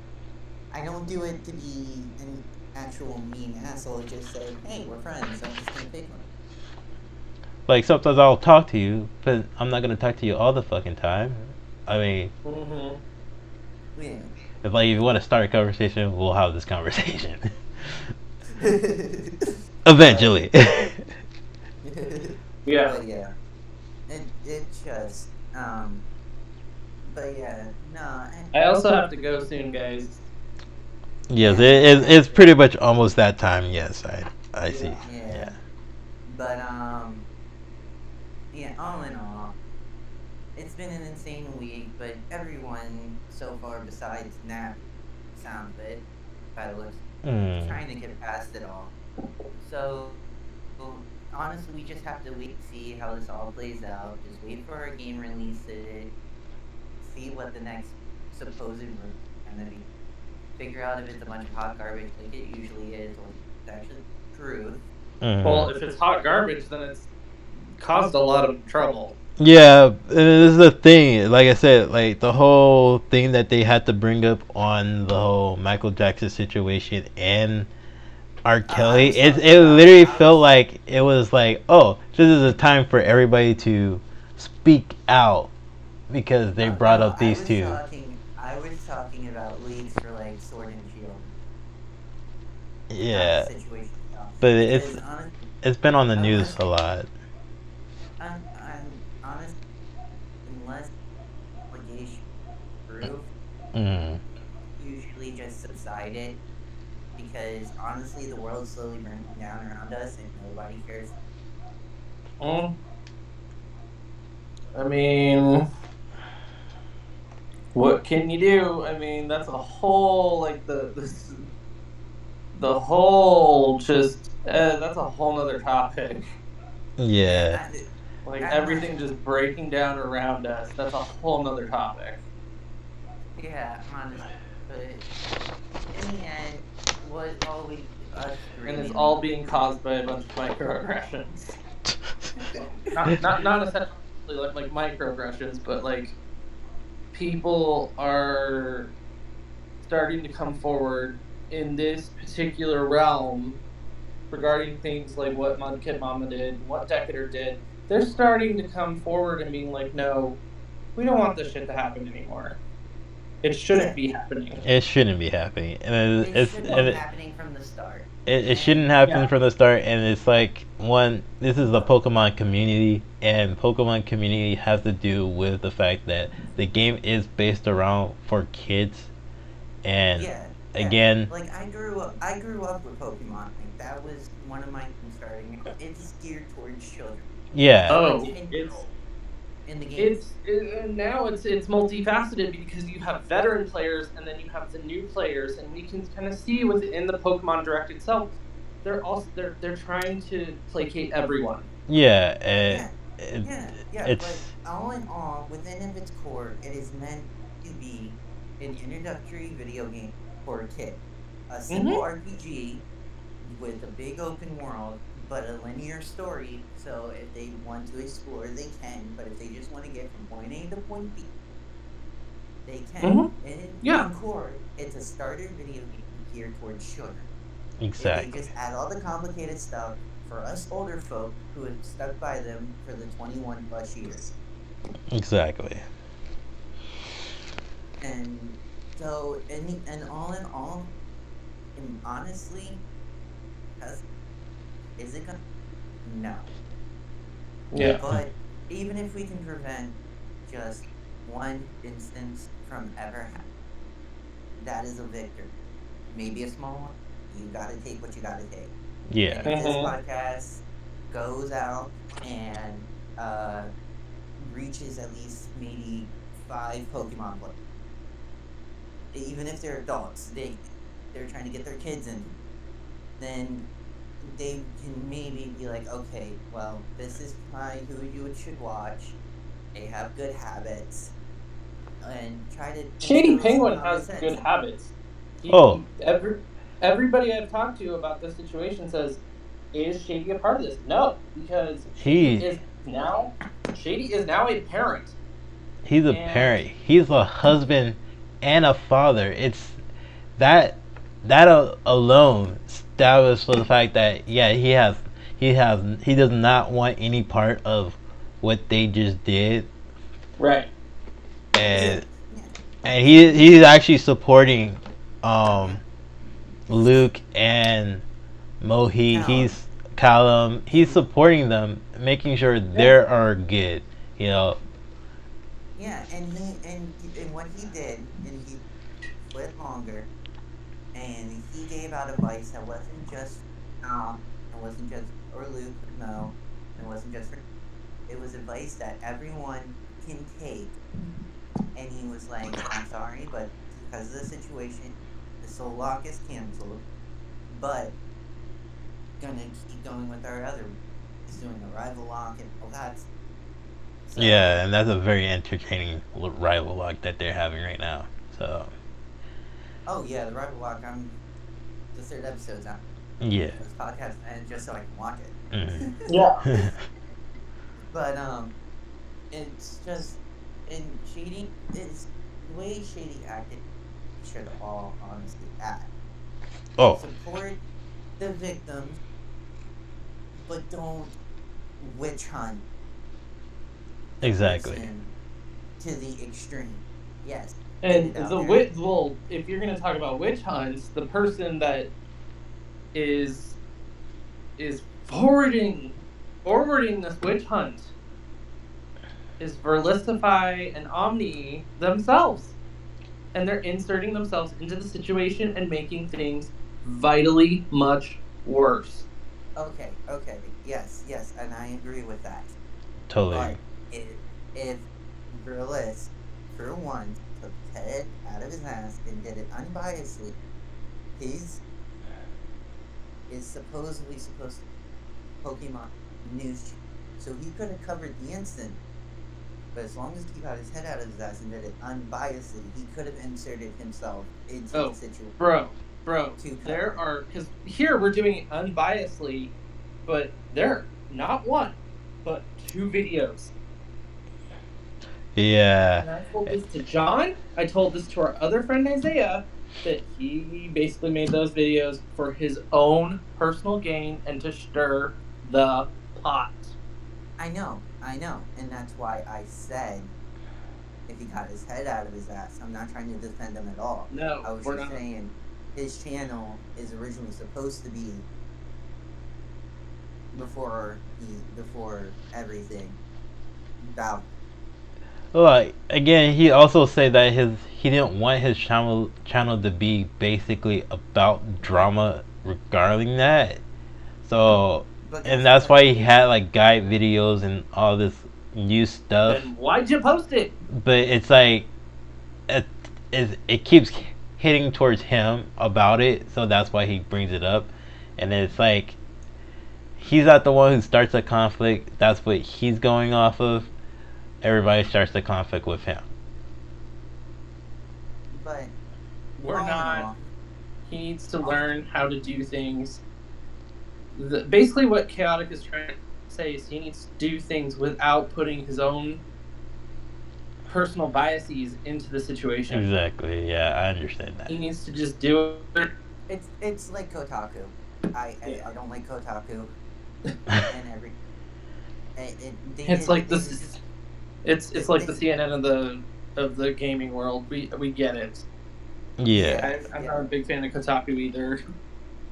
Speaker 2: I don't do it to be an actual mean asshole. Just say, hey, we're friends. I'm just gonna pick on you.
Speaker 1: Like, sometimes I'll talk to you, but I'm not gonna talk to you all the fucking time. I mean,
Speaker 2: Yeah.
Speaker 1: if you want to start a conversation, we'll have this conversation. Eventually.
Speaker 3: Yeah.
Speaker 2: But yeah. It just, but yeah, no.
Speaker 3: I also have to go soon, guys.
Speaker 1: Yes, it's pretty much almost that time. Yes, I see. Yeah.
Speaker 2: But yeah. All in all, it's been an insane week. But everyone so far, besides Nap, sounds it by the looks, trying to get past it all. So honestly, we just have to wait to see how this all plays out. Just wait for our game releases. See what the next supposed room is gonna be. Figure out if it's a bunch of hot garbage like it usually is, or it's actually truth.
Speaker 3: Well, if it's hot garbage, then it's caused a lot of trouble.
Speaker 1: Yeah, this is the thing. Like I said, like the whole thing that they had to bring up on the whole Michael Jackson situation and R. Kelly, it literally felt like it was like, oh, this is a time for everybody to speak out because they brought up these two.
Speaker 2: I was talking about leaks for like Sword and Shield.
Speaker 1: Yeah, but it's been on the news a lot.
Speaker 2: I'm honest, unless allegation proof, usually just subsided, because honestly the world's slowly burning down around us and nobody cares.
Speaker 3: I mean, what can you do? I mean, that's a whole, like, the whole just that's a whole nother topic.
Speaker 1: Yeah.
Speaker 3: Like everything just breaking down around us. That's a whole nother topic.
Speaker 2: Yeah, honestly, but in the end, what always us
Speaker 3: And it's
Speaker 2: screaming
Speaker 3: all being caused by a bunch of microaggressions. not essentially like microaggressions, but like people are starting to come forward in this particular realm regarding things like what Mudkip Mama did, what Decatur did. They're starting to come forward and being like, no, we don't want this shit to happen anymore. It shouldn't be happening.
Speaker 1: It shouldn't be happening, and
Speaker 2: it should be happening from the start.
Speaker 1: It shouldn't happen from the start, and it's like this is the Pokemon community, and Pokemon community has to do with the fact that the game is based around for kids, and again,
Speaker 2: like I grew up with Pokemon. Like, that was one of my things starting. It's geared towards children.
Speaker 1: Yeah.
Speaker 3: Oh,
Speaker 2: in the game.
Speaker 3: Now it's multifaceted because you have veteran players and then you have the new players, and we can kind of see within the Pokemon Direct itself, they're trying to placate everyone.
Speaker 1: Yeah.
Speaker 2: But all in all, within its core, it is meant to be an introductory video game for a kid, a simple RPG with a big open world, but a linear story, so if they want to explore, they can, but if they just want to get from point A to point B, they can. And in core, it's a starter video game geared towards children.
Speaker 1: Exactly.
Speaker 2: They just add all the complicated stuff for us older folk who have stuck by them for the 21 plus years.
Speaker 1: Exactly.
Speaker 2: And so, and all in all, and honestly, is it gonna? No.
Speaker 3: Yeah.
Speaker 2: But even if we can prevent just one instance from ever happening, that is a victory. Maybe a small one. You gotta take what you gotta take.
Speaker 1: Yeah.
Speaker 2: And if this podcast goes out and reaches at least maybe 5 Pokemon players, even if they're adults, they're trying to get their kids in, then they can maybe be like, okay, well, this is who you should watch. They have good habits, and try to.
Speaker 3: Shady Penguin has good habits. Everybody I've talked to about this situation says, "Is Shady a part of this?" No, because Shady is now a parent.
Speaker 1: He's a parent. He's a husband and a father. It's that alone established for the fact that he does not want any part of what they just did.
Speaker 3: Right.
Speaker 1: And he's actually supporting Luke and Mohi. He's Callum. He's supporting them, making sure they are good. You know.
Speaker 2: Yeah, and what he did, and he went longer, and he gave out advice that wasn't just it wasn't just or Luke, no, it wasn't just for. It was advice that everyone can take, and he was like, "I'm sorry, but because of the situation, the Soul Lock is canceled, but gonna keep going with our other. He's doing a rival lock and all that." So,
Speaker 1: yeah, and that's a very entertaining rival lock that they're having right now. So.
Speaker 2: Oh yeah, the rival lock. The 3rd episode's out.
Speaker 1: Yeah.
Speaker 2: This podcast, and just so I can watch it.
Speaker 1: Mm-hmm.
Speaker 3: Yeah.
Speaker 2: But it's just, and Shady is the way Shady acted. Should all honestly act.
Speaker 1: Oh.
Speaker 2: Support the victims, but don't witch hunt.
Speaker 1: Exactly.
Speaker 2: To the extreme. Yes.
Speaker 3: And if you're going to talk about witch hunts, the person that is forwarding this witch hunt is Verlistify and Omni themselves. And they're inserting themselves into the situation and making things vitally much worse.
Speaker 2: Okay, yes, and I agree with that.
Speaker 1: Totally.
Speaker 2: But if Verlis, for one, took Ted out of his ass and did it unbiasedly, is supposedly supposed to be Pokemon news channel. So he could have covered the incident, but as long as he got his head out of his ass and did it unbiasedly, he could have inserted himself into the situation.
Speaker 3: Bro, there are, because here we're doing it unbiasedly, but there are not one, but 2 videos.
Speaker 1: Yeah.
Speaker 3: And I told this to John, I told this to our other friend Isaiah, that he basically made those videos for his own personal gain and to stir the pot.
Speaker 2: I know, and that's why I said if he got his head out of his ass. I'm not trying to defend him at all.
Speaker 3: No,
Speaker 2: I was just saying his channel is originally supposed to be before everything about.
Speaker 1: Well, again, he also said that he didn't want his channel to be basically about drama regarding that. So, and that's why he had like guide videos and all this new stuff.
Speaker 3: Then why'd you post it?
Speaker 1: But it's like it keeps hitting towards him about it, so that's why he brings it up. And it's like he's not the one who starts a conflict. That's what he's going off of. Everybody starts the conflict with him.
Speaker 2: But
Speaker 3: we're not. He needs to learn how to do things. Basically, what Chaotic is trying to say is he needs to do things without putting his own personal biases into the situation.
Speaker 1: Exactly. Yeah, I understand that.
Speaker 3: He needs to just do it.
Speaker 2: It's like Kotaku. I don't like Kotaku. And
Speaker 3: it's like this. It's like the CNN of the gaming world. We get it.
Speaker 1: Yeah.
Speaker 3: I'm not a big fan of Kotaku either.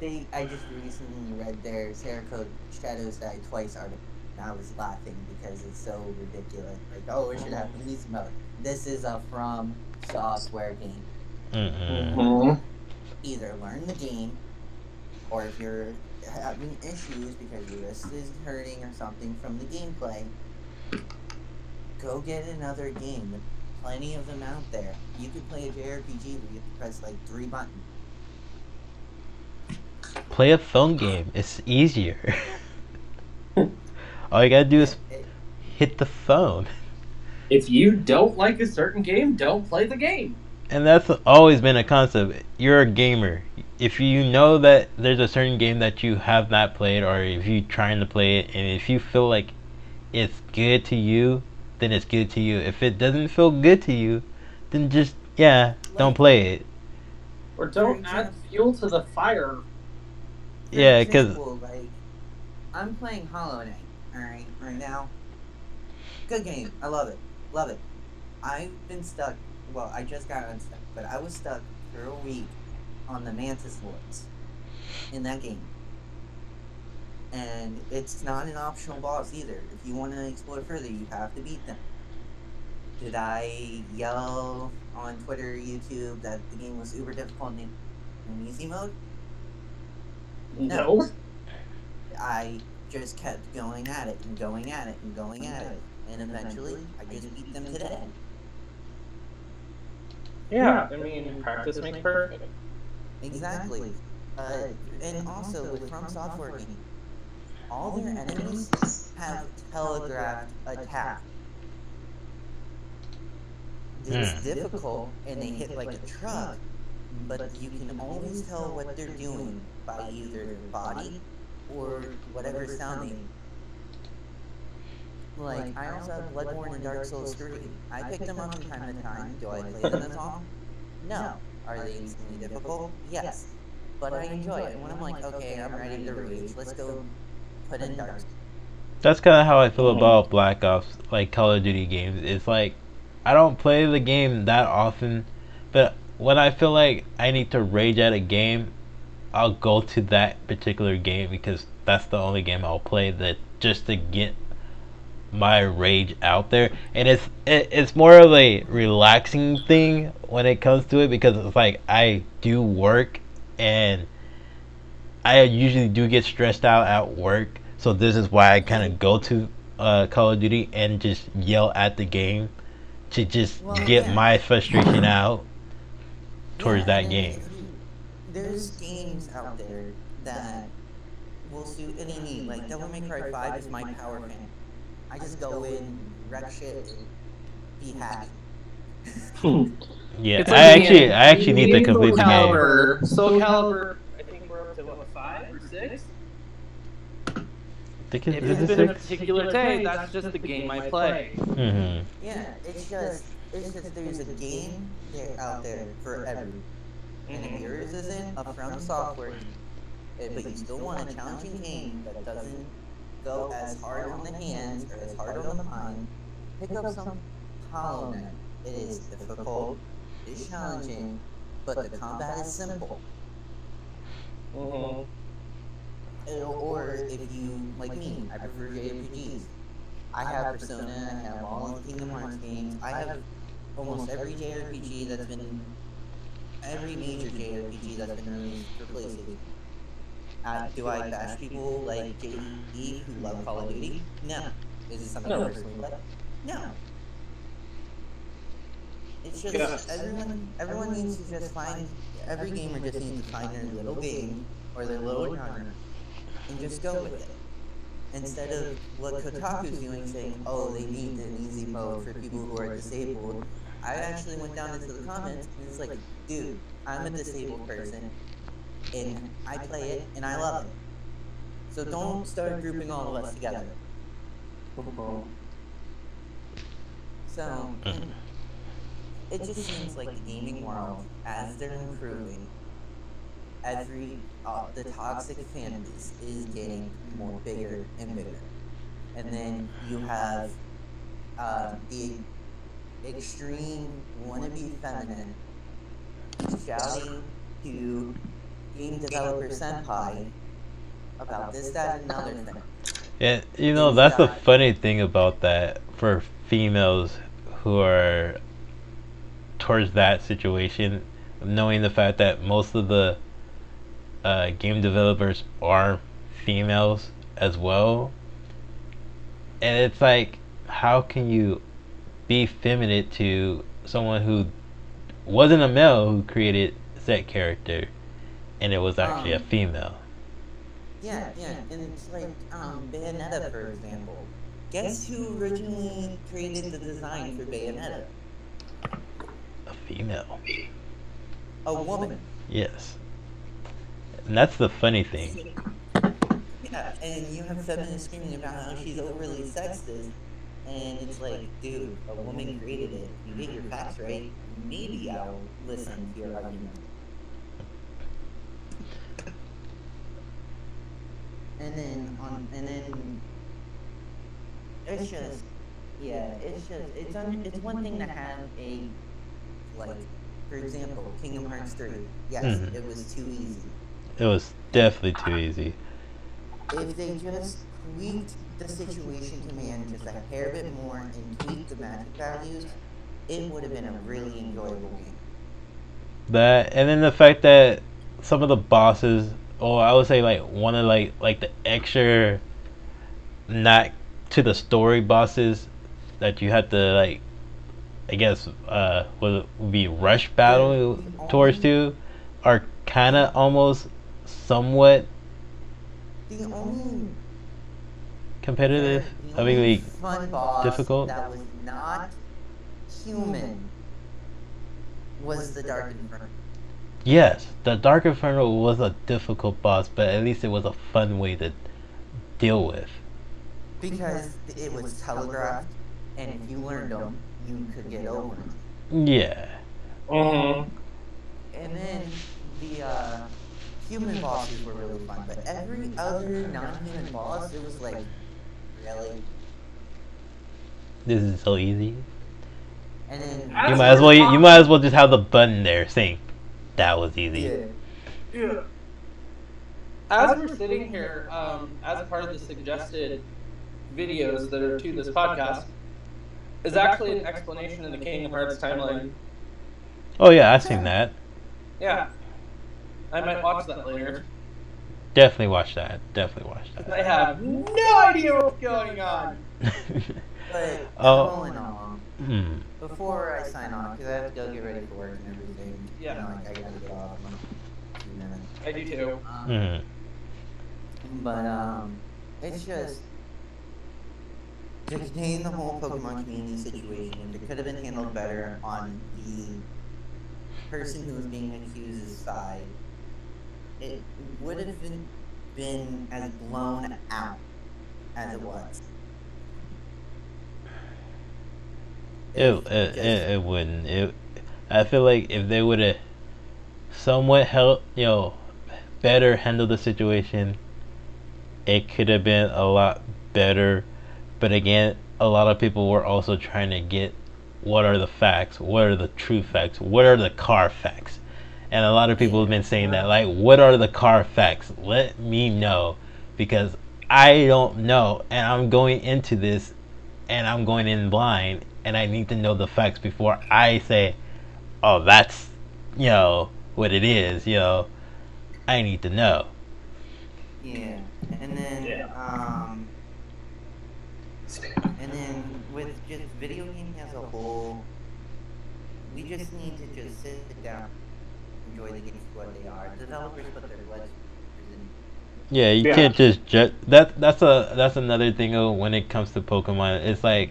Speaker 2: I just recently read their Code Shadows Die Twice article, and I was laughing because it's so ridiculous. Like, oh, it should have release mode. This is a From Software game.
Speaker 1: Mm-hmm.
Speaker 2: Either learn the game, or if you're having issues because your wrist is hurting or something from the gameplay, go get another game. There's plenty of them out there. You could play a JRPG where you have to press like 3 buttons.
Speaker 1: Play a phone game. It's easier. All you gotta do is hit the phone.
Speaker 3: If you don't like a certain game, don't play the game.
Speaker 1: And that's always been a concept. You're a gamer. If you know that there's a certain game that you have not played, or if you're trying to play it, and if you feel like it's good to you, then it's good to you. If it doesn't feel good to you, then just, don't play it.
Speaker 3: Or don't add fuel to the fire.
Speaker 1: Yeah, because
Speaker 2: like, I'm playing Hollow Knight, alright, right now. Good game. I love it. I've been stuck. Well, I just got unstuck, but I was stuck for a week on the Mantis Lords in that game. And it's not an optional boss either. If you want to explore further, you have to beat them. Did I yell on Twitter, YouTube that the game was uber difficult in easy mode?
Speaker 3: No.
Speaker 2: I just kept going at it and going at it and going at it. And eventually, I just beat them today.
Speaker 3: Yeah, I mean, practice makes perfect.
Speaker 2: Exactly. And also, with From Software games, all their enemies have telegraphed attack. It's difficult, and they hit like a truck, but you can always tell what they're doing by either their body or whatever sounding. Like, I also have Bloodborne and Dark Souls 3. I pick them up from time to time. Do I play them as often? No. Are they extremely difficult? Yes. But I enjoy it. And when I'm like, okay, I'm ready to rage, let's go put in Dark Souls.
Speaker 1: That's kind of how I feel about Black Ops, like Call of Duty games. It's like, I don't play the game that often, but when I feel like I need to rage at a game, I'll go to that particular game because that's the only game I'll play that just to get my rage out there. And it's more of a relaxing thing when it comes to it, because it's like I do work and I usually do get stressed out at work, so this is why I kind of go to Call of Duty and just yell at the game to just get my frustration out towards that game.
Speaker 2: There's games out there that will suit any need. Like, Devil May Cry 5 is my power fan. I just go in, wreck shit, and be happy.
Speaker 1: Yeah,
Speaker 3: It's
Speaker 1: I
Speaker 3: like
Speaker 1: actually need to complete the game.
Speaker 3: Soul Calibur, I think we're up to what, 5 or 6?
Speaker 1: Think
Speaker 3: If it's been a particular day, that's just the game I play.
Speaker 1: Mm-hmm.
Speaker 2: Yeah, it's just there's a game there out there for everyone. And if yours isn't a From Software game, but you still want a challenging game that doesn't go as hard on the hands or as hard on the mind, pick up some Hollow Knight. It is difficult, it is challenging, but the combat is simple. Or if you, like me, I prefer JRPGs. I have Persona, I have all of the Kingdom Hearts games, I have almost every JRPG that's been, every major JRPG that's been released for PlayStation. Do I bash people like JD who love Call of Duty? No. Is it something I personally play? No. It's just, everyone needs to just find, every gamer just needs to find their little game or their little genre and just go with it. Instead of what Kotaku's doing, saying, oh, they need an easy mode for people who are disabled. I actually went down into the comments and it's like, dude, I'm a disabled person and I play it and I love it. So don't start grouping all of us together. So, it just seems like the gaming world, as they're improving, the toxic fan base is getting more bigger and bigger. And then you have the extreme wannabe feminine shouting to game developer senpai about this, that, and another thing.
Speaker 1: Yeah, you know, that's the funny thing about that for females who are towards that situation, knowing the fact that most of the game developers are females as well. And it's like, how can you be feminine to someone who wasn't a male who created that character and it was actually a female?
Speaker 2: Yeah, and it's like Bayonetta, for example. Guess who originally created the design for Bayonetta?
Speaker 1: A female.
Speaker 2: A woman.
Speaker 1: Yes. And that's the funny thing.
Speaker 2: Yeah, and you have feminists screaming about how she's overly sexist, and it's like, dude, a woman created it. You get your facts right, maybe I'll listen to your argument. And then it's just, yeah, it's one thing to have a, like, for example, Kingdom Hearts 3. Yes, it was too easy.
Speaker 1: It was definitely too easy.
Speaker 2: If they just tweaked the situation command just a hair bit more and tweaked the magic values, it would have been a really enjoyable game.
Speaker 1: That, and then the fact that some of the bosses, I would say like one of like the extra, not to the story bosses that you had to like, I guess would be rush battle towards to, are kind of almost somewhat
Speaker 2: the only
Speaker 1: competitive. I mean,
Speaker 2: fun boss
Speaker 1: difficult.
Speaker 2: That was not human was the Dark Inferno.
Speaker 1: Yes, the Dark Inferno was a difficult boss, but at least it was a fun way to deal with.
Speaker 2: Because it was telegraphed, and if you learned them, you could get over them.
Speaker 1: Yeah.
Speaker 2: And then the human bosses were really fun, but every other non-human boss, it was like, really?
Speaker 1: This is so easy.
Speaker 2: And then
Speaker 1: you might as well just have the button there saying that was easy.
Speaker 3: Yeah. As we're sitting here, as a part of the suggested videos that are to this podcast, is actually an explanation in the Kingdom Hearts timeline.
Speaker 1: Oh yeah, I've seen that.
Speaker 3: Yeah. I might watch that later.
Speaker 1: Definitely watch that.
Speaker 3: I have no idea what's going on.
Speaker 2: But all in all, before I sign off, because I have to go get ready for work and everything.
Speaker 3: Yeah.
Speaker 2: You know, like I gotta get off in a few minutes.
Speaker 3: I do too.
Speaker 2: But it's just to contain the whole Pokemon community situation. If it could have been handled better on the person who was being accused side, it would have been as blown out as it was.
Speaker 1: It wouldn't. I feel like if they would have somewhat better handled the situation, it could have been a lot better. But again, a lot of people were also trying to get what are the facts, what are the true facts, what are the car facts. And a lot of people have been saying that, like, what are the car facts? Let me know, because I don't know, and I'm going into this, and I'm going in blind, and I need to know the facts before I say, oh, that's, what it is, I need to know.
Speaker 2: Yeah, and then with just video gaming as a whole, we just need to just sit down, enjoy the games for what they are. Developers put their blood in.
Speaker 1: Yeah, you can't just judge. That's another thing when it comes to Pokemon. It's like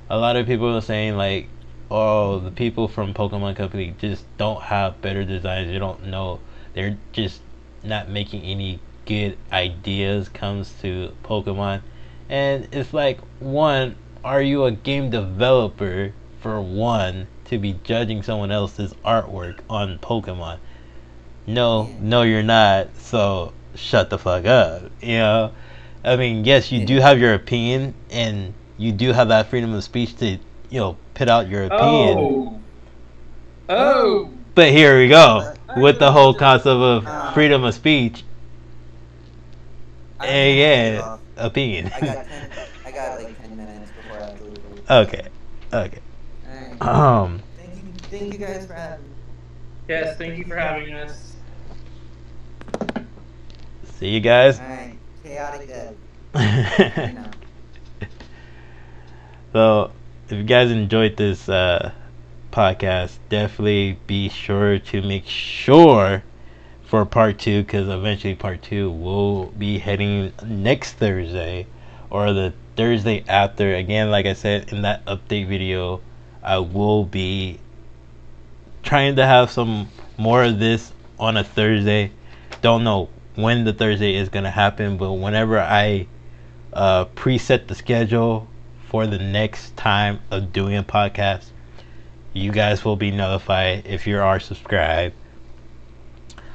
Speaker 1: a lot of people are saying like, oh, the people from Pokemon Company just don't have better designs. They don't know. They're just not making any good ideas comes to Pokemon. And it's like, one, are you a game developer for one to be judging someone else's artwork on Pokemon? No, you're not. So shut the fuck up. I mean, yes, you do have your opinion, and you do have that freedom of speech to put out your opinion.
Speaker 3: Oh.
Speaker 1: But here we go with the whole concept of freedom of speech. Yeah, opinion.
Speaker 2: I got like 10 minutes before I have to leave.
Speaker 1: Okay.
Speaker 2: Alright. Thank you guys for having me.
Speaker 3: Yes, thank you for having us.
Speaker 1: See you guys.
Speaker 2: Alright, chaotic Dev.
Speaker 1: So, if you guys enjoyed this podcast, definitely be sure to make sure for part 2, because eventually part 2 will be heading next Thursday or the Thursday after. Again, like I said in that update video, I will be trying to have some more of this on a Thursday. Don't know when the Thursday is going to happen, but whenever I preset the schedule for the next time of doing a podcast, you guys will be notified if you are subscribed.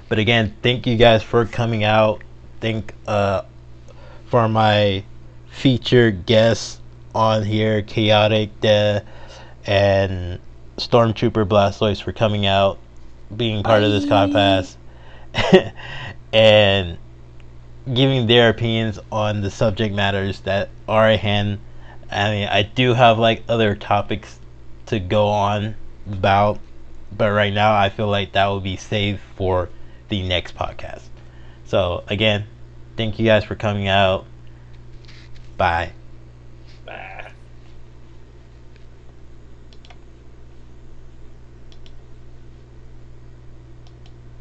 Speaker 1: But again, thank you guys for coming out. Thank for my featured guests on here, Chaotic Dev and StormtrooperBlastoise, for coming out, being part of this podcast, and giving their opinions on the subject matters that are at hand. I mean, I do have like other topics to go on about, but right now I feel like that will be saved for the next podcast. So again, thank you guys for coming out. Bye.
Speaker 3: Bye.